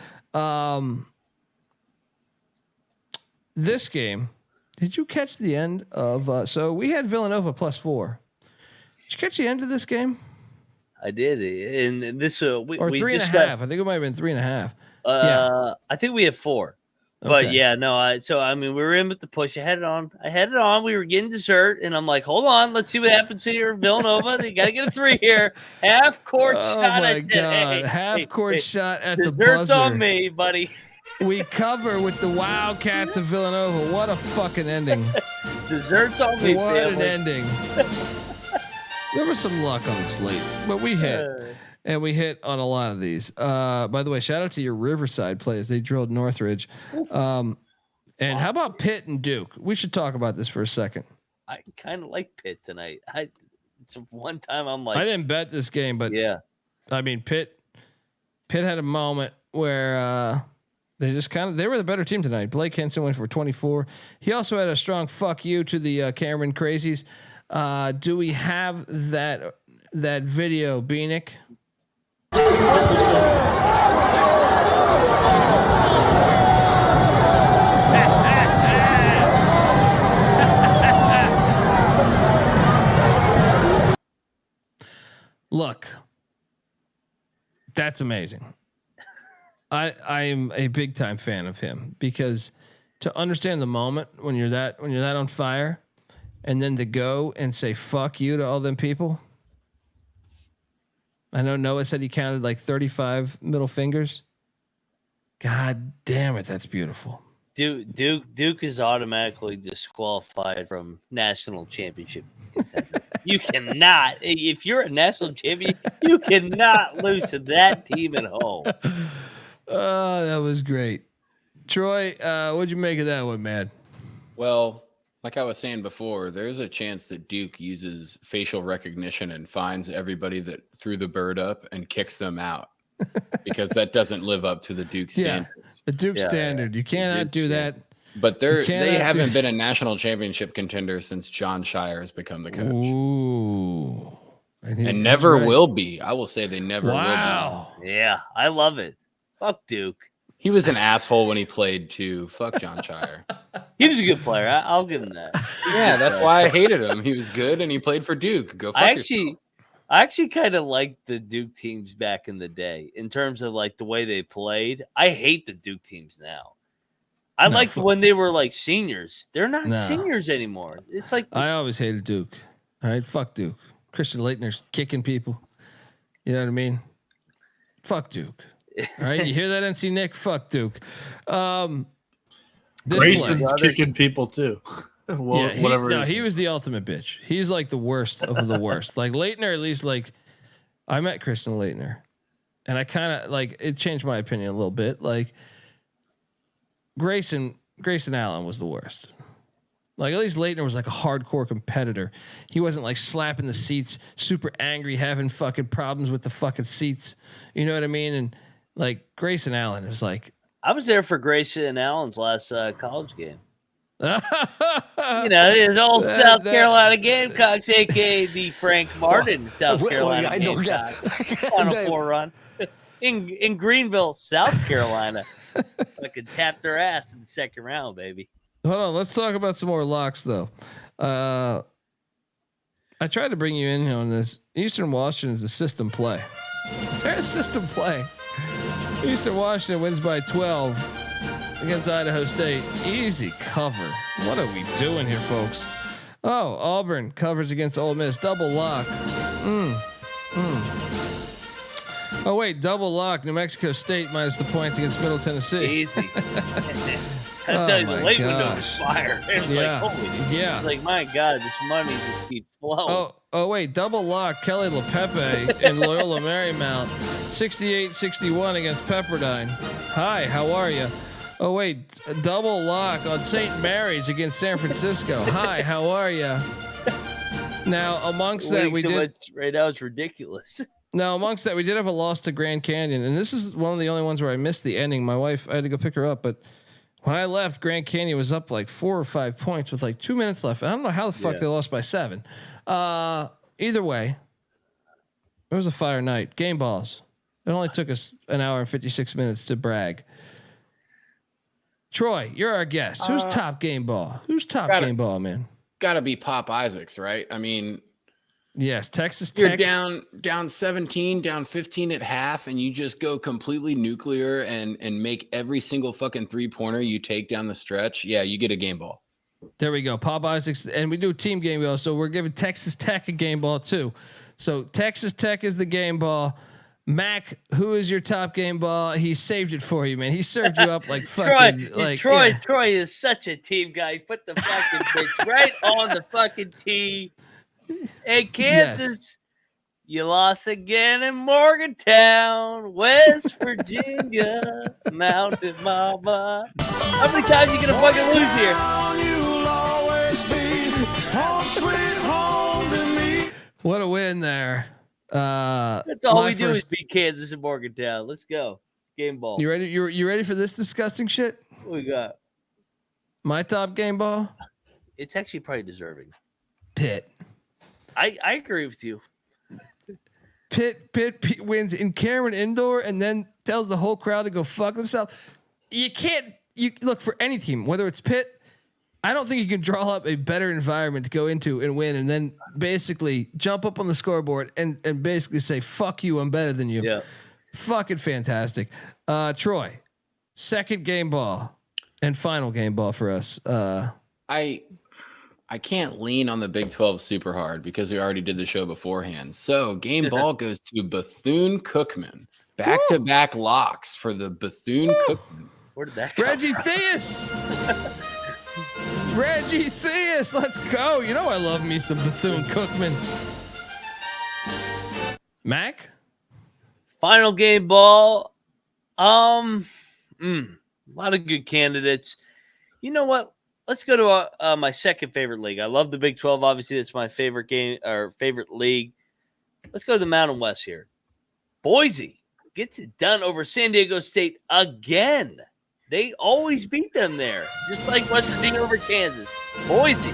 This game, did you catch the end of? So we had Villanova +4. Did you catch the end of this game? I did, and this or 3.5. I think it might have been 3.5. I think we have 4, but okay. Yeah, no. We were in with the push. I had it on. We were getting dessert, and I'm like, hold on, let's see what happens here. Villanova, they gotta get a 3 here. Half court shot. Oh my god, half court shot at the buzzer. Dessert's on me, buddy. We cover with the Wildcats of Villanova. What a fucking ending. Dessert's on me. What an ending. There was some luck on the slate, but we hit, and we hit on a lot of these. By the way, shout out to your Riverside plays. They drilled Northridge. And how about Pitt and Duke? We should talk about this for a second. I kind of like Pitt tonight. It's one time I'm like, I didn't bet this game, but yeah, I mean Pitt had a moment where they were the better team tonight. Blake Henson went for 24. He also had a strong fuck you to the Cameron Crazies. Do we have that video, Bieniek? Look, that's amazing. I'm a big time fan of him because to understand the moment when you're that on fire. And then to go and say fuck you to all them people. I know Noah said he counted like 35 middle fingers. God damn it, that's beautiful. Duke is automatically disqualified from national championship contender. You cannot, if you're a national champion, you cannot lose to that team at home. Oh, that was great. Troy, what'd you make of that one, man? Well, like I was saying before, there's a chance that Duke uses facial recognition and finds everybody that threw the bird up and kicks them out because that doesn't live up to the Duke standards. The Duke standard. You cannot do that. But they haven't been a national championship contender since John Shire has become the coach. Ooh. And never will be. I will say they never will be. Yeah, I love it. Fuck Duke. He was an asshole when he played too. Fuck John Shire. He was a good player. I'll give him that. Yeah, that's why I hated him. He was good and he played for Duke. Go fuck yourself. I actually kind of liked the Duke teams back in the day in terms of like the way they played. I hate the Duke teams now. I liked when they were like seniors. They're not seniors anymore. It's like I always hated Duke. All right, fuck Duke. Christian Leitner's kicking people. You know what I mean? Fuck Duke. All right, you hear that, NC Nick? Fuck Duke. Grayson's kicking people too. Well, yeah, he was the ultimate bitch. He's like the worst of the worst. Like Leitner, at least like I met Christian Leitner, and I kind of like it changed my opinion a little bit. Like Grayson Allen was the worst. Like at least Leitner was like a hardcore competitor. He wasn't like slapping the seats, super angry, having fucking problems with the fucking seats. You know what I mean? And like Grayson Allen was like, I was there for Grayson Allen's last college game. You know, his old South Carolina Gamecocks, aka the Frank Martin South Carolina Gamecocks, Final Four run in Greenville, South Carolina. Fucking tapped their ass in the second round, baby. Hold on, let's talk about some more locks though. I tried to bring you in on this. Eastern Washington is a system play. There's system play. Eastern Washington wins by 12 against Idaho State. Easy cover. What are we doing here, folks? Oh, Auburn covers against Ole Miss. Double lock. Oh wait, double lock. New Mexico State minus the points against Middle Tennessee. Easy. The late window was fire. It was like, holy, it's like, my God, this money just keeps flowing. Oh wait, double lock. Kelly LePepe in Loyola Marymount, 68-61 against Pepperdine. Hi, how are you? Oh wait, double lock on St. Mary's against San Francisco. Hi, how are you? Now amongst that we did right now it's ridiculous. Now amongst that we did have a loss to Grand Canyon, and this is one of the only ones where I missed the ending. My wife, I had to go pick her up, but when I left, Grand Canyon was up like 4 or 5 points with like 2 minutes left. I don't know how the fuck they lost by 7. Either way, it was a fire night. Game balls. It only took us an hour and 56 minutes to brag. Troy, you're our guest. Who's top game ball? Who's top game ball, man? Gotta be Pop Isaacs, right? I mean, yes, Texas Tech. You're down 17, down 15 at half, and you just go completely nuclear and make every single fucking 3-pointer you take down the stretch. Yeah, you get a game ball. There we go. Pop Isaacs, and we do team game ball, so we're giving Texas Tech a game ball too. So Texas Tech is the game ball. Mac, who is your top game ball? He saved it for you, man. He served you up like fucking Troy is such a team guy. He put the fucking bitch right on the fucking tee. Hey, Kansas, you lost again in Morgantown, West Virginia, Mountain Mama. How many times you gonna fucking lose here? What a win there. That's all we do is beat Kansas and Morgantown. Let's go. Game ball. You ready? You ready for this disgusting shit? What we got? My top game ball? It's actually probably deserving. Pitt. I agree with you. Pitt wins in Cameron Indoor and then tells the whole crowd to go fuck themselves. You look for any team, whether it's Pitt. I don't think you can draw up a better environment to go into and win, and then basically jump up on the scoreboard and basically say, fuck you, I'm better than you. Yeah. Fucking fantastic. Troy, second game ball and final game ball for us. I can't lean on the Big 12 super hard because we already did the show beforehand. So game ball goes to Bethune-Cookman. Back-to-back locks for the Bethune-Cookman. Where did that come Reggie Theus. Reggie Theus, let's go. You know I love me some Bethune-Cookman. Mac? Final game ball. A lot of good candidates. You know what? Let's go to my second favorite league. I love the Big 12. Obviously, it's my favorite game or favorite league. Let's go to the Mountain West here. Boise gets it done over San Diego State again. They always beat them there, just like West Virginia over Kansas. Boise,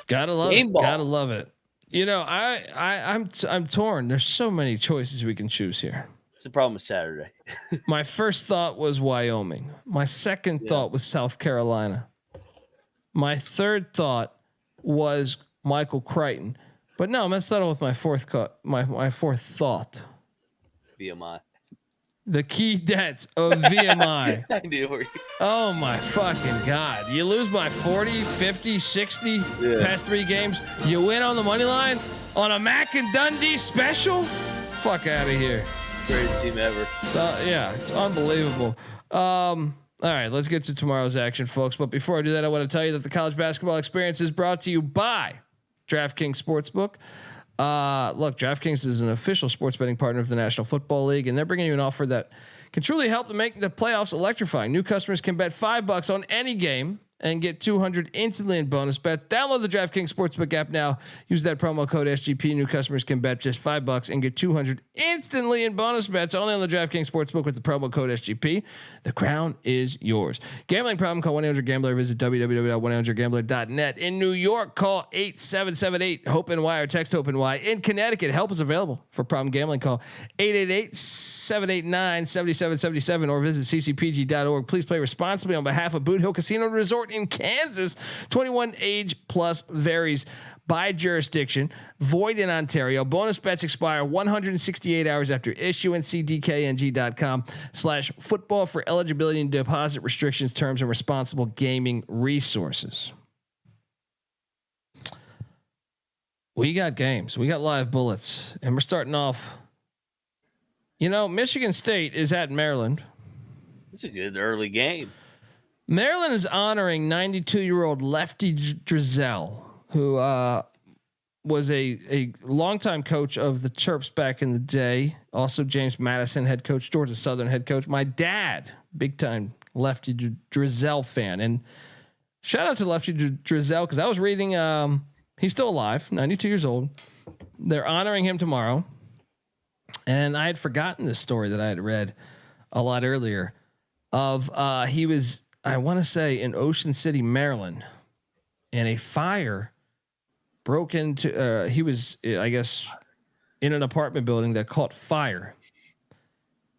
gotta love it. Gotta love it. You know, I'm torn. There's so many choices we can choose here. It's the problem with Saturday. My first thought was Wyoming. My second thought was South Carolina. My third thought was Michael Crichton. But no, I'm gonna settle with my fourth my fourth thought. VMI. The key debts of VMI. I knew where you. Oh my fucking God. You lose by 40, 50, 60 past 3 games. You win on the money line on a Mac and Dundee special. Fuck out of here. Greatest team ever. So yeah, it's unbelievable. All right, let's get to tomorrow's action, folks. But before I do that, I want to tell you that the college basketball experience is brought to you by DraftKings Sportsbook. Look, DraftKings is an official sports betting partner of the National Football League, and they're bringing you an offer that can truly help to make the playoffs electrifying. New customers can bet $5 on any game and get $200 instantly in bonus bets. Download the DraftKings Sportsbook app now. Use that promo code SGP. New customers can bet just $5 and get $200 instantly in bonus bets only on the DraftKings Sportsbook with the promo code SGP. The crown is yours. Gambling problem? Call 1-800-GAMBLER. Visit www.1-800-GAMBLER.net. In New York, call 8778-HOPE-NY or text HOPE-NY. In Connecticut, help is available for problem gambling. Call 888-789-7777 or visit ccpg.org. Please play responsibly on behalf of Boot Hill Casino Resort in Kansas. 21 age plus varies by jurisdiction. Void in Ontario. Bonus bets expire 168 hours after issuance. See DKNG.com/football for eligibility and deposit restrictions, terms, and responsible gaming resources. We got games. We got live bullets, and we're starting off. You know, Michigan State is at Maryland. It's a good early game. Maryland is honoring 92-year-old Lefty Driesell, who was a longtime coach of the Terps back in the day. Also, James Madison head coach, Georgia Southern head coach. My dad, big time Lefty Driesell fan, and shout out to Lefty Driesell because I was reading. He's still alive, 92 years old. They're honoring him tomorrow, and I had forgotten this story that I had read a lot earlier. Of he was. I want to say in Ocean City, Maryland, and a fire broke into. He was, I guess, in an apartment building that caught fire,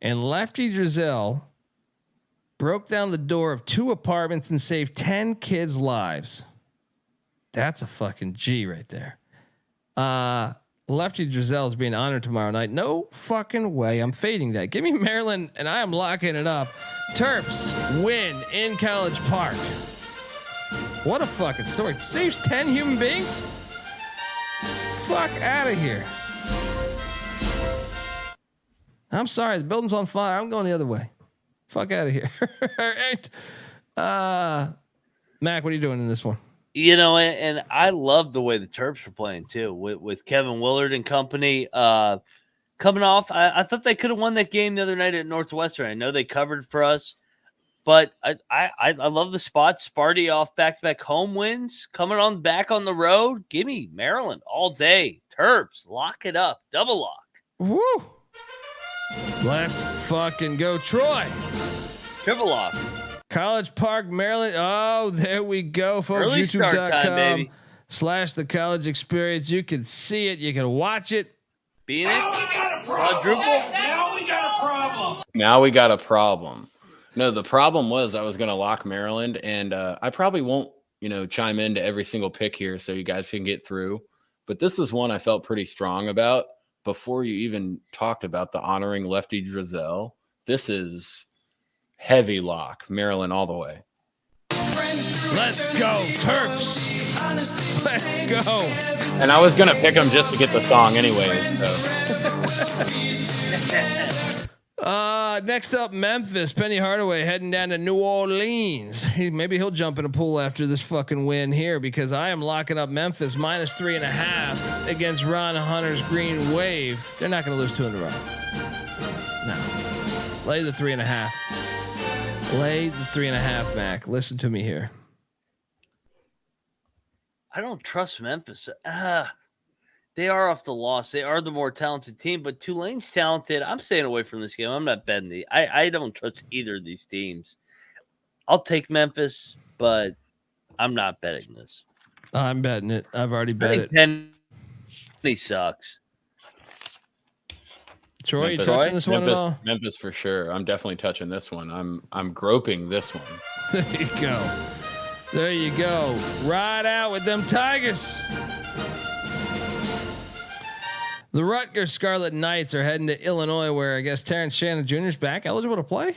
and Lefty Driesell broke down the door of 2 apartments and saved 10 kids' lives. That's a fucking G right there. Lefty Driesell is being honored tomorrow night. No fucking way. I'm fading that. Give me Maryland, and I am locking it up. Terps win in College Park. What a fucking story. Saves 10 human beings? Fuck out of here. I'm sorry. The building's on fire. I'm going the other way. Fuck out of here. All right. Mac, what are you doing in this one? You know, and I love the way the Terps are playing too, with Kevin Willard and company coming off. I thought they could have won that game the other night at Northwestern. I know they covered for us, but I love the spot. Sparty off back-to-back home wins, coming on back on the road. Give me Maryland all day. Terps, lock it up, double lock. Woo! Let's fucking go, Troy. Triple lock. College Park, Maryland. Oh, there we go, folks. YouTube.com/the college experience. You can see it. You can watch it. Bieniek. Quadruple. Now we got a problem. Now we got a problem. No, the problem was I was going to lock Maryland, and I probably won't, chime into every single pick here so you guys can get through. But this was one I felt pretty strong about before you even talked about the honoring Lefty Driesell. This is heavy lock, Maryland all the way. Let's go, Terps. Let's go. And I was going to pick them just to get the song anyways. So. Next up, Memphis. Penny Hardaway heading down to New Orleans. Maybe he'll jump in a pool after this fucking win here because I am locking up Memphis -3.5 against Ron Hunter's Green Wave. They're not going to lose 2 in a row. No. Lay the 3.5. Lay the 3.5, Mac. Listen to me here. I don't trust Memphis. They are off the loss. They are the more talented team, but Tulane's talented. I'm staying away from this game. I'm not betting I don't trust either of these teams. I'll take Memphis, but I'm not betting this. I'm betting it. I've already bet it. Penny sucks. Troy, you touching this one at all? Memphis for sure. I'm definitely touching this one. I'm groping this one. There you go. There you go. Ride out with them Tigers. The Rutgers Scarlet Knights are heading to Illinois, where I guess Terrence Shannon Jr. is back, eligible to play.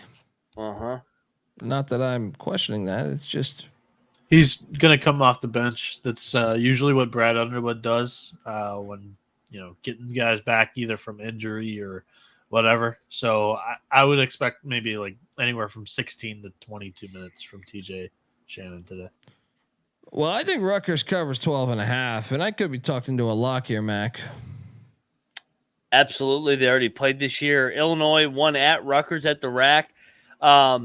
Not that I'm questioning that. It's just he's gonna come off the bench. That's usually what Brad Underwood does when getting guys back either from injury or whatever. So I would expect maybe like anywhere from 16 to 22 minutes from TJ Shannon today. Well, I think Rutgers covers 12.5, and I could be talked into a lock here, Mac. Absolutely. They already played this year. Illinois won at Rutgers at the Rack. I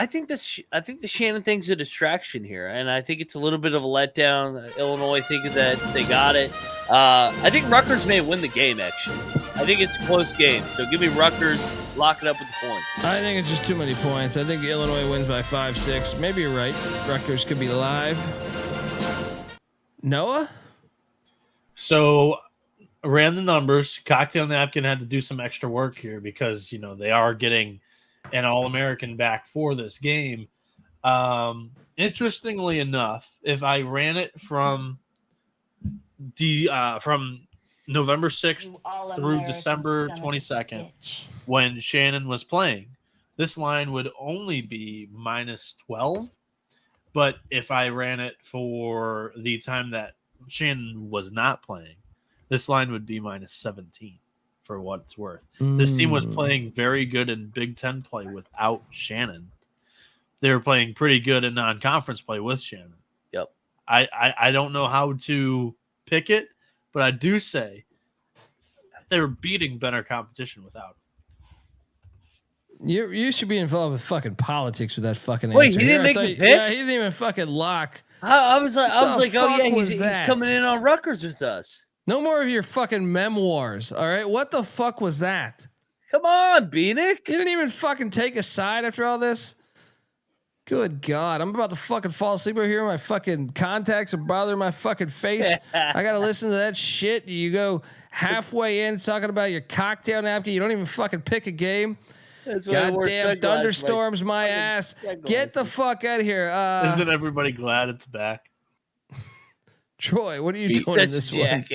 think the Shannon thing's a distraction here, and I think it's a little bit of a letdown. Illinois thinking that they got it. I think Rutgers may win the game, actually. I think it's a close game. So give me Rutgers, lock it up with the points. I think it's just too many points. I think Illinois wins by 5-6. Maybe you're right. Rutgers could be live. Noah? So I ran the numbers. Cocktail Napkin had to do some extra work here because, they are getting an All-American back for this game. Interestingly enough, if I ran it from November 6th through December 22nd, when Shannon was playing, this line would only be -12. But if I ran it for the time that Shannon was not playing, this line would be -17 for what it's worth. This team was playing very good in Big Ten play without Shannon. They were playing pretty good in non-conference play with Shannon. Yep. I don't know how to pick it, but I do say they were beating better competition without him. You should be involved with fucking politics with that fucking Wait, answer. he didn't make the pick? Yeah, he didn't even fucking lock. I was like, oh yeah, he's that? coming in on Rutgers with us. No more of your fucking memoirs. All right, what the fuck was that? Come on, Bieniek. You didn't even fucking take a side after all this. Good God, I'm about to fucking fall asleep over here. My fucking contacts are bothering my fucking face. I gotta listen to that shit. You go halfway in talking about your cocktail napkin. You don't even fucking pick a game. Goddamn thunderstorms, my ass. Get the fuck out of here. Isn't everybody glad it's back? Troy, what are you doing in this one?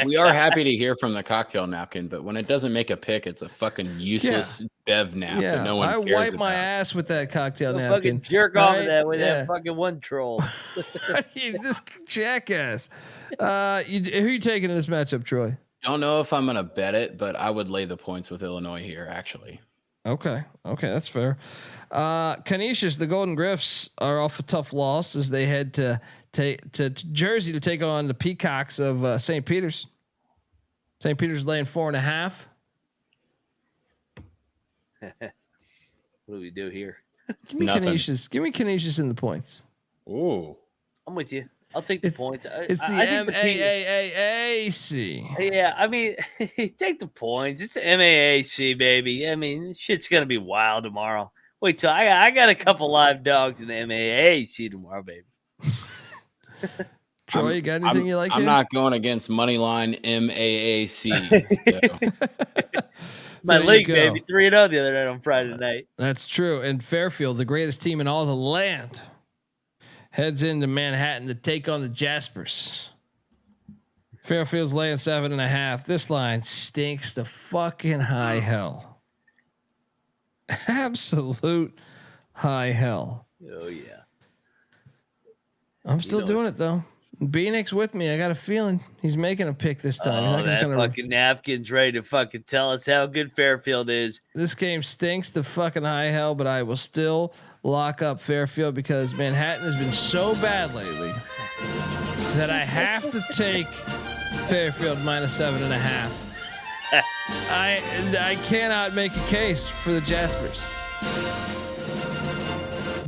We are happy to hear from the cocktail napkin, but when it doesn't make a pick, it's a fucking useless bev nap that no one cares I wipe about. my ass with that cocktail napkin. Fucking jerk off of that with that fucking one troll. This jackass. Who are you taking in this matchup, Troy? Don't know if I'm going to bet it, but I would lay the points with Illinois here, actually. Okay, that's fair. Canisius, the Golden Griffs are off a tough loss as they head to Jersey to take on the Peacocks of St. Peter's. St. Peter's laying 4.5. What do we do here? Give me Canisius in the points. Ooh, I'm with you. I'll take the points. It's the MAAAC. Yeah, I mean, take the points. It's MAAC, baby. I mean, shit's gonna be wild tomorrow. Wait till I got a couple live dogs in the MAAC tomorrow, baby. Troy, you got anything you like? I'm not going against Moneyline MAAC. So. My league, baby. 3-0 the other night on Friday night. That's true. And Fairfield, the greatest team in all the land, heads into Manhattan to take on the Jaspers. Fairfield's laying 7.5. This line stinks to fucking high hell. Absolute high hell. Oh yeah. I'm still doing it though. Bieniek's with me. I got a feeling he's making a pick this time. He's not that gonna fucking napkin's ready to fucking tell us how good Fairfield is. This game stinks to fucking high hell, but I will still lock up Fairfield because Manhattan has been so bad lately that I have to take Fairfield -7.5. I cannot make a case for the Jaspers.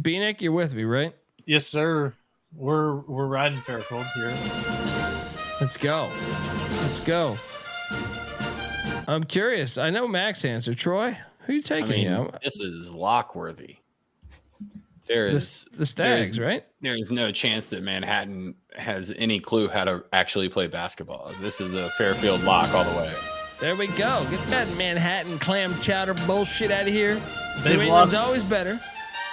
Bieniek, you're with me, right? Yes, sir. We're riding Fairfield here. Let's go. I'm curious. I know Mac's answer. Troy, who are you taking? This is lock-worthy. There is the Stags, right? There is no chance that Manhattan has any clue how to actually play basketball. This is a Fairfield lock all the way. There we go. Get that Manhattan clam chowder bullshit out of here. New England's always better.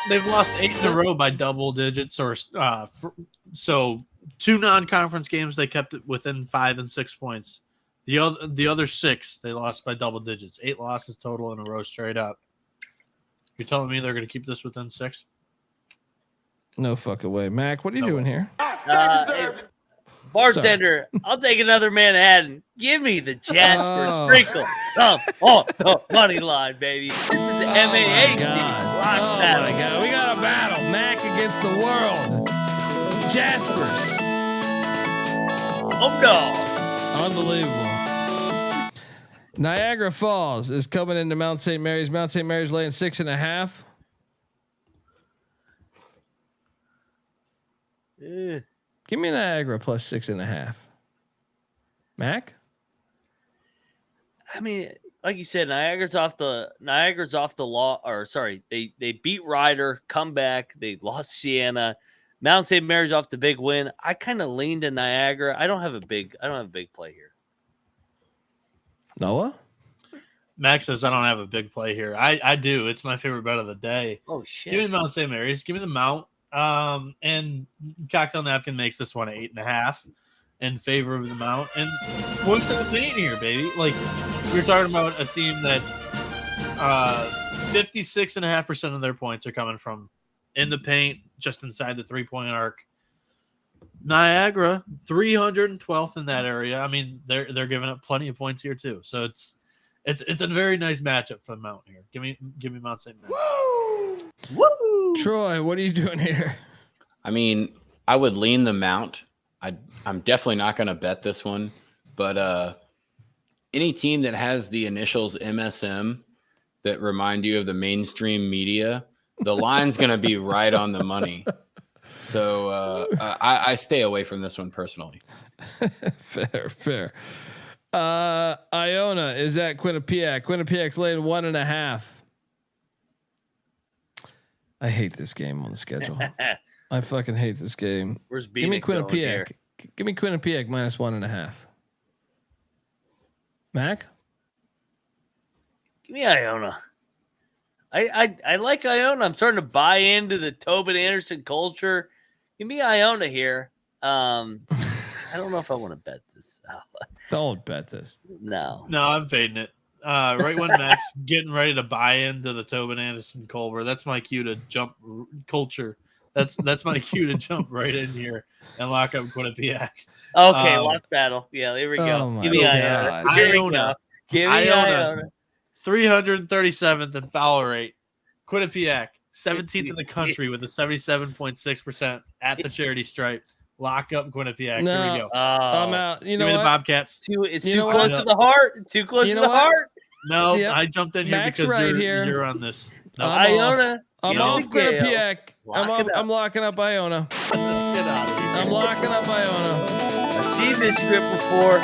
They've lost 8 in a row by double digits, so 2 non-conference games they kept it within 5 and 6 points. The other 6, they lost by double digits. 8 losses total in a row straight up. You're telling me they're going to keep this within 6? No fucking way. Mac, what are you doing here? Hey, bartender, I'll take another Manhattan. Give me the Jasper sprinkle. Oh, the money line, baby. This is the MAH. Oh my God. We got a battle. Mac against the world. Jaspers. Oh no. Unbelievable. Niagara Falls is coming into Mount St. Mary's. Mount St. Mary's laying 6.5. Give me Niagara plus 6.5. Mac? I mean, like you said, Niagara's off the law. Or sorry, they beat Ryder, come back. They lost Siena. Mount St. Mary's off the big win. I kind of leaned to Niagara. I don't have a big play here. Noah? Max says I don't have a big play here. I do. It's my favorite bet of the day. Oh shit! Give me Mount St. Mary's. Give me the Mount. And Cocktail Napkin makes this one 8.5 in favor of the Mount. And what's in the paint here, baby? Like we're talking about a team that 56.5% of their points are coming from in the paint, just inside the 3-point arc. Niagara 312th in that area. I mean, they're giving up plenty of points here too. So it's a very nice matchup for the Mount here. Give me Mount St. Mary's. Woo! Troy, what are you doing here? I mean, I would lean the Mount. I'm definitely not going to bet this one, but any team that has the initials MSM that remind you of the mainstream media, the line's going to be right on the money. So I stay away from this one personally. Fair. Iona is at Quinnipiac. Quinnipiac's laying 1.5. I hate this game on the schedule. I fucking hate this game. Where's Bieniek? Give me Quinnipiac. Give me Quinnipiac minus 1.5. Mac? Give me Iona. I like Iona. I'm starting to buy into the Tobin Anderson culture. Give me Iona here. I don't know if I want to bet this. Don't bet this. No, I'm fading it. Right when Max getting ready to buy into the Tobin Anderson Culver, that's my cue to jump culture. That's my cue to jump right in here and lock up Quinnipiac. Okay, lock battle. Yeah, there we go. Give me Iona. Give me Iona. 337th in foul rate. Quinnipiac, 17th in the country with a 77.6% at the charity stripe. Lock up Quinnipiac. No, Here we go. I'm out. You know Give me what? the Bobcats. It's too close to the heart. Too close to the heart. No, I jumped in here Max because right you're on this. No, Iona. I'm off Quinnipiac. I'm locking up Iona. I'm locking up Iona. I've seen this script before.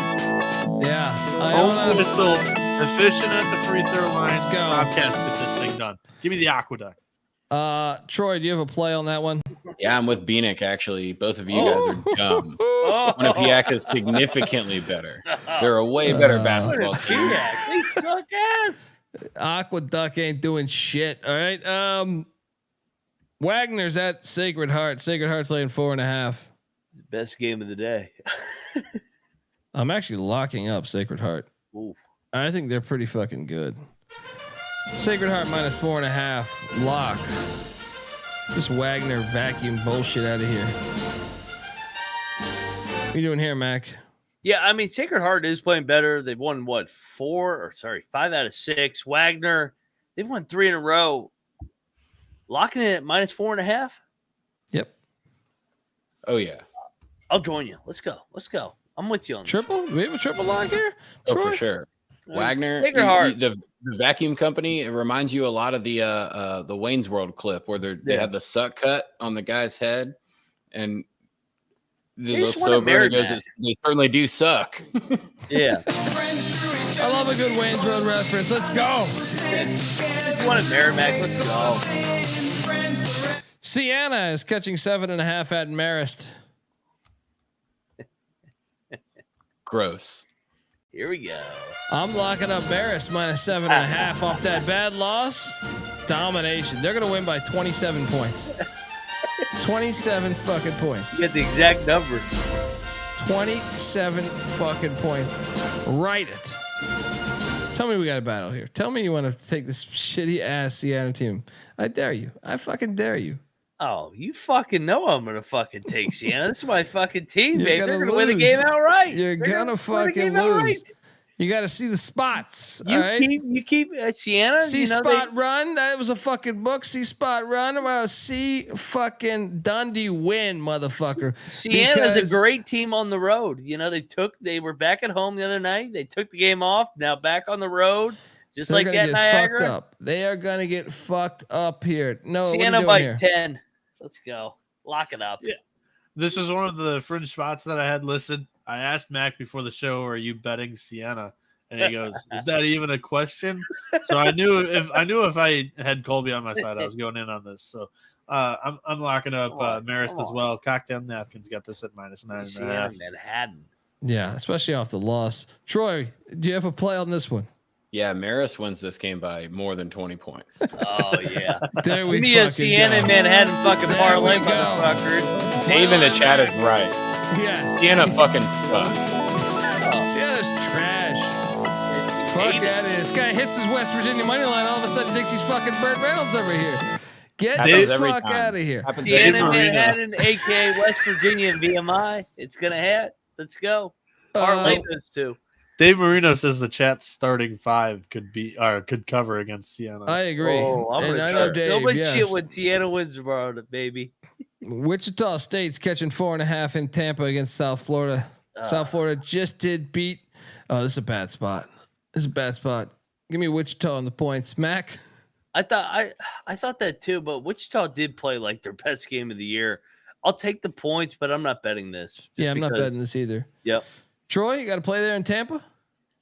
Yeah. Home whistle. Efficient at the free throw line. Let's go. Bobcats get this thing done. Give me the Aqueduct. Troy, do you have a play on that one? Yeah, I'm with Bieniek, actually. Both of you guys are dumb. Quinnipiac is significantly better. They're a way better basketball team. They suck ass. Aqueduct ain't doing shit. All right. Wagner's at Sacred Heart. Sacred Heart's laying 4.5. It's the best game of the day. I'm actually locking up Sacred Heart. Ooh. I think they're pretty fucking good. Sacred Heart minus 4.5. Lock. This Wagner vacuum bullshit out of here. What are you doing here, Mac? Yeah, I mean, Sacred Heart is playing better. They've won 5 out of 6. Wagner, they've won 3 in a row. Locking it at minus 4.5. Yep. Oh yeah. I'll join you. Let's go. I'm with you on triple. This. Do we have a triple lock here? Oh, Troy? for sure. Wagner, Sacred Heart. The vacuum company, it reminds you a lot of the Wayne's World clip where they have the suck cut on the guy's head, and he looks over and he goes, "They certainly do suck." Yeah. I love a good Wayne's World reference. Let's go. You want a Merrimack? Let's go. Siena is catching 7.5 at Marist. Gross. Here we go. I'm locking up Marist minus 7.5 off that bad loss. Domination. They're gonna win by 27 points. 27 fucking points. You get the exact number. 27 fucking points. Write it. Tell me we got a battle here. Tell me you want to take this shitty ass Seattle team. I dare you. I fucking dare you. Oh, you fucking know I'm gonna fucking take Sienna. This is my fucking team, You're baby. gonna They're gonna win the lose. game outright. You're gonna fucking lose. You got to see the spots. You all right? keep Sienna. See spot run. That was a fucking book. See spot run. Well, see fucking Dundee win, motherfucker. Sienna's a great team on the road. You know, they were back at home the other night. They took the game off. Now back on the road. Just They're like gonna at get Niagara. fucked up. They are gonna get fucked up here. No, Sienna what are by you doing here? 10. Let's go. Lock it up. Yeah. This is one of the fringe spots that I had listed. I asked Mac before the show, "Are you betting Sienna?" And he goes, "Is that even a question?" So I knew if I had Colby on my side, I was going in on this. So I'm locking up Marist as well. Cocktail napkins got this at -9.5. Sienna Manhattan. Yeah, especially off the loss. Troy, do you have a play on this one? Yeah, Maris wins this game by more than 20 points. Oh yeah. There we Give me a fucking Sienna go. Manhattan fucking There parlay, we go. motherfucker. Dave in the chat is right. Yes. Sienna fucking sucks. Sienna's trash. Fuck out of here. This guy hits his West Virginia money line. All of a sudden, Dixie's fucking Burt Reynolds over here. Get Happens the every fuck time. out of here. Happens Sienna every time. Manhattan, aka West Virginia and VMI. It's gonna hit. Let's go. Parlay those two. Dave Marino says the chat's starting 5 could cover against Sienna. I agree. Oh, I'm And gonna I know Dave, so much yes. shit when Sienna wins tomorrow, baby. Wichita State's catching 4.5 in Tampa against South Florida. South Florida just did beat. Oh, this is a bad spot. This is a bad spot. Give me Wichita on the points. Mac. I thought that too, but Wichita did play like their best game of the year. I'll take the points, but I'm not betting this. Yeah, I'm not betting this either. Yep. Troy, you got to play there in Tampa?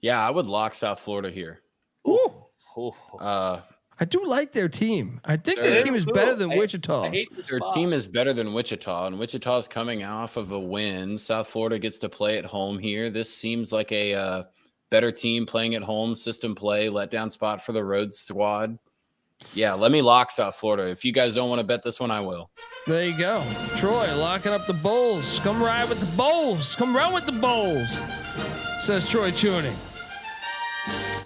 Yeah, I would lock South Florida here. Ooh. Oh. I do like their team. I think They're- their team is better than Wichita's. Their team is better than Wichita, and Wichita's coming off of a win. South Florida gets to play at home here. This seems like a better team playing at home, system play, letdown spot for the road squad. Yeah, let me lock South Florida. If you guys don't want to bet this one, I will. There you go. Troy locking up the Bulls. Come ride with the Bulls. Come run with the Bulls, says Troy Tuning.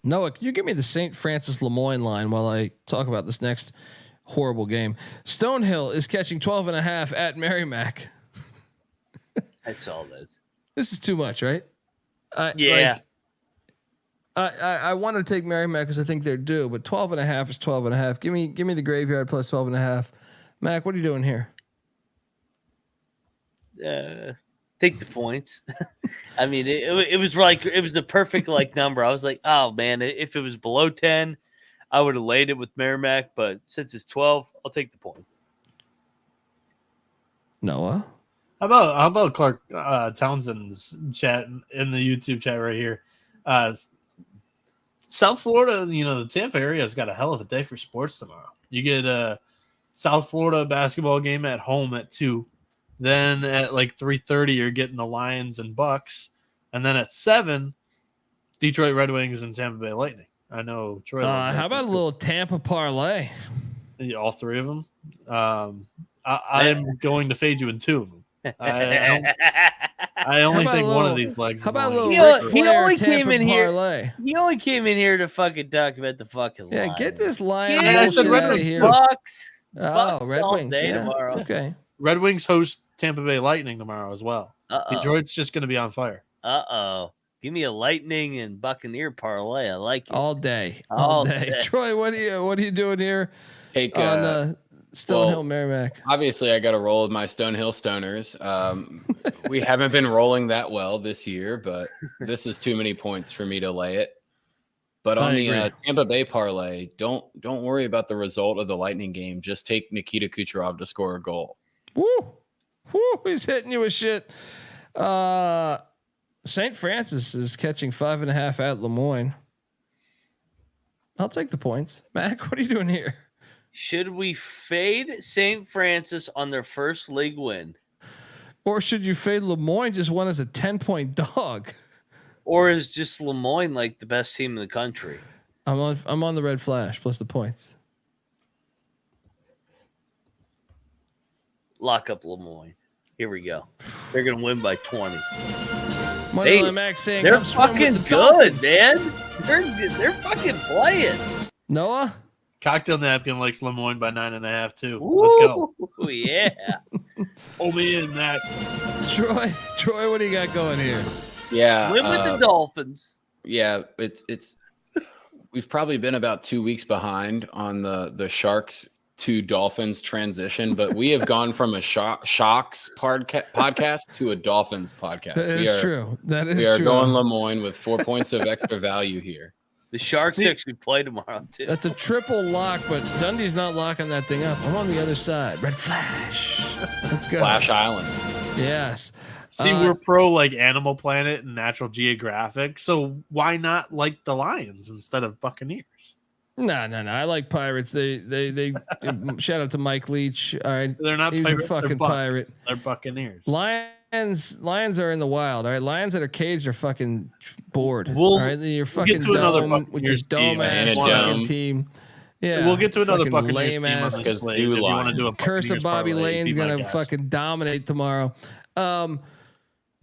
Noah, can you give me the St. Francis Lemoyne line while I talk about this next horrible game? Stonehill is catching 12.5 at Merrimack. That's all this. This is too much, right? Yeah. I want to take Merrimack because I think they're due, but 12.5 is 12.5. Give me the Graveyard plus 12.5. Mac, what are you doing here? Take the points. I mean, it was the perfect like number. I was like, oh man, if it was below 10, I would have laid it with Merrimack. But since it's 12, I'll take the point. Noah, How about Clark Townsend's chat in the YouTube chat right here? South Florida, the Tampa area has got a hell of a day for sports tomorrow. You get a South Florida basketball game at home at 2. Then at like 3:30, you're getting the Lions and Bucks, and then at 7, Detroit Red Wings and Tampa Bay Lightning. I know Troy. how about a little Tampa parlay? Yeah, all 3 of them. I am going to fade you in 2 of them. I only How about think a one little- of these legs. How is about a only little good. Ric He Flair only came Tampa in here- parlay? He only came in here to fucking talk about the fucking Yeah, Lions. get this Lion Yeah, I said bullshit Red out of Wings here. Bucks. Oh, Bucks Red all Wings. day Yeah. tomorrow. Okay. Red Wings host Tampa Bay Lightning tomorrow as well. Uh-oh. Detroit's just going to be on fire. Uh-oh. Give me a Lightning and Buccaneer parlay. I like it. All day. All All day. day. Troy, what are you doing here Take on Stonehill well, Merrimack? Obviously, I got to roll with my Stonehill Stoners. We haven't been rolling that well this year, but this is too many points for me to lay it. But on I the agree. Tampa Bay parlay, don't worry about the result of the Lightning game. Just take Nikita Kucherov to score a goal. Woo. Woo. He's hitting you with shit. St. Francis is catching 5.5 at Lemoyne. I'll take the points. Mac, what are you doing here? Should we fade St. Francis on their first league win? Or should you fade Lemoyne just won as a 10-point dog? Or is just Lemoyne like the best team in the country? I'm on the Red Flash plus the points. Lock up Lemoyne. Here we go. They're gonna win by 20. Moneyline Max saying, they're come swim fucking with the good, Dolphins. man. They're fucking playing. Noah? Cocktail Napkin likes Lemoyne by 9.5 too. Let's go. Ooh, yeah. Pull me in, Mac. Troy, what do you got going here? Yeah. Win with the Dolphins. Yeah, it's we've probably been about 2 weeks behind on the Sharks to Dolphins transition, but we have gone from a Sharks podcast to a Dolphins podcast. That is true. That is true. We are going Lemoyne with 4 points of extra value here. The Sharks actually play tomorrow, too. That's a triple lock, but Dundee's not locking that thing up. I'm on the other side. Red Flash. Let's go. Flash Island. Yes. See, we're pro like Animal Planet and Natural Geographic, so why not like the Lions instead of Buccaneers? No. I like Pirates. They shout out to Mike Leach. All right, They're not he's Pirates. a fucking They're pirate. They're Buccaneers. Lions are in the wild. All right, lions that are caged are fucking bored. We'll- all right, you're we'll fucking get to another dome with your Buccaneers team, dome ass and a fucking dome. team. Yeah, We'll get to another fucking Buccaneers lame team on ass. the slate if you want to do a Curse of Buccaneers Bobby parlay, Lane's be my gonna guest. fucking dominate tomorrow.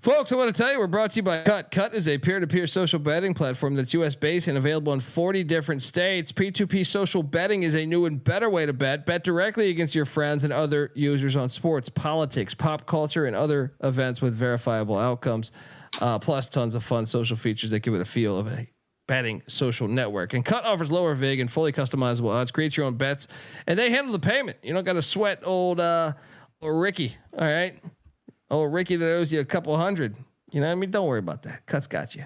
Folks, I want to tell you, we're brought to you by Cut. Cut is a peer-to-peer social betting platform that's U.S. based and available in 40 different states. P2P social betting is a new and better way to bet. Bet directly against your friends and other users on sports, politics, pop culture, and other events with verifiable outcomes. Plus tons of fun social features that give it a feel of a betting social network. And Cut offers lower vig and fully customizable odds. Create your own bets, and they handle the payment. You don't got to sweat old Ricky. All right. Oh, Ricky that owes you a couple hundred. You know what I mean? Don't worry about that. Cut's got you.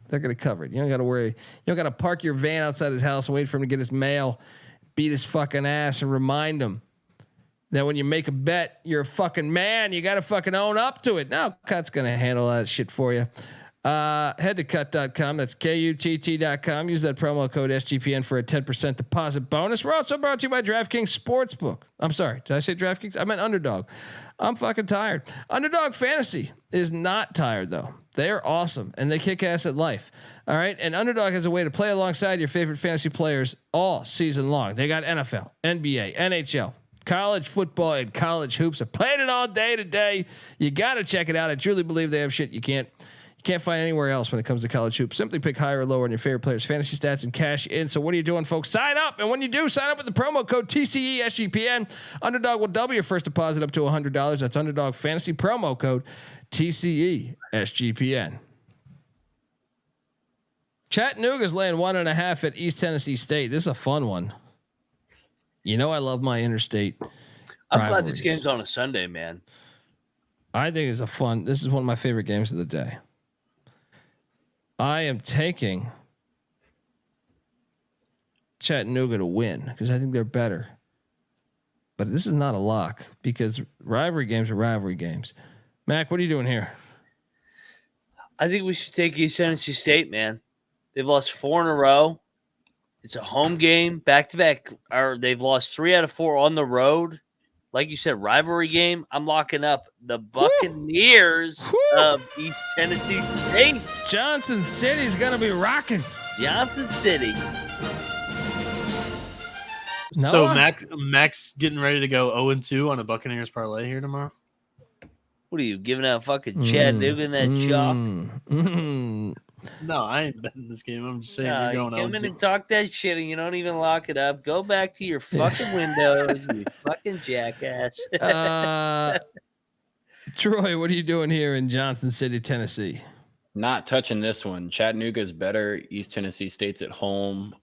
They're going to cover it. You don't got to worry. You don't got to park your van outside his house and wait for him to get his mail, beat his fucking ass and remind him that when you make a bet, you're a fucking man. You got to fucking own up to it. No, Cut's going to handle that shit for you. Head to cut.com. That's KUTT.com. Use that promo code SGPN for a 10% deposit bonus. We're also brought to you by DraftKings Sportsbook. I'm sorry. Did I say DraftKings? I meant Underdog. I'm fucking tired. Underdog Fantasy is not tired though. They are awesome and they kick ass at life. All right. And Underdog has a way to play alongside your favorite fantasy players all season long. They got NFL, NBA, NHL, college football, and college hoops. They're playing it all day today. You got to check it out. I truly believe they have shit you can't find anywhere else when it comes to college hoops. Simply pick higher or lower on your favorite players' fantasy stats and cash in. So what are you doing, folks? Sign up. And when you do, sign up with the promo code TCESGPN. Underdog will double your first deposit up to $100. That's Underdog Fantasy promo code TCESGPN. Chattanooga's laying 1.5 at East Tennessee State. This is a fun one. You know I love my interstate I'm glad rivalries. this game's on a Sunday, man. I think it's this is one of my favorite games of the day. I am taking Chattanooga to win because I think they're better. But this is not a lock because rivalry games are rivalry games. Mac, what are you doing here? I think we should take East Tennessee State, man. They've lost 4 in a row. It's a home game, back-to-back. Or they've lost 3 out of 4 on the road. Like you said, rivalry game. I'm locking up the Buccaneers of East Tennessee State. Johnson City's gonna be rocking. Johnson City. So Max getting ready to go 0-2 on a Buccaneers parlay here tomorrow. What are you giving out fucking Chattanooga in that chalk? No, I ain't betting this game. I'm just saying No, you're you going come in 0-2. and talk that shit and you don't even lock it up. Go back to your fucking windows, you fucking jackass. Troy, what are you doing here in Johnson City, Tennessee? Not touching this one. Chattanooga's better. East Tennessee State's at home,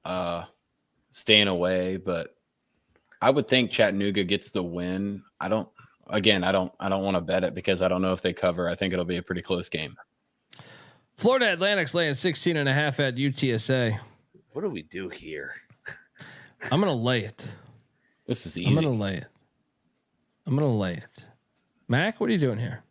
staying away, but I would think Chattanooga gets the win. I don't want to bet it because I don't know if they cover. I think it'll be a pretty close game. Florida Atlantic's laying 16.5 at UTSA. What do we do here? I'm going to lay it. This is easy. I'm going to lay it. Mac, what are you doing here?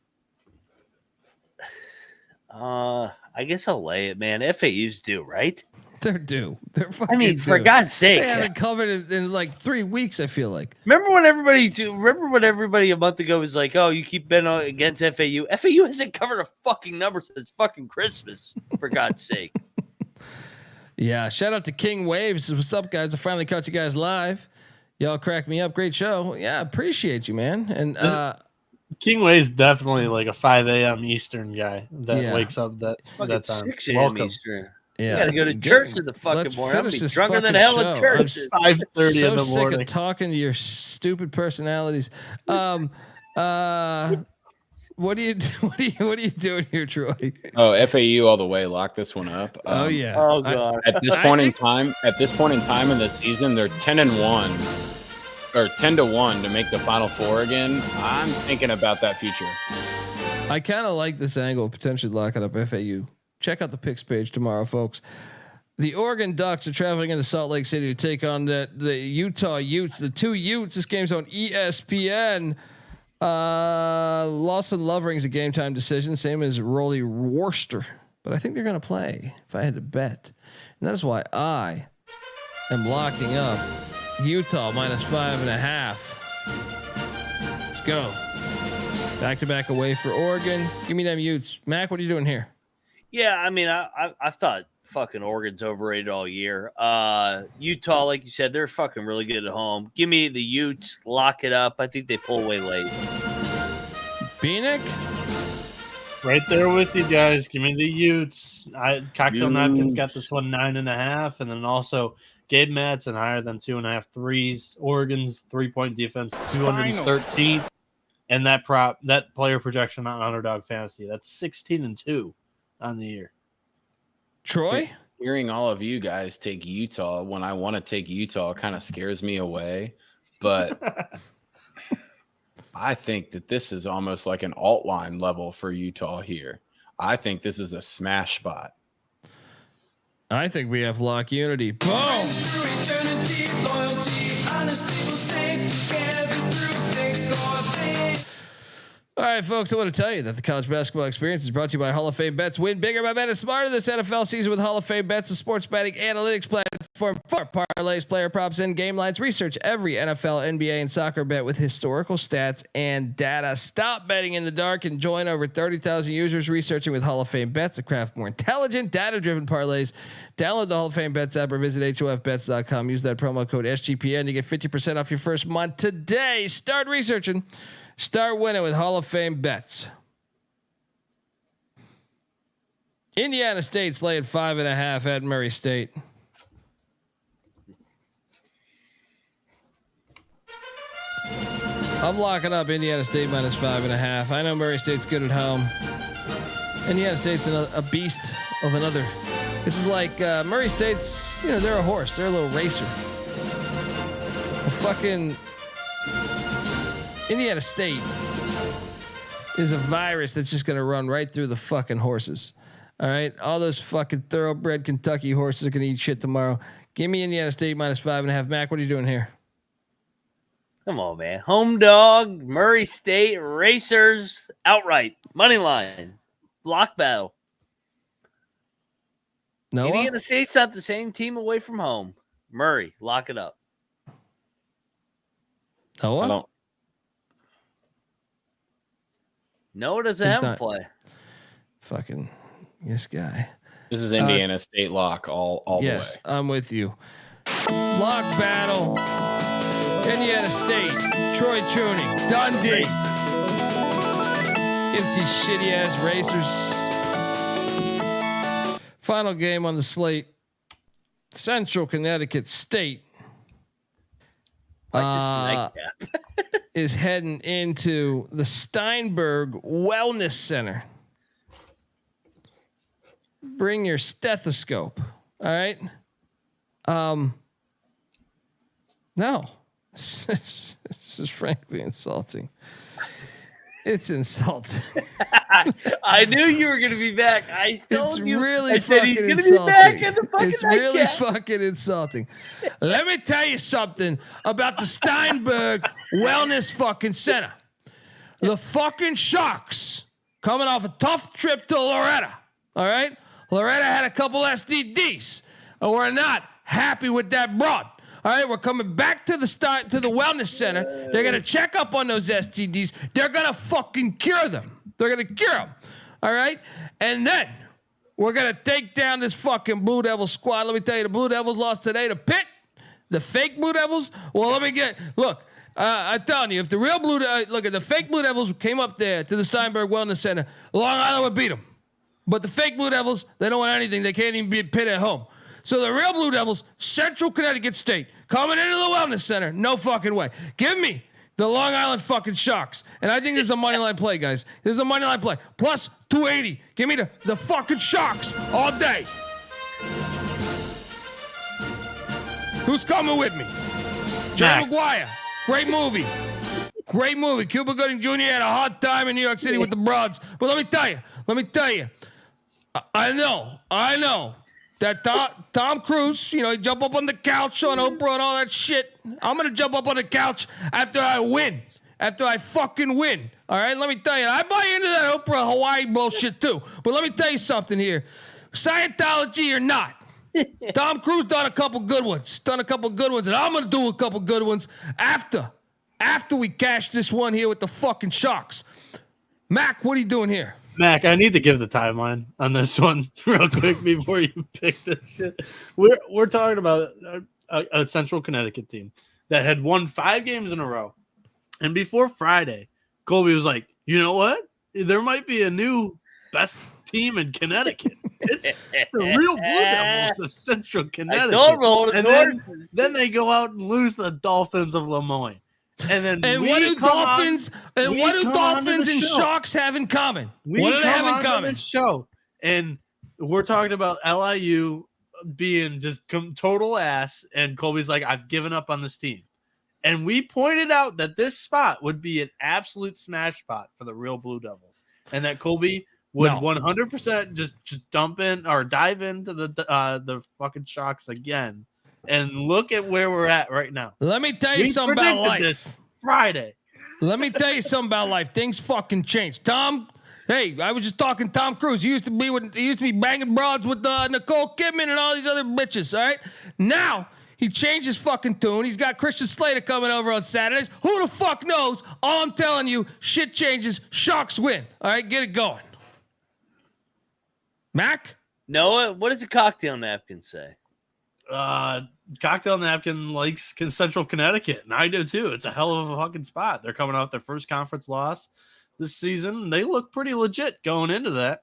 I guess I'll lay it, man. FAU's due, right? They're due. They're fucking I mean, for due. God's sake. They haven't covered it in like 3 weeks, I feel like. Remember when everybody a month ago was like, oh, you keep betting against FAU? FAU hasn't covered a fucking number since fucking Christmas, for God's sake. Yeah, shout out to King Waves. What's up, guys? I finally caught you guys live. Y'all cracked me up. Great show. Yeah, appreciate you, man. And Kingway is definitely like a 5 a.m. Eastern guy that wakes up that time. 6 a.m. Eastern. Yeah, you gotta go to church in the fucking morning. I'm be drunker than hell in church. 5:30 in the sick morning. of talking to your stupid personalities. What are you doing here, Troy? Oh, FAU all the way. Lock this one up. Oh yeah. Oh god. At this point in time in the season, they're 10-1 or 10-1 to make the Final Four again. I'm thinking about that future. I kind of like this angle, potentially locking up FAU. Check out the picks page tomorrow, folks. The Oregon Ducks are traveling into Salt Lake City to take on the Utah Utes. The two Utes. This game's on ESPN. Lawson Lovering's a game time decision, same as Rolly Worcester, but I think they're going to play if I had to bet. And that is why I am locking up Utah -5.5. Let's go. Back to back away for Oregon. Give me them Utes. Mac, what are you doing here? Yeah, I mean, I thought fucking Oregon's overrated all year. Utah, like you said, they're fucking really good at home. Give me the Utes, lock it up. I think they pull away late. Bieniek? Right there with you guys. Give me the Utes. Cocktail Napkins got this one 9.5, and then also Gabe Madsen higher than 2.5 threes. Oregon's 3-point defense 213th, and that player projection on Underdog Fantasy, that's 16-2 on the year. Troy? Hearing all of you guys take Utah when I want to take Utah kind of scares me away, but I think that this is almost like an alt line level for Utah here. I think this is a smash spot. I think we have lock unity. Boom! All right, folks, I want to tell you that the college basketball experience is brought to you by Hall of Fame Bets. Win bigger by betting smarter this NFL season with Hall of Fame Bets, a sports betting analytics platform for parlays, player props, and game lines. Research every NFL, NBA, and soccer bet with historical stats and data. Stop betting in the dark and join over 30,000 users researching with Hall of Fame Bets to craft more intelligent, data-driven parlays. Download the Hall of Fame Bets app or visit HOFBets.com. Use that promo code SGPN to get 50% off your first month today. Start researching. Start winning with Hall of Fame Bets. Indiana State's laying 5.5 at Murray State. I'm locking up Indiana State -5.5. I know Murray State's good at home. Indiana State's a beast of another. This is like Murray State's, they're a horse. They're a little racer. A fucking Indiana State is a virus that's just going to run right through the fucking horses. All right. All those fucking thoroughbred Kentucky horses are going to eat shit tomorrow. Give me Indiana State -5.5. Mac, what are you doing here? Come on, man. Home dog, Murray State, Racers, outright, money line, block battle. Noah? Indiana State's not the same team away from home. Murray, lock it up. Noah? Noah doesn't have a play. Fucking this guy. This is Indiana State lock all the way. Yes, I'm with you. Lock battle. Indiana State. Troy Tuning. Dundee. It's these shitty ass Racers. Final game on the slate. Central Connecticut State. Is heading into the Steinberg Wellness Center. Bring your stethoscope. All right. No, this is frankly insulting. It's insulting. I knew you were going to be back. I told it's you. Really I said he's fucking going to be back in the fucking It's really nightcap. fucking insulting. Let me tell you something about the Steinberg Wellness fucking Center. The fucking Sharks coming off a tough trip to Loretta. All right, Loretta had a couple STDs, and we're not happy with that broad. All right, we're coming back to the wellness center. They're gonna check up on those STDs. They're gonna fucking cure them. They're gonna cure them. All right, and then we're gonna take down this fucking Blue Devils squad. Let me tell you, the Blue Devils lost today to Pitt. The fake Blue Devils. Well, look. I'm telling you, if the real look at the fake Blue Devils came up there to the Steinberg Wellness Center, Long Island would beat them. But the fake Blue Devils, they don't want anything. They can't even be pit at home. So the real Blue Devils, Central Connecticut State, coming into the Wellness Center, no fucking way. Give me the Long Island fucking Sharks. And I think this is a money line play, guys. This is a money line play. Plus 280. Give me the fucking Sharks all day. Who's coming with me? Jerry Maguire. Great movie. Great movie. Cuba Gooding Jr. had a hard time in New York City with the broads. But let me tell you. I know that Tom Cruise, he jump up on the couch on Oprah and all that shit. I'm going to jump up on the couch after I win. After I fucking win. All right, let me tell you. I buy into that Oprah Hawaii bullshit too. But let me tell you something here. Scientology or not. Tom Cruise done a couple good ones. And I'm going to do a couple good ones after we cash this one here with the fucking Sharks. Mac, what are you doing here? Mac, I need to give the timeline on this one real quick before you pick this shit. We're talking about a Central Connecticut team that had won 5 games in a row. And before Friday, Colby was like, you know what? There might be a new best team in Connecticut. It's the real Blue Devils of Central Connecticut. And then they go out and lose the Dolphins of Lemoyne. And what do Dolphins and Sharks have in common? What do they have in common? This show, and we're talking about LIU being just total ass, and Colby's like, I've given up on this team. And we pointed out that this spot would be an absolute smash spot for the real Blue Devils, and that Colby would 100% just dump in or dive into the fucking Sharks again. And look at where we're at right now. Let me tell you something about life. This Friday. Let me tell you something about life. Things fucking change. Hey, I was just talking Tom Cruise. He used to be banging broads with Nicole Kidman and all these other bitches. All right, now he changed his fucking tune. He's got Christian Slater coming over on Saturdays. Who the fuck knows? All I'm telling you, shit changes. Sharks win. All right, get it going. Mac? Noah, what does a cocktail napkin say? Cocktail Napkin likes Central Connecticut, and I do too. It's a hell of a fucking spot. They're coming off their first conference loss this season. They look pretty legit going into that.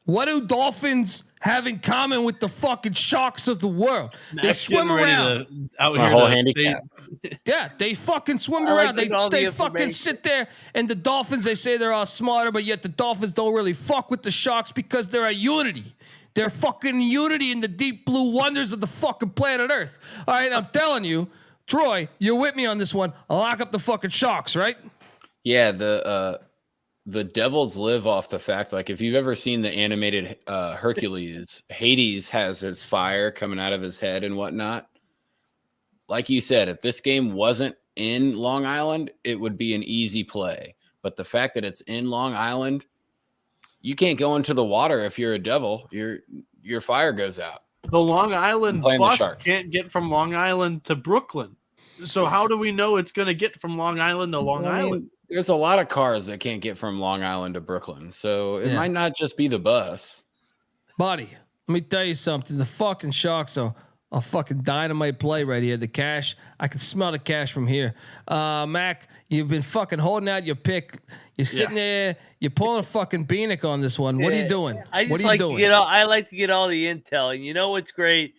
What do Dolphins have in common with the fucking Sharks of the world? They swim around. That's my whole handicap. Yeah, they fucking swim around. They fucking sit there, and the Dolphins, they say they're all smarter, but yet the Dolphins don't really fuck with the Sharks because they're a unity. They're fucking unity in the deep blue wonders of the fucking planet Earth. All right, I'm telling you, Troy, you're with me on this one. I'll lock up the fucking Sharks, right? Yeah, the Devils live off the fact, like if you've ever seen the animated Hercules, Hades has his fire coming out of his head and whatnot. Like you said, if this game wasn't in Long Island, it would be an easy play. But the fact that it's in Long Island, you can't go into the water if you're a Devil. Your fire goes out. The Long Island bus can't get from Long Island to Brooklyn. So how do we know it's going to get from Long Island to Long Island? There's a lot of cars that can't get from Long Island to Brooklyn. So it might not just be the bus. Buddy, let me tell you something. The fucking Sharks are a fucking dynamite play right here. The cash, I can smell the cash from here. Mac, you've been fucking holding out your pick. You're sitting there. You're pulling a fucking Bieniek on this one. What are you doing? I like to get all the intel. And you know what's great?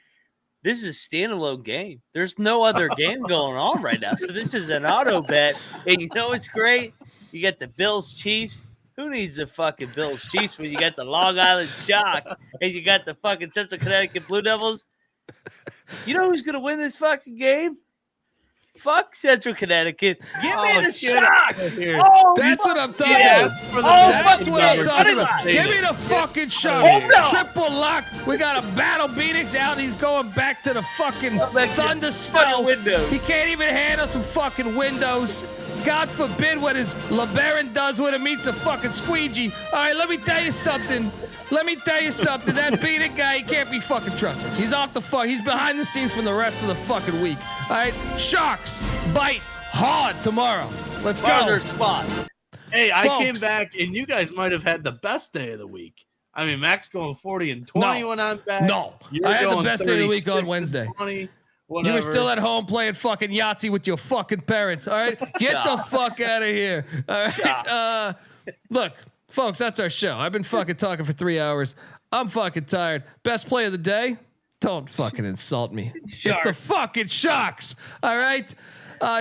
This is a standalone game. There's no other game going on right now. So this is an auto bet. And you know what's great? You got the Bills Chiefs. Who needs the fucking Bills Chiefs when you got the Long Island Sharks and you got the fucking Central Connecticut Blue Devils? You know who's going to win this fucking game? Fuck Central Connecticut. Give me the Sharks. Oh, that's what I'm talking about. That's what I'm talking about. Give me the fucking Sharks. Triple lock. We got a battle. Bieniek's out. He's going back to the fucking thunder snow. He can't even handle some fucking windows. God forbid what his LeBaron does when it meets a fucking squeegee. All right, let me tell you something. That Bieniek guy, he can't be fucking trusted. He's off the fuck. He's behind the scenes for the rest of the fucking week. All right, Sharks bite hard tomorrow. Let's go. Spot. Hey, I came back, and you guys might have had the best day of the week. I mean, Mac's going 40 and 20 when I'm back. No, I had the best day of the week on Wednesday. You were still at home playing fucking Yahtzee with your fucking parents. All right, get the fuck out of here. All right, look, folks, that's our show. I've been fucking talking for 3 hours. I'm fucking tired. Best play of the day. Don't fucking insult me. It's the fucking Sharks. All right.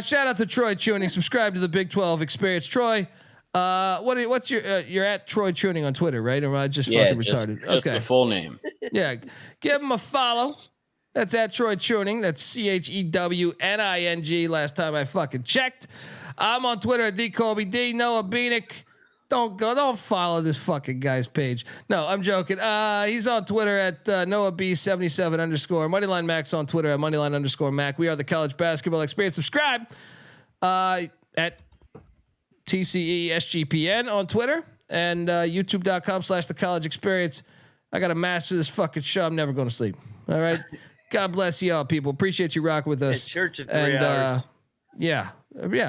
Shout out to Troy Tuning. Subscribe to the Big 12 Experience. Troy, what's your you're at Troy Tuning on Twitter, right? Or am I just fucking retarded? Just the full name. Yeah, give him a follow. That's at Troy Tuning. That's CHEWNING. Last time I fucking checked. I'm on Twitter at thecolbyd. Noah Bieniek. Don't follow this fucking guy's page. No, I'm joking. He's on Twitter at NoahB77 _ Moneyline Max on Twitter at Moneyline _ Mac. We are the College Basketball Experience. Subscribe at TCE SGPN on Twitter and YouTube.com/ the College Experience. I got to master this fucking show. I'm never going to sleep. All right. God bless you all, people. Appreciate you rocking with us. Church in 3 hours. Yeah,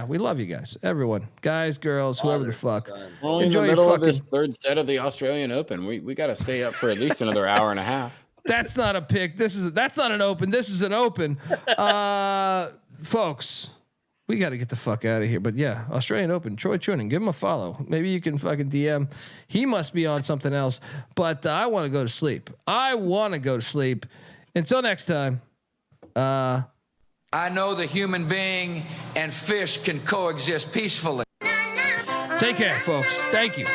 we love you guys. Everyone, guys, girls, whoever the fuck. Well, in the middle of this third set of the Australian Open, we got to stay up for at least another hour and a half. That's not a pick. That's not an open. This is an open. Folks, we got to get the fuck out of here. But yeah, Australian Open, Troy Tuning, give him a follow. Maybe you can fucking DM. He must be on something else. But I want to go to sleep. Until next time. I know the human being and fish can coexist peacefully. Take care, folks. Thank you.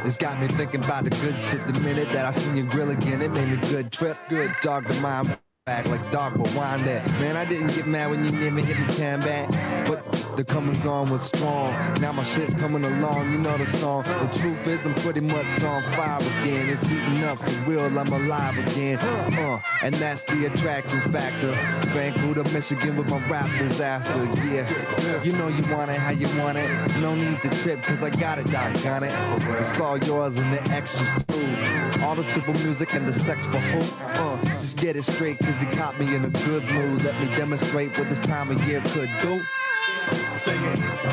It's got me thinking about the good shit the minute that I seen your grill again. It made me good trip, good dog to mind. Back like dog but wind that. Man, I didn't get mad when you never hit me can back. But the comings on was strong. Now my shit's coming along, you know the song. The truth is I'm pretty much on fire again. It's eating up for real, I'm alive again. And that's the attraction factor. Vancouver, Michigan with my rap disaster. Yeah, you know you want it how you want it. No need to trip cause I got it, doggone it. It's all yours and the extras too. All the super music and the sex for who? Just get it straight cause he caught me in a good mood. Let me demonstrate what this time of year could do. Sing it.